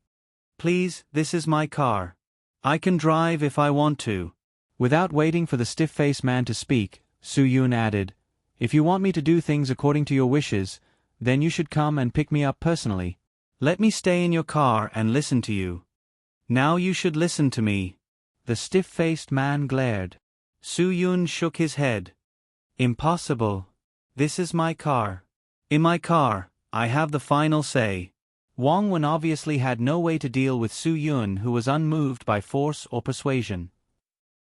Please, this is my car. I can drive if I want to. Without waiting for the stiff-faced man to speak, Su Yun added, If you want me to do things according to your wishes, then you should come and pick me up personally. Let me stay in your car and listen to you. Now you should listen to me. The stiff-faced man glared. Su Yun shook his head. Impossible. This is my car. In my car, I have the final say. Wang Wen obviously had no way to deal with Su Yun, who was unmoved by force or persuasion.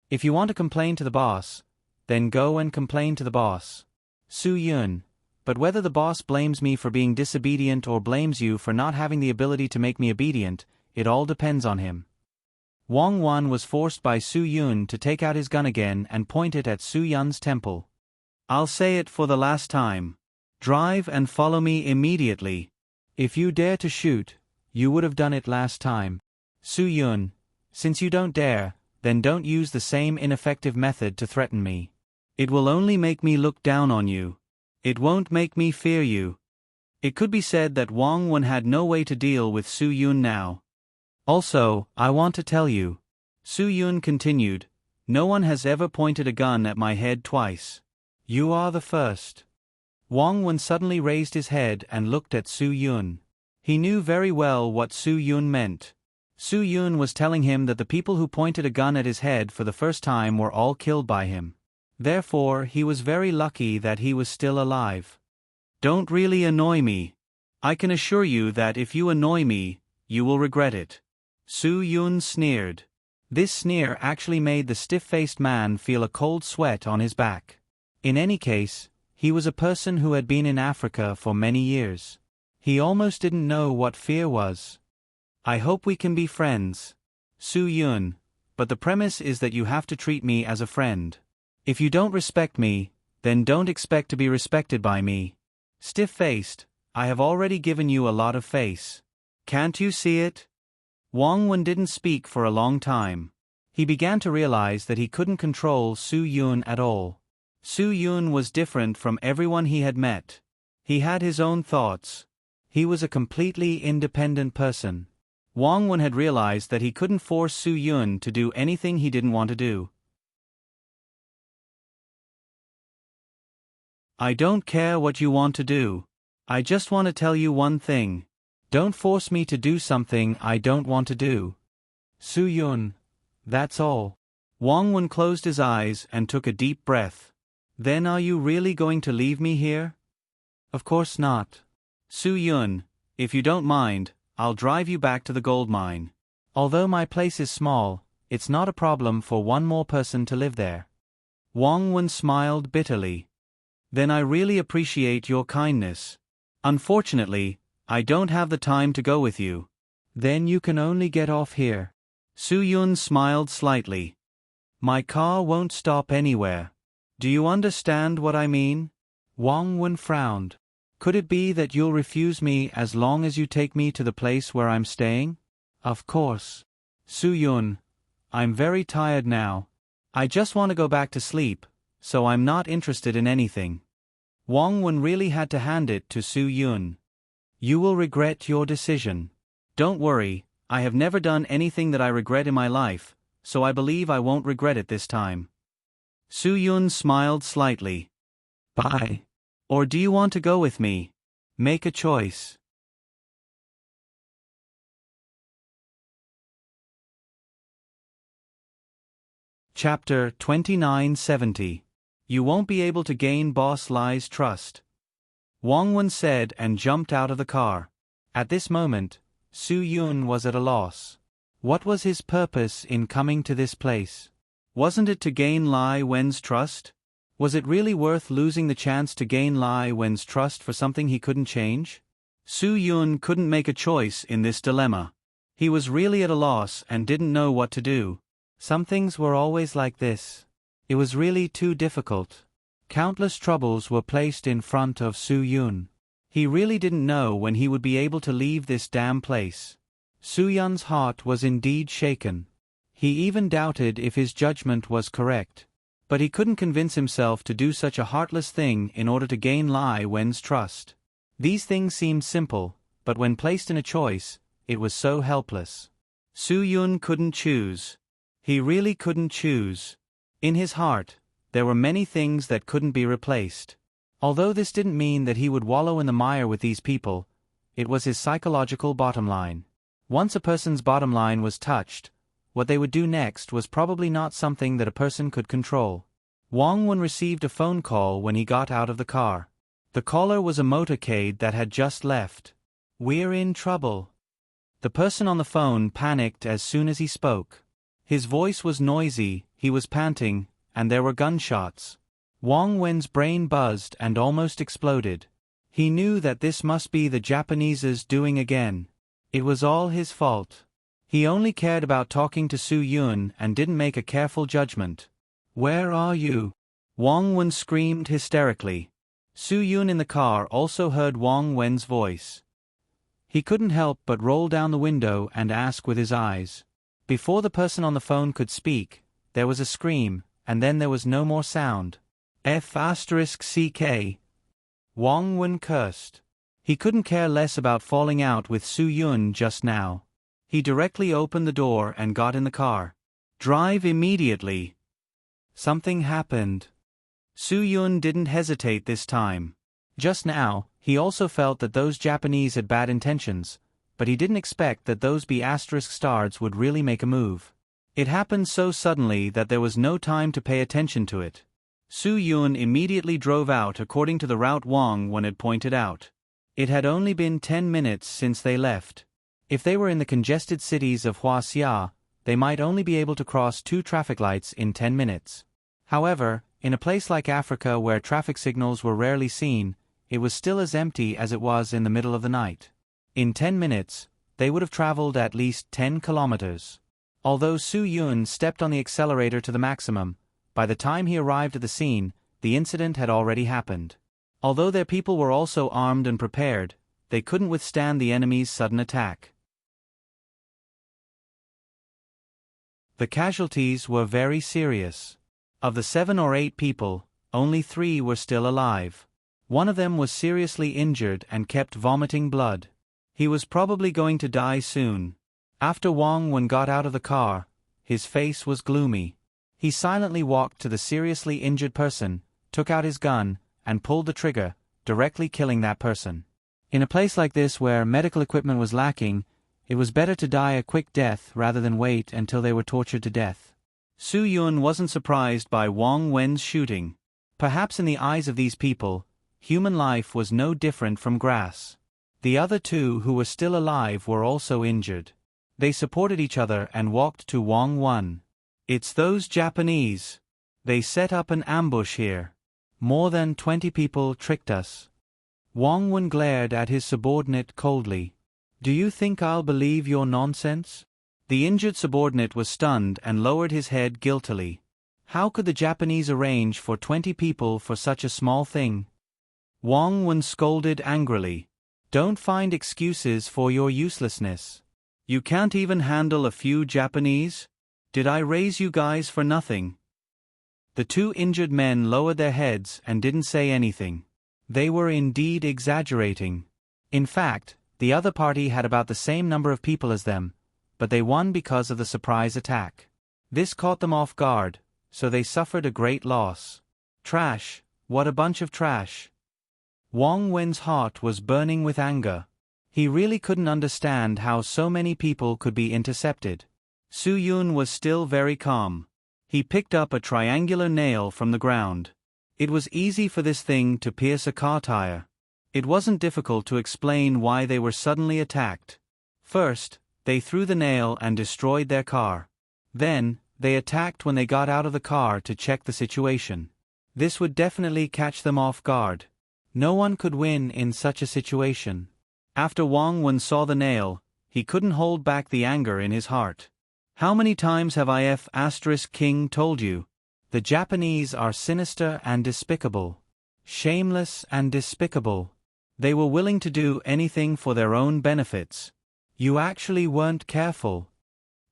If you want to complain to the boss, then go and complain to the boss. Su Yun. But whether the boss blames me for being disobedient or blames you for not having the ability to make me obedient, it all depends on him. Wang Wan was forced by Su Yun to take out his gun again and point it at Su Yun's temple. I'll say it for the last time. Drive and follow me immediately. If you dare to shoot, you would have done it last time. Su Yun, since you don't dare, then don't use the same ineffective method to threaten me. It will only make me look down on you. It won't make me fear you. It could be said that Wang Wan had no way to deal with Su Yun now. Also, I want to tell you, Su Yun continued, no one has ever pointed a gun at my head twice. You are the first. Wang Wan suddenly raised his head and looked at Su Yun. He knew very well what Su Yun meant. Su Yun was telling him that the people who pointed a gun at his head for the first time were all killed by him. Therefore, he was very lucky that he was still alive. Don't really annoy me. I can assure you that if you annoy me, you will regret it. Su Yun sneered. This sneer actually made the stiff-faced man feel a cold sweat on his back. In any case, he was a person who had been in Africa for many years. He almost didn't know what fear was. I hope we can be friends, Su Yun, but the premise is that you have to treat me as a friend. If you don't respect me, then don't expect to be respected by me. Stiff-faced, I have already given you a lot of face. Can't you see it? Wang Wan didn't speak for a long time. He began to realize that he couldn't control Su Yun at all. Su Yun was different from everyone he had met. He had his own thoughts. He was a completely independent person. Wang Wan had realized that he couldn't force Su Yun to do anything he didn't want to do. I don't care what you want to do. I just want to tell you one thing. Don't force me to do something I don't want to do. Su Yun. That's all. Wang Wan closed his eyes and took a deep breath. Then are you really going to leave me here? Of course not. Su Yun, if you don't mind, I'll drive you back to the gold mine. Although my place is small, it's not a problem for one more person to live there. Wang Wan smiled bitterly. Then I really appreciate your kindness. Unfortunately, I don't have the time to go with you. Then you can only get off here. Su Yun smiled slightly. My car won't stop anywhere. Do you understand what I mean? Wang Wan frowned. Could it be that you'll refuse me as long as you take me to the place where I'm staying? Of course. Su Yun, I'm very tired now. I just want to go back to sleep, so I'm not interested in anything. Wang Wan really had to hand it to Su Yun. You will regret your decision. Don't worry, I have never done anything that I regret in my life, so I believe I won't regret it this time. Su Yun smiled slightly. Bye. Or do you want to go with me? Make a choice. Chapter 2970. You won't be able to gain Boss Lai's trust. Wang Wan said and jumped out of the car. At this moment, Su Yun was at a loss. What was his purpose in coming to this place? Wasn't it to gain Lai Wen's trust? Was it really worth losing the chance to gain Lai Wen's trust for something he couldn't change? Su Yun couldn't make a choice in this dilemma. He was really at a loss and didn't know what to do. Some things were always like this. It was really too difficult. Countless troubles were placed in front of Su Yun. He really didn't know when he would be able to leave this damn place. Su Yun's heart was indeed shaken. He even doubted if his judgment was correct. But he couldn't convince himself to do such a heartless thing in order to gain Lai Wen's trust. These things seemed simple, but when placed in a choice, it was so helpless. Su Yun couldn't choose. He really couldn't choose. In his heart, there were many things that couldn't be replaced. Although this didn't mean that he would wallow in the mire with these people, it was his psychological bottom line. Once a person's bottom line was touched, what they would do next was probably not something that a person could control. Wang Wan received a phone call when he got out of the car. The caller was a motorcade that had just left. We're in trouble. The person on the phone panicked as soon as he spoke. His voice was noisy he was panting, and there were gunshots. Wang Wen's brain buzzed and almost exploded. He knew that this must be the Japanese's doing again. It was all his fault. He only cared about talking to Su Yun and didn't make a careful judgment. "Where are you?" Wang Wen screamed hysterically. Su Yun in the car also heard Wang Wen's voice. He couldn't help but roll down the window and ask with his eyes. Before the person on the phone could speak, there was a scream, and then there was no more sound. F***CK. Wang Wen cursed. He couldn't care less about falling out with Su Yun just now. He directly opened the door and got in the car. "Drive immediately." Something happened. Su Yun didn't hesitate this time. Just now, he also felt that those Japanese had bad intentions, but he didn't expect that those B***stars would really make a move. It happened so suddenly that there was no time to pay attention to it. Su Yun immediately drove out according to the route Wang Wen had pointed out. It had only been 10 minutes since they left. If they were in the congested cities of Huaxia, they might only be able to cross 2 traffic lights in 10 minutes. However, in a place like Africa where traffic signals were rarely seen, it was still as empty as it was in the middle of the night. In 10 minutes, they would have traveled at least 10 kilometers. Although Su Yun stepped on the accelerator to the maximum, by the time he arrived at the scene, the incident had already happened. Although their people were also armed and prepared, they couldn't withstand the enemy's sudden attack. The casualties were very serious. Of the 7 or 8 people, only 3 were still alive. One of them was seriously injured and kept vomiting blood. He was probably going to die soon. After Wang Wen got out of the car, his face was gloomy. He silently walked to the seriously injured person, took out his gun, and pulled the trigger, directly killing that person. In a place like this where medical equipment was lacking, it was better to die a quick death rather than wait until they were tortured to death. Su Yun wasn't surprised by Wang Wen's shooting. Perhaps in the eyes of these people, human life was no different from grass. The other 2 who were still alive were also injured. They supported each other and walked to Wang Wen. "It's those Japanese. They set up an ambush here. More than 20 people tricked us." Wang Wen glared at his subordinate coldly. "Do you think I'll believe your nonsense?" The injured subordinate was stunned and lowered his head guiltily. How could the Japanese arrange for 20 people for such a small thing? Wang Wen scolded angrily. "Don't find excuses for your uselessness. You can't even handle a few Japanese? Did I raise you guys for nothing?" The 2 injured men lowered their heads and didn't say anything. They were indeed exaggerating. In fact, the other party had about the same number of people as them, but they won because of the surprise attack. This caught them off guard, so they suffered a great loss. Trash, what a bunch of trash. Wang Wen's heart was burning with anger. He really couldn't understand how so many people could be intercepted. Su Yun was still very calm. He picked up a triangular nail from the ground. It was easy for this thing to pierce a car tire. It wasn't difficult to explain why they were suddenly attacked. First, they threw the nail and destroyed their car. Then, they attacked when they got out of the car to check the situation. This would definitely catch them off guard. No one could win in such a situation. After Wang Wen saw the nail, he couldn't hold back the anger in his heart. "How many times have King told you? The Japanese are sinister and despicable. Shameless and despicable. They were willing to do anything for their own benefits. You actually weren't careful.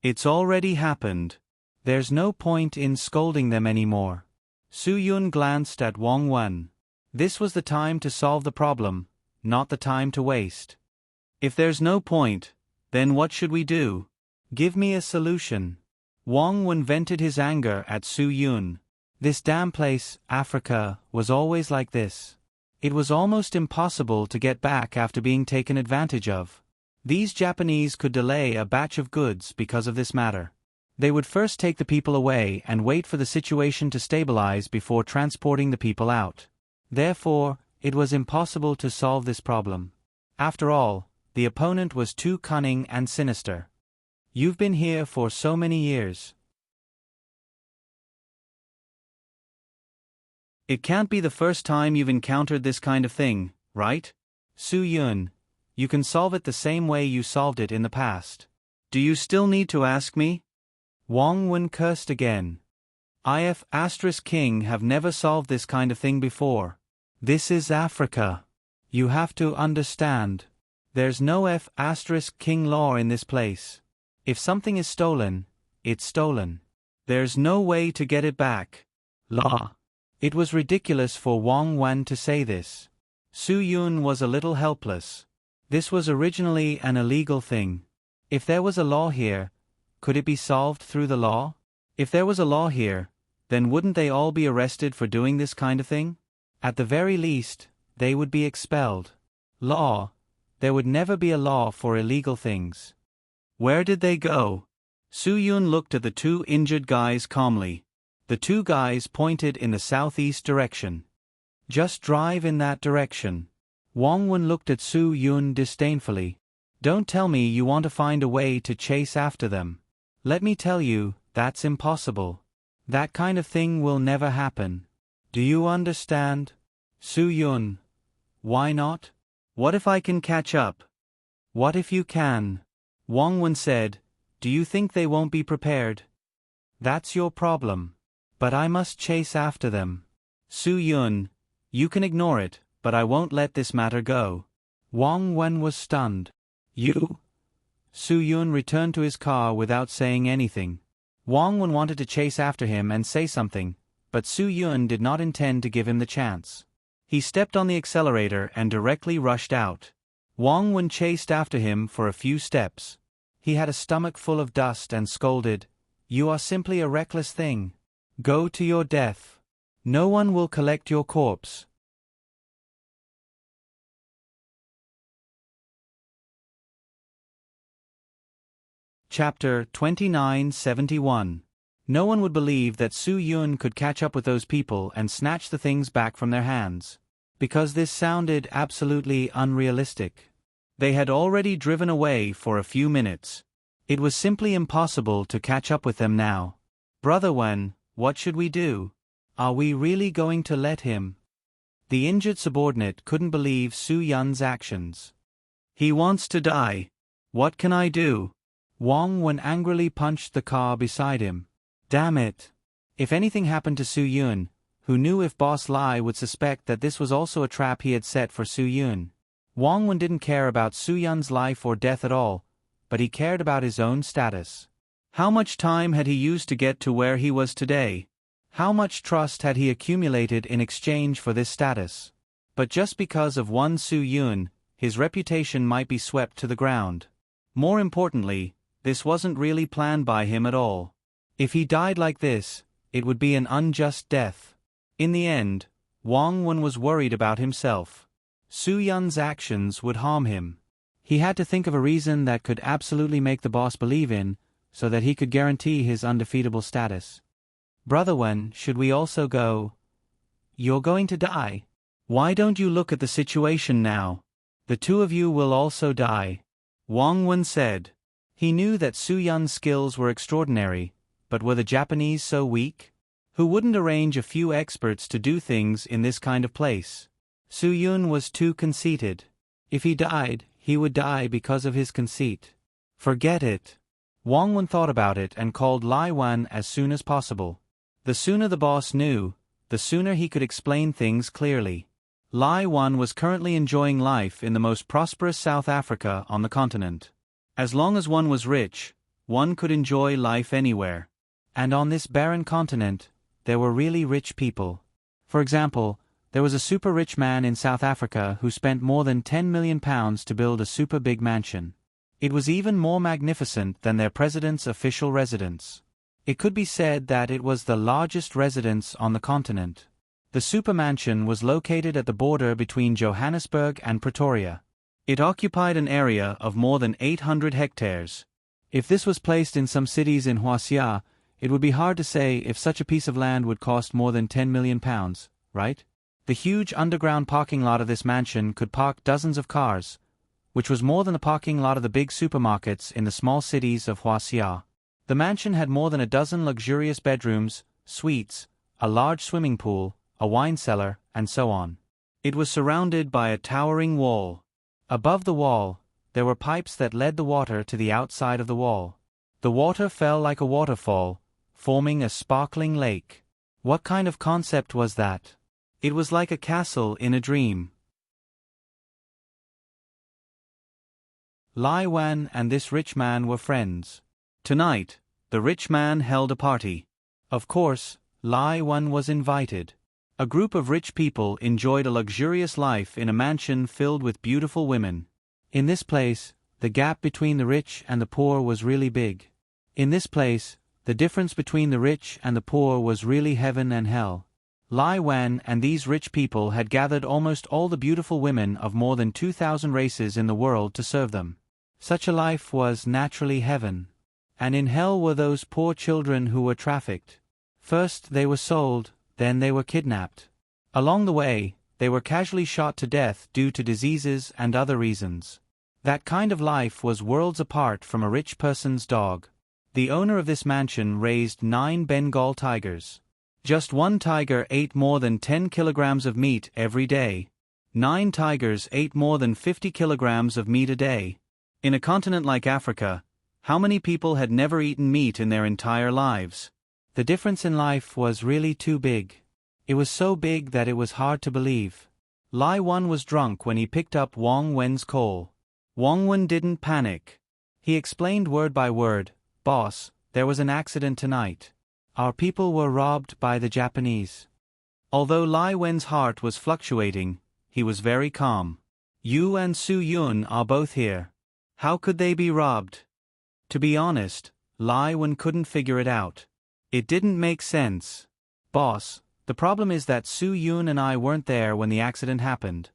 It's already happened. There's no point in scolding them anymore." Su Yun glanced at Wang Wen. This was the time to solve the problem, not the time to waste. "If there's no point, then what should we do? Give me a solution." Wang Wen vented his anger at Su Yun. This damn place, Africa, was always like this. It was almost impossible to get back after being taken advantage of. These Japanese could delay a batch of goods because of this matter. They would first take the people away and wait for the situation to stabilize before transporting the people out. Therefore, it was impossible to solve this problem. After all, the opponent was too cunning and sinister. "You've been here for so many years. It can't be the first time you've encountered this kind of thing, right? Su Yun, you can solve it the same way you solved it in the past. Do you still need to ask me? Wang Wen cursed again. King have never solved this kind of thing before. This is Africa. You have to understand. There's no King law in this place. If something is stolen, it's stolen. There's no way to get it back. Law. It was ridiculous for Wang Wen to say this. Su Yun was a little helpless. This was originally an illegal thing. If there was a law here, could it be solved through the law? If there was a law here, then wouldn't they all be arrested for doing this kind of thing? At the very least, they would be expelled. Law. There would never be a law for illegal things. Where did they go? Su Yun looked at the two injured guys calmly. The two guys pointed in the southeast direction. Just drive in that direction. Wang Wen looked at Su Yun disdainfully. Don't tell me you want to find a way to chase after them. Let me tell you, that's impossible. That kind of thing will never happen. Do you understand? Su Yun. Why not? What if I can catch up? What if you can? Wang Wen said, do you think they won't be prepared? That's your problem. But I must chase after them. Su Yun, you can ignore it, but I won't let this matter go. Wang Wen was stunned. You? Su Yun returned to his car without saying anything. Wang Wen wanted to chase after him and say something, but Su Yun did not intend to give him the chance. He stepped on the accelerator and directly rushed out. Wang Wen chased after him for a few steps. He had a stomach full of dust and scolded, "You are simply a reckless thing. Go to your death. No one will collect your corpse." Chapter 2971. No one would believe that Su Yun could catch up with those people and snatch the things back from their hands. Because this sounded absolutely unrealistic. They had already driven away for a few minutes. It was simply impossible to catch up with them now. Brother Wen, what should we do? Are we really going to let him? The injured subordinate couldn't believe Su Yun's actions. He wants to die. What can I do? Wang Wen angrily punched the car beside him. Damn it. If anything happened to Su Yun, who knew if Boss Lai would suspect that this was also a trap he had set for Su Yun. Wang Wen didn't care about Su Yun's life or death at all, but he cared about his own status. How much time had he used to get to where he was today? How much trust had he accumulated in exchange for this status? But just because of one Su Yun, his reputation might be swept to the ground. More importantly, this wasn't really planned by him at all. If he died like this, it would be an unjust death. In the end, Wang Wen was worried about himself. Su Yun's actions would harm him. He had to think of a reason that could absolutely make the boss believe in, so that he could guarantee his undefeatable status. Brother Wen, should we also go? You're going to die. Why don't you look at the situation now? The two of you will also die. Wang Wen said. He knew that Su Yun's skills were extraordinary, but were the Japanese so weak? Who wouldn't arrange a few experts to do things in this kind of place? Su Yun was too conceited. If he died, he would die because of his conceit. Forget it. Wang Wen thought about it and called Lai Wan as soon as possible. The sooner the boss knew, the sooner he could explain things clearly. Lai Wan was currently enjoying life in the most prosperous South Africa on the continent. As long as one was rich, one could enjoy life anywhere. And on this barren continent, there were really rich people. For example, there was a super rich man in South Africa who spent more than £10 million to build a super big mansion. It was even more magnificent than their president's official residence. It could be said that it was the largest residence on the continent. The super mansion was located at the border between Johannesburg and Pretoria. It occupied an area of more than 800 hectares. If this was placed in some cities in Hwasia, it would be hard to say if such a piece of land would cost more than £10 million, right? The huge underground parking lot of this mansion could park dozens of cars, which was more than the parking lot of the big supermarkets in the small cities of Hwasia. The mansion had more than a dozen luxurious bedrooms, suites, a large swimming pool, a wine cellar, and so on. It was surrounded by a towering wall. Above the wall, there were pipes that led the water to the outside of the wall. The water fell like a waterfall, forming a sparkling lake. What kind of concept was that? It was like a castle in a dream. Lai Wan and this rich man were friends. Tonight, the rich man held a party. Of course, Lai Wan was invited. A group of rich people enjoyed a luxurious life in a mansion filled with beautiful women. In this place, the gap between the rich and the poor was really big. In this place, the difference between the rich and the poor was really heaven and hell. Lai Wan and these rich people had gathered almost all the beautiful women of more than 2,000 races in the world to serve them. Such a life was naturally heaven. And in hell were those poor children who were trafficked. First they were sold, then they were kidnapped. Along the way, they were casually shot to death due to diseases and other reasons. That kind of life was worlds apart from a rich person's dog. The owner of this mansion raised 9 Bengal tigers. Just one tiger ate more than 10 kilograms of meat every day. 9 tigers ate more than 50 kilograms of meat a day. In a continent like Africa, how many people had never eaten meat in their entire lives? The difference in life was really too big. It was so big that it was hard to believe. Lai Wan was drunk when he picked up Wang Wen's call. Wang Wen didn't panic. He explained word by word, "Boss, there was an accident tonight. Our people were robbed by the Japanese." Although Lai Wen's heart was fluctuating, he was very calm. "You and Su Yun are both here. How could they be robbed?" To be honest, Lai Wen couldn't figure it out. It didn't make sense. "Boss, the problem is that Su Yun and I weren't there when the accident happened."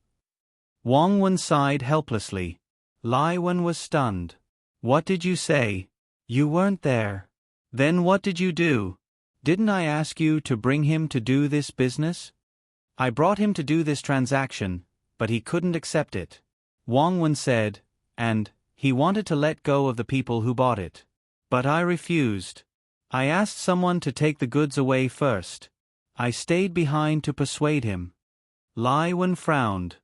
Wang Wen sighed helplessly. Lai Wen was stunned. "What did you say? You weren't there. Then what did you do? Didn't I ask you to bring him to do this business?" "I brought him to do this transaction, but he couldn't accept it," Wang Wen said, "and he wanted to let go of the people who bought it. But I refused. I asked someone to take the goods away first. I stayed behind to persuade him." Lai Wen frowned.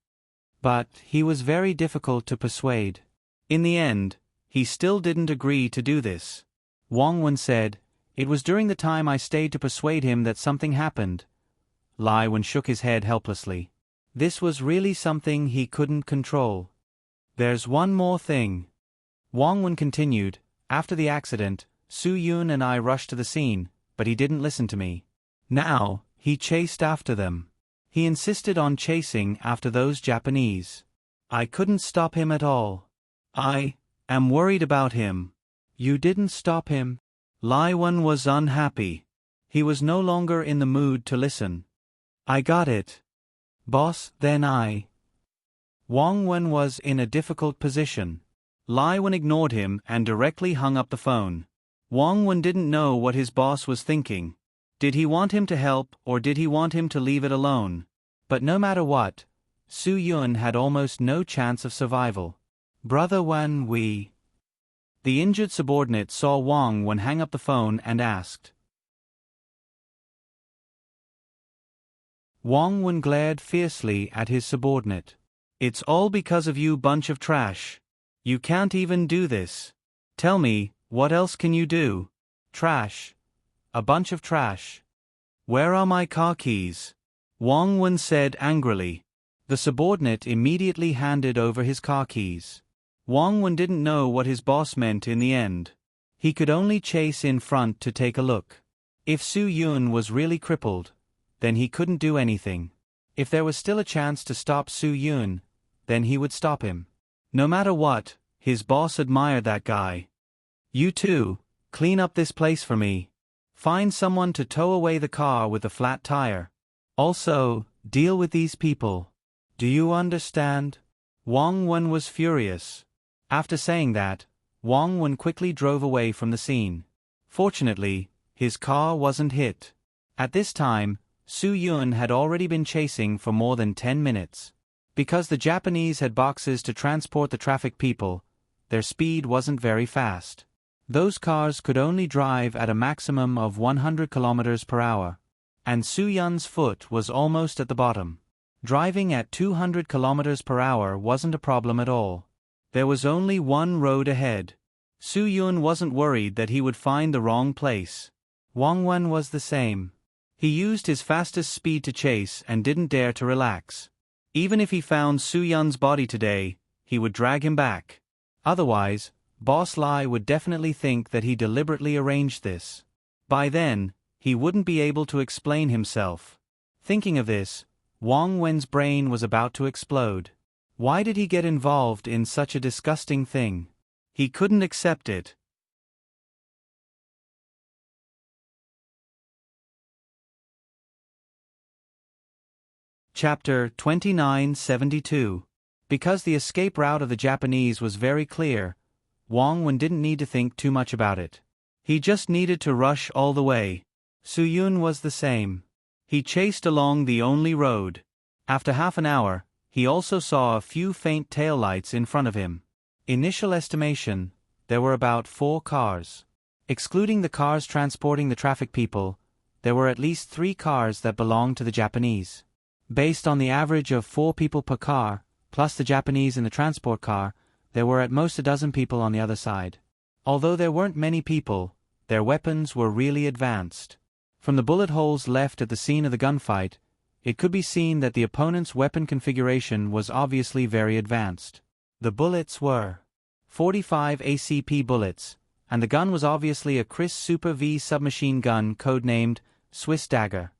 But he was very difficult to persuade. In the end, he still didn't agree to do this. Wang Wen said, "It was during the time I stayed to persuade him that something happened." Lai Wen shook his head helplessly. This was really something he couldn't control. "There's one more thing," Wang Wen continued. "After the accident, Su Yun and I rushed to the scene, but he didn't listen to me. Now, he chased after them. He insisted on chasing after those Japanese. I couldn't stop him at all. I am worried about him." "You didn't stop him?" Lai Wan was unhappy. He was no longer in the mood to listen. "I got it. Boss, then Wang Wen was in a difficult position. Lai Wan ignored him and directly hung up the phone. Wang Wen didn't know what his boss was thinking. Did he want him to help or did he want him to leave it alone? But no matter what, Su Yun had almost no chance of survival. "Brother Wan, The injured subordinate saw Wang Wen hang up the phone and asked. Wang Wen glared fiercely at his subordinate. "It's all because of you, bunch of trash. You can't even do this. Tell me, what else can you do? Trash. A bunch of trash. Where are my car keys?" Wang Wen said angrily. The subordinate immediately handed over his car keys. Wang Wen didn't know what his boss meant in the end. He could only chase in front to take a look. If Su Yun was really crippled, then he couldn't do anything. If there was still a chance to stop Su Yun, then he would stop him. No matter what, his boss admired that guy. "You two, clean up this place for me. Find someone to tow away the car with the flat tire. Also, deal with these people. Do you understand?" Wang Wen was furious. After saying that, Wang Wen quickly drove away from the scene. Fortunately, his car wasn't hit. At this time, Su Yun had already been chasing for more than 10 minutes. Because the Japanese had boxes to transport the traffic people, their speed wasn't very fast. Those cars could only drive at a maximum of 100 kilometers per hour. and Soo-yun's foot was almost at the bottom. Driving at 200 kilometers per hour wasn't a problem at all. There was only one road ahead. Soo-yun wasn't worried that he would find the wrong place. Wang-wen was the same. He used his fastest speed to chase and didn't dare to relax. Even if he found Soo-yun's body today, he would drag him back. Otherwise, Boss Lai would definitely think that he deliberately arranged this. By then, he wouldn't be able to explain himself. Thinking of this, Wang Wen's brain was about to explode. Why did he get involved in such a disgusting thing? He couldn't accept it. Chapter 2972. Because the escape route of the Japanese was very clear, Wang Wen didn't need to think too much about it. He just needed to rush all the way. Soo-yun was the same. He chased along the only road. After half an hour, he also saw a few faint taillights in front of him. Initial estimation, there were about 4 cars. Excluding the cars transporting the traffic people, there were at least 3 cars that belonged to the Japanese. Based on the average of 4 people per car, plus the Japanese in the transport car, there were at most a dozen people on the other side. Although there weren't many people, their weapons were really advanced. From the bullet holes left at the scene of the gunfight, it could be seen that the opponent's weapon configuration was obviously very advanced. The bullets were 45 ACP bullets, and the gun was obviously a Chris Super V submachine gun codenamed Swiss Dagger.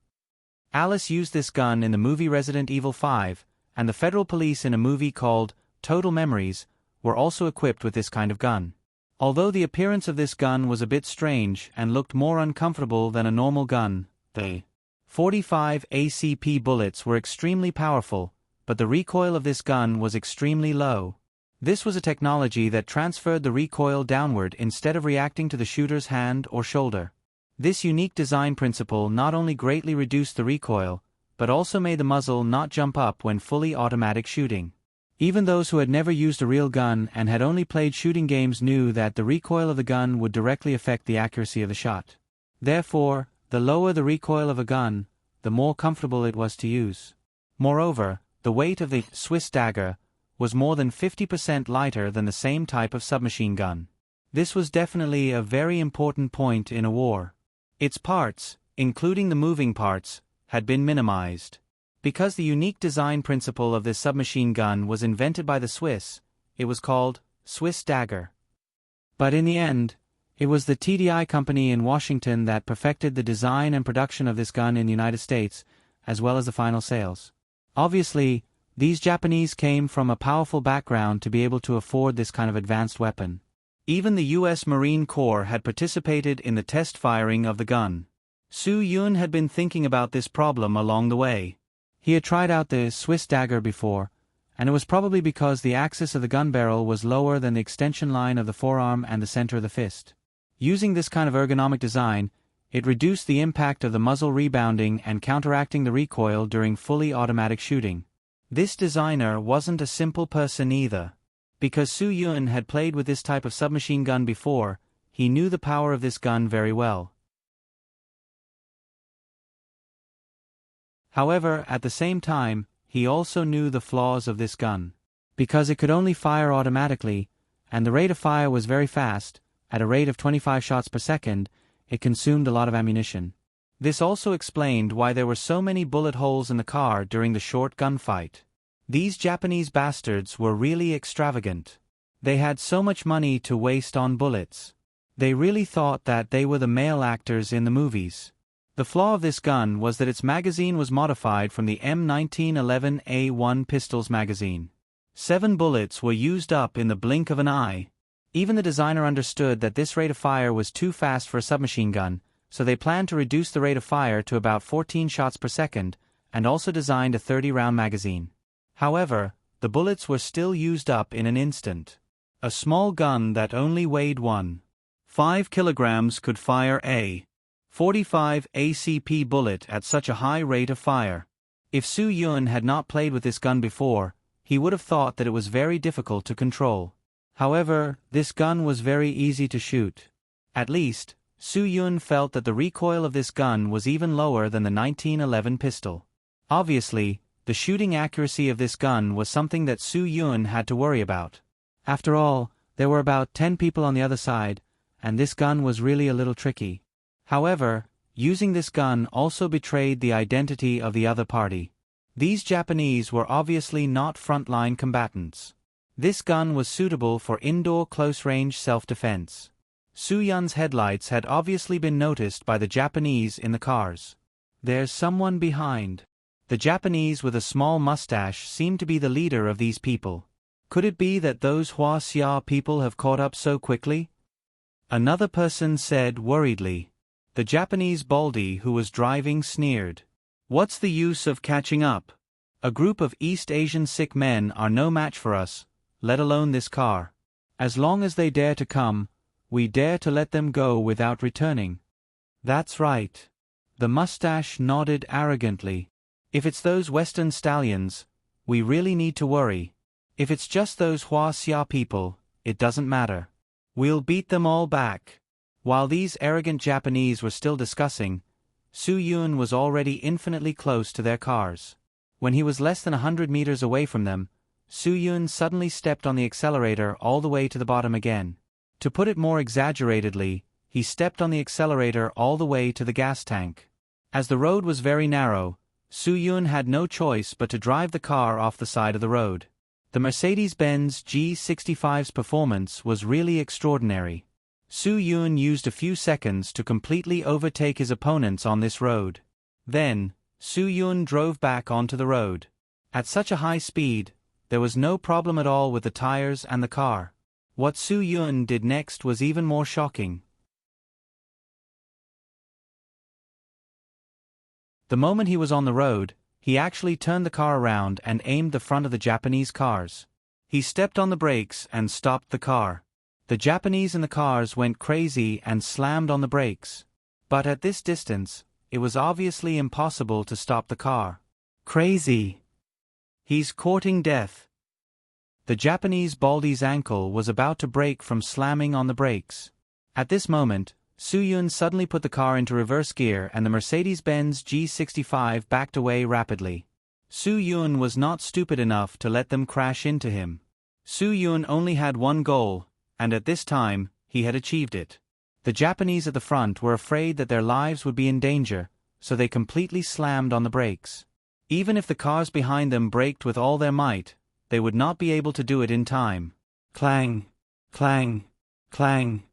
Alice used this gun in the movie Resident Evil 5, and the federal police in a movie called Total Memories were also equipped with this kind of gun. Although the appearance of this gun was a bit strange and looked more uncomfortable than a normal gun, the 45 ACP bullets were extremely powerful, but the recoil of this gun was extremely low. This was a technology that transferred the recoil downward instead of reacting to the shooter's hand or shoulder. This unique design principle not only greatly reduced the recoil, but also made the muzzle not jump up when fully automatic shooting. Even those who had never used a real gun and had only played shooting games knew that the recoil of the gun would directly affect the accuracy of the shot. Therefore, the lower the recoil of a gun, the more comfortable it was to use. Moreover, the weight of the Swiss Dagger was more than 50% lighter than the same type of submachine gun. This was definitely a very important point in a war. Its parts, including the moving parts, had been minimized. Because the unique design principle of this submachine gun was invented by the Swiss, it was called Swiss Dagger. But in the end, it was the TDI company in Washington that perfected the design and production of this gun in the United States, as well as the final sales. Obviously, these Japanese came from a powerful background to be able to afford this kind of advanced weapon. Even the U.S. Marine Corps had participated in the test firing of the gun. Soo-yun had been thinking about this problem along the way. He had tried out the Swiss Dagger before, and it was probably because the axis of the gun barrel was lower than the extension line of the forearm and the center of the fist. Using this kind of ergonomic design, it reduced the impact of the muzzle rebounding and counteracting the recoil during fully automatic shooting. This designer wasn't a simple person either. Because Soo-yun had played with this type of submachine gun before, he knew the power of this gun very well. However, at the same time, he also knew the flaws of this gun. Because it could only fire automatically, and the rate of fire was very fast, at a rate of 25 shots per second, it consumed a lot of ammunition. This also explained why there were so many bullet holes in the car during the short gunfight. These Japanese bastards were really extravagant. They had so much money to waste on bullets. They really thought that they were the male actors in the movies. The flaw of this gun was that its magazine was modified from the M1911A1 pistols magazine. 7 bullets were used up in the blink of an eye. Even the designer understood that this rate of fire was too fast for a submachine gun, so they planned to reduce the rate of fire to about 14 shots per second, and also designed a 30-round magazine. However, the bullets were still used up in an instant. A small gun that only weighed 1.5 kilograms could fire a 45 ACP bullet at such a high rate of fire. If Soo-yun had not played with this gun before, he would have thought that it was very difficult to control. However, this gun was very easy to shoot. At least, Su-yun felt that the recoil of this gun was even lower than the 1911 pistol. Obviously, the shooting accuracy of this gun was something that Su-yun had to worry about. After all, there were about 10 people on the other side, and this gun was really a little tricky. However, using this gun also betrayed the identity of the other party. These Japanese were obviously not frontline combatants. This gun was suitable for indoor close-range self-defense. Su-yun's headlights had obviously been noticed by the Japanese in the cars. There's someone behind. The Japanese with a small mustache seemed to be the leader of these people. Could it be that those Hua Xia people have caught up so quickly? Another person said worriedly. The Japanese baldy who was driving sneered. What's the use of catching up? A group of East Asian sick men are no match for us, let alone this car. As long as they dare to come, we dare to let them go without returning. That's right. The mustache nodded arrogantly. If it's those Western stallions, we really need to worry. If it's just those Hua Xia people, it doesn't matter. We'll beat them all back. While these arrogant Japanese were still discussing, Su-yun was already infinitely close to their cars. When he was less than 100 meters away from them, Su-yun suddenly stepped on the accelerator all the way to the bottom again. To put it more exaggeratedly, he stepped on the accelerator all the way to the gas tank. As the road was very narrow, Su-yun had no choice but to drive the car off the side of the road. The Mercedes-Benz G65's performance was really extraordinary. Su-yun used a few seconds to completely overtake his opponents on this road. Then, Su-yun drove back onto the road. At such a high speed, there was no problem at all with the tires and the car. What Su-yun did next was even more shocking. The moment he was on the road, he actually turned the car around and aimed the front of the Japanese cars. He stepped on the brakes and stopped the car. The Japanese in the cars went crazy and slammed on the brakes. But at this distance, it was obviously impossible to stop the car. Crazy. He's courting death. The Japanese baldy's ankle was about to break from slamming on the brakes. At this moment, Su-yun suddenly put the car into reverse gear and the Mercedes-Benz G65 backed away rapidly. Su-yun was not stupid enough to let them crash into him. Su-yun only had one goal, and at this time, he had achieved it. The Japanese at the front were afraid that their lives would be in danger, so they completely slammed on the brakes. Even if the cars behind them braked with all their might, they would not be able to do it in time. Clang! Clang! Clang!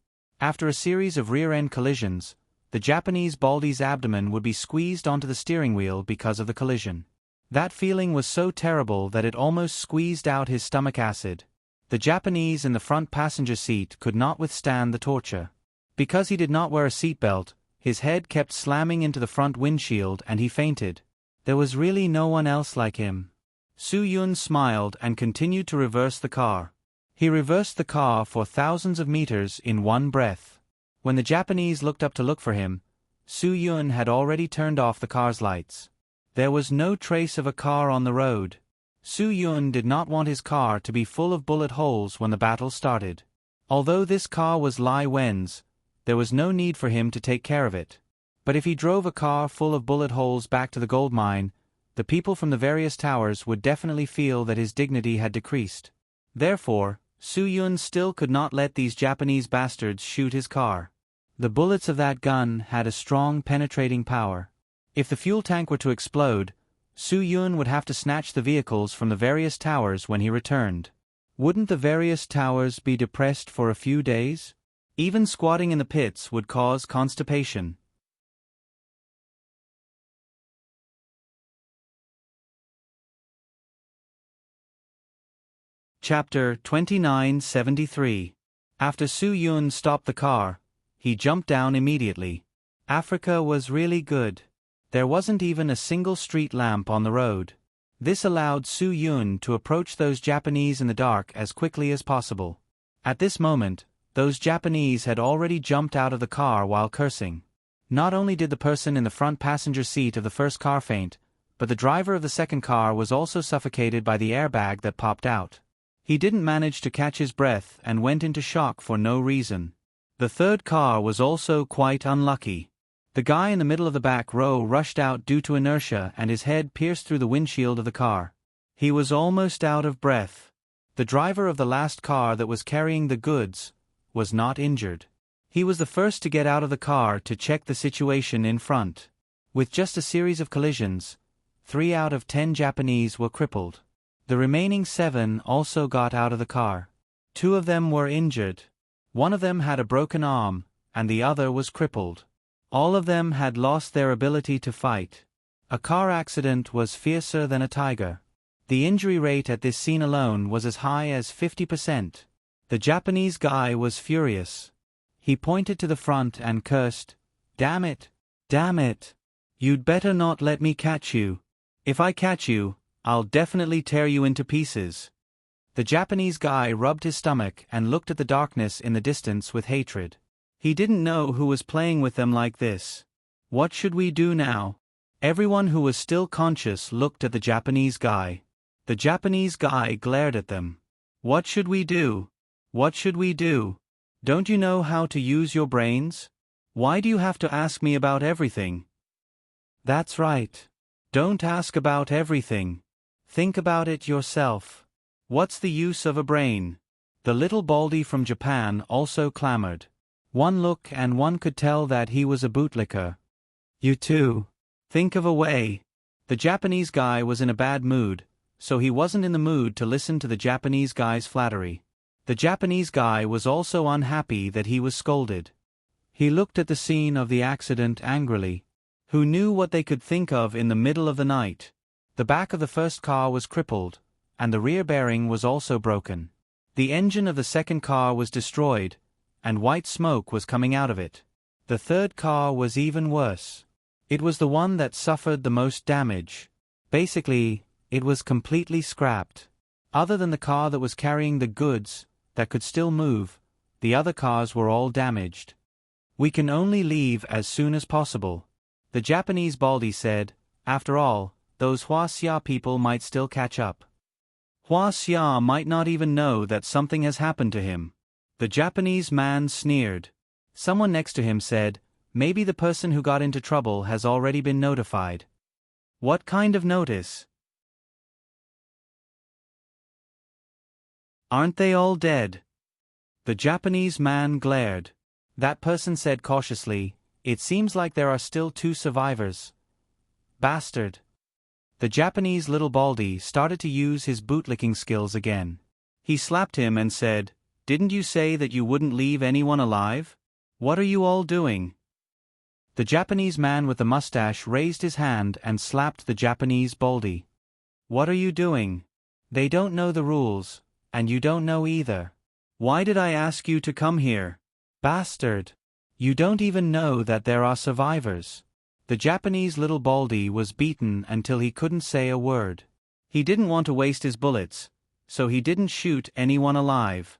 After a series of rear-end collisions, the Japanese baldy's abdomen would be squeezed onto the steering wheel because of the collision. That feeling was so terrible that it almost squeezed out his stomach acid. The Japanese in the front passenger seat could not withstand the torture. Because he did not wear a seatbelt, his head kept slamming into the front windshield and he fainted. There was really no one else like him. Su-yun smiled and continued to reverse the car. He reversed the car for thousands of meters in one breath. When the Japanese looked up to look for him, Su-yun had already turned off the car's lights. There was no trace of a car on the road. Su-yun did not want his car to be full of bullet holes when the battle started. Although this car was Lai Wen's, there was no need for him to take care of it. But if he drove a car full of bullet holes back to the gold mine, the people from the various towers would definitely feel that his dignity had decreased. Therefore, Su-yun still could not let these Japanese bastards shoot his car. The bullets of that gun had a strong penetrating power. If the fuel tank were to explode, Su-yun would have to snatch the vehicles from the various towers when he returned. Wouldn't the various towers be depressed for a few days? Even squatting in the pits would cause constipation. Chapter 2973. After Su-yun stopped the car, he jumped down immediately. Africa was really good. There wasn't even a single street lamp on the road. This allowed Su-yun to approach those Japanese in the dark as quickly as possible. At this moment, those Japanese had already jumped out of the car while cursing. Not only did the person in the front passenger seat of the first car faint, but the driver of the second car was also suffocated by the airbag that popped out. He didn't manage to catch his breath and went into shock for no reason. The third car was also quite unlucky. The guy in the middle of the back row rushed out due to inertia and his head pierced through the windshield of the car. He was almost out of breath. The driver of the last car that was carrying the goods was not injured. He was the first to get out of the car to check the situation in front. With just a series of collisions, 3 out of 10 Japanese were crippled. The remaining 7 also got out of the car. 2 of them were injured. 1 of them had a broken arm, and the other was crippled. All of them had lost their ability to fight. A car accident was fiercer than a tiger. The injury rate at this scene alone was as high as 50%. The Japanese guy was furious. He pointed to the front and cursed, "Damn it! Damn it! You'd better not let me catch you. If I catch you, I'll definitely tear you into pieces." The Japanese guy rubbed his stomach and looked at the darkness in the distance with hatred. He didn't know who was playing with them like this. What should we do now? Everyone who was still conscious looked at the Japanese guy. The Japanese guy glared at them. What should we do? What should we do? Don't you know how to use your brains? Why do you have to ask me about everything? That's right. Don't ask about everything. Think about it yourself. What's the use of a brain? The little baldy from Japan also clamored. One look and one could tell that he was a bootlicker. You too. Think of a way. The Japanese guy was in a bad mood, so he wasn't in the mood to listen to the Japanese guy's flattery. The Japanese guy was also unhappy that he was scolded. He looked at the scene of the accident angrily. Who knew what they could think of in the middle of the night? The back of the first car was crippled, and the rear bearing was also broken. The engine of the second car was destroyed, and white smoke was coming out of it. The third car was even worse. It was the one that suffered the most damage. Basically, it was completely scrapped. Other than the car that was carrying the goods, that could still move, the other cars were all damaged. We can only leave as soon as possible. The Japanese baldy said, after all, those Hua-Xia people might still catch up. Hua-Xia might not even know that something has happened to him. The Japanese man sneered. Someone next to him said, maybe the person who got into trouble has already been notified. What kind of notice? Aren't they all dead? The Japanese man glared. That person said cautiously, it seems like there are still 2 survivors. Bastard. The Japanese little baldy started to use his bootlicking skills again. He slapped him and said, didn't you say that you wouldn't leave anyone alive? What are you all doing? The Japanese man with the mustache raised his hand and slapped the Japanese baldy. What are you doing? They don't know the rules, and you don't know either. Why did I ask you to come here? Bastard. You don't even know that there are survivors. The Japanese little baldy was beaten until he couldn't say a word. He didn't want to waste his bullets, so he didn't shoot anyone alive.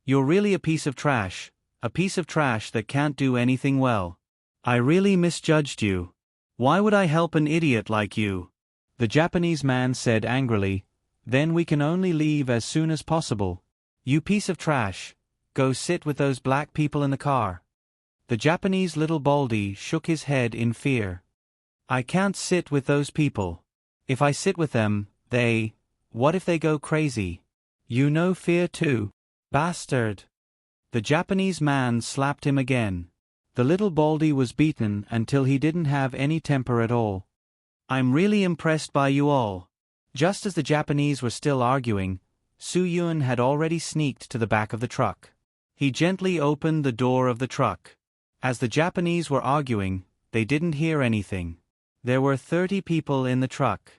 You're really a piece of trash that can't do anything well. I really misjudged you. Why would I help an idiot like you? The Japanese man said angrily, then we can only leave as soon as possible. You piece of trash, go sit with those black people in the car. The Japanese little baldy shook his head in fear. I can't sit with those people. If I sit with them, what if they go crazy? You know fear too. Bastard. The Japanese man slapped him again. The little baldy was beaten until he didn't have any temper at all. I'm really impressed by you all. Just as the Japanese were still arguing, Su-Yun had already sneaked to the back of the truck. He gently opened the door of the truck. As the Japanese were arguing, they didn't hear anything. There were 30 people in the truck.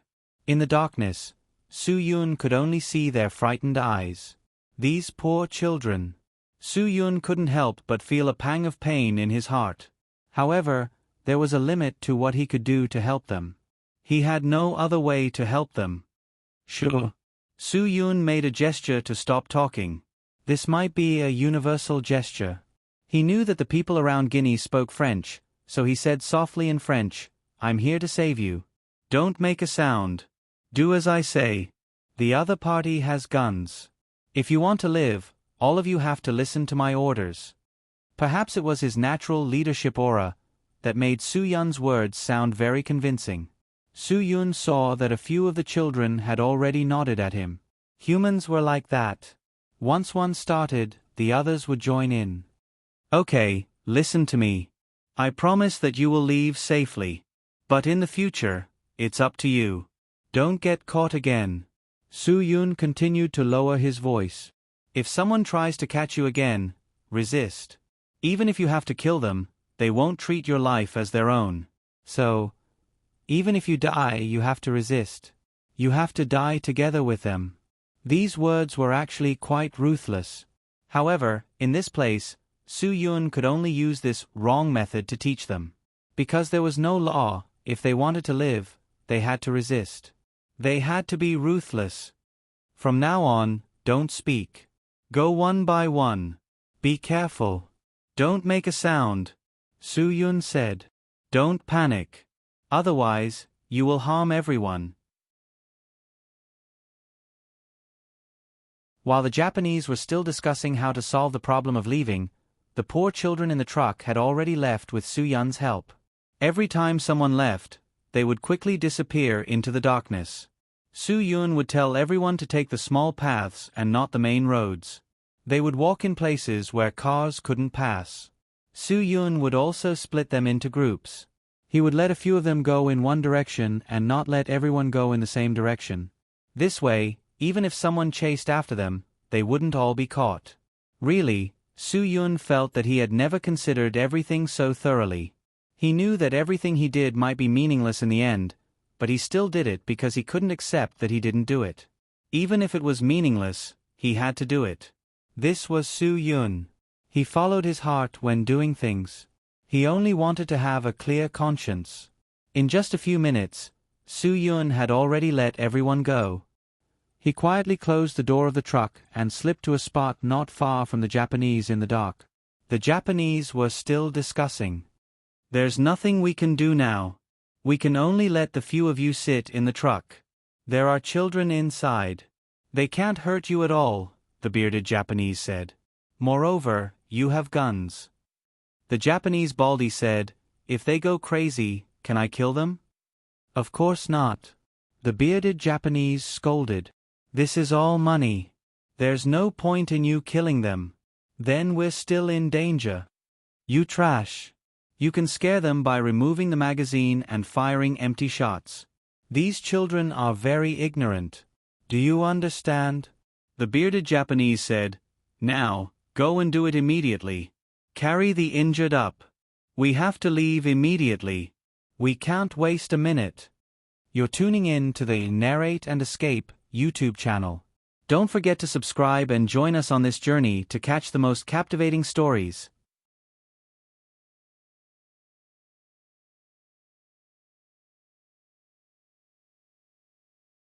In the darkness, Su-Yun could only see their frightened eyes. These poor children. Su-Yun couldn't help but feel a pang of pain in his heart. However, there was a limit to what he could do to help them. He had no other way to help them. Sure. Su-Yun made a gesture to stop talking. This might be a universal gesture. He knew that the people around Guinea spoke French, so he said softly in French, I'm here to save you. Don't make a sound. Do as I say. The other party has guns. If you want to live, all of you have to listen to my orders. Perhaps it was his natural leadership aura that made Su-yun's words sound very convincing. Su-yun saw that a few of the children had already nodded at him. Humans were like that. Once one started, the others would join in. Okay, listen to me. I promise that you will leave safely. But in the future, it's up to you. Don't get caught again. Su-yun continued to lower his voice. If someone tries to catch you again, resist. Even if you have to kill them, they won't treat your life as their own. So, even if you die, you have to resist. You have to die together with them. These words were actually quite ruthless. However, in this place, Su-yun could only use this wrong method to teach them. Because there was no law, if they wanted to live, they had to resist. They had to be ruthless. From now on, don't speak. Go one by one. Be careful. Don't make a sound. Su-yun said. Don't panic. Otherwise, you will harm everyone. While the Japanese were still discussing how to solve the problem of leaving, the poor children in the truck had already left with Su-yun's help. Every time someone left, they would quickly disappear into the darkness. Su-yun would tell everyone to take the small paths and not the main roads. They would walk in places where cars couldn't pass. Su-yun would also split them into groups. He would let a few of them go in one direction and not let everyone go in the same direction. This way, even if someone chased after them, they wouldn't all be caught. Really, Su-yun felt that he had never considered everything so thoroughly. He knew that everything he did might be meaningless in the end, but he still did it because he couldn't accept that he didn't do it. Even if it was meaningless, he had to do it. This was Su-yun. He followed his heart when doing things. He only wanted to have a clear conscience. In just a few minutes, Su-yun had already let everyone go. He quietly closed the door of the truck and slipped to a spot not far from the Japanese in the dark. The Japanese were still discussing. There's nothing we can do now. We can only let the few of you sit in the truck. There are children inside. They can't hurt you at all, the bearded Japanese said. Moreover, you have guns. The Japanese baldy said, if they go crazy, can I kill them? Of course not. The bearded Japanese scolded. This is all money. There's no point in you killing them. Then we're still in danger. You trash. You can scare them by removing the magazine and firing empty shots. These children are very ignorant. Do you understand? The bearded Japanese said, now, go and do it immediately. Carry the injured up. We have to leave immediately. We can't waste a minute. You're tuning in to the Narrate and Escape YouTube channel. Don't forget to subscribe and join us on this journey to catch the most captivating stories.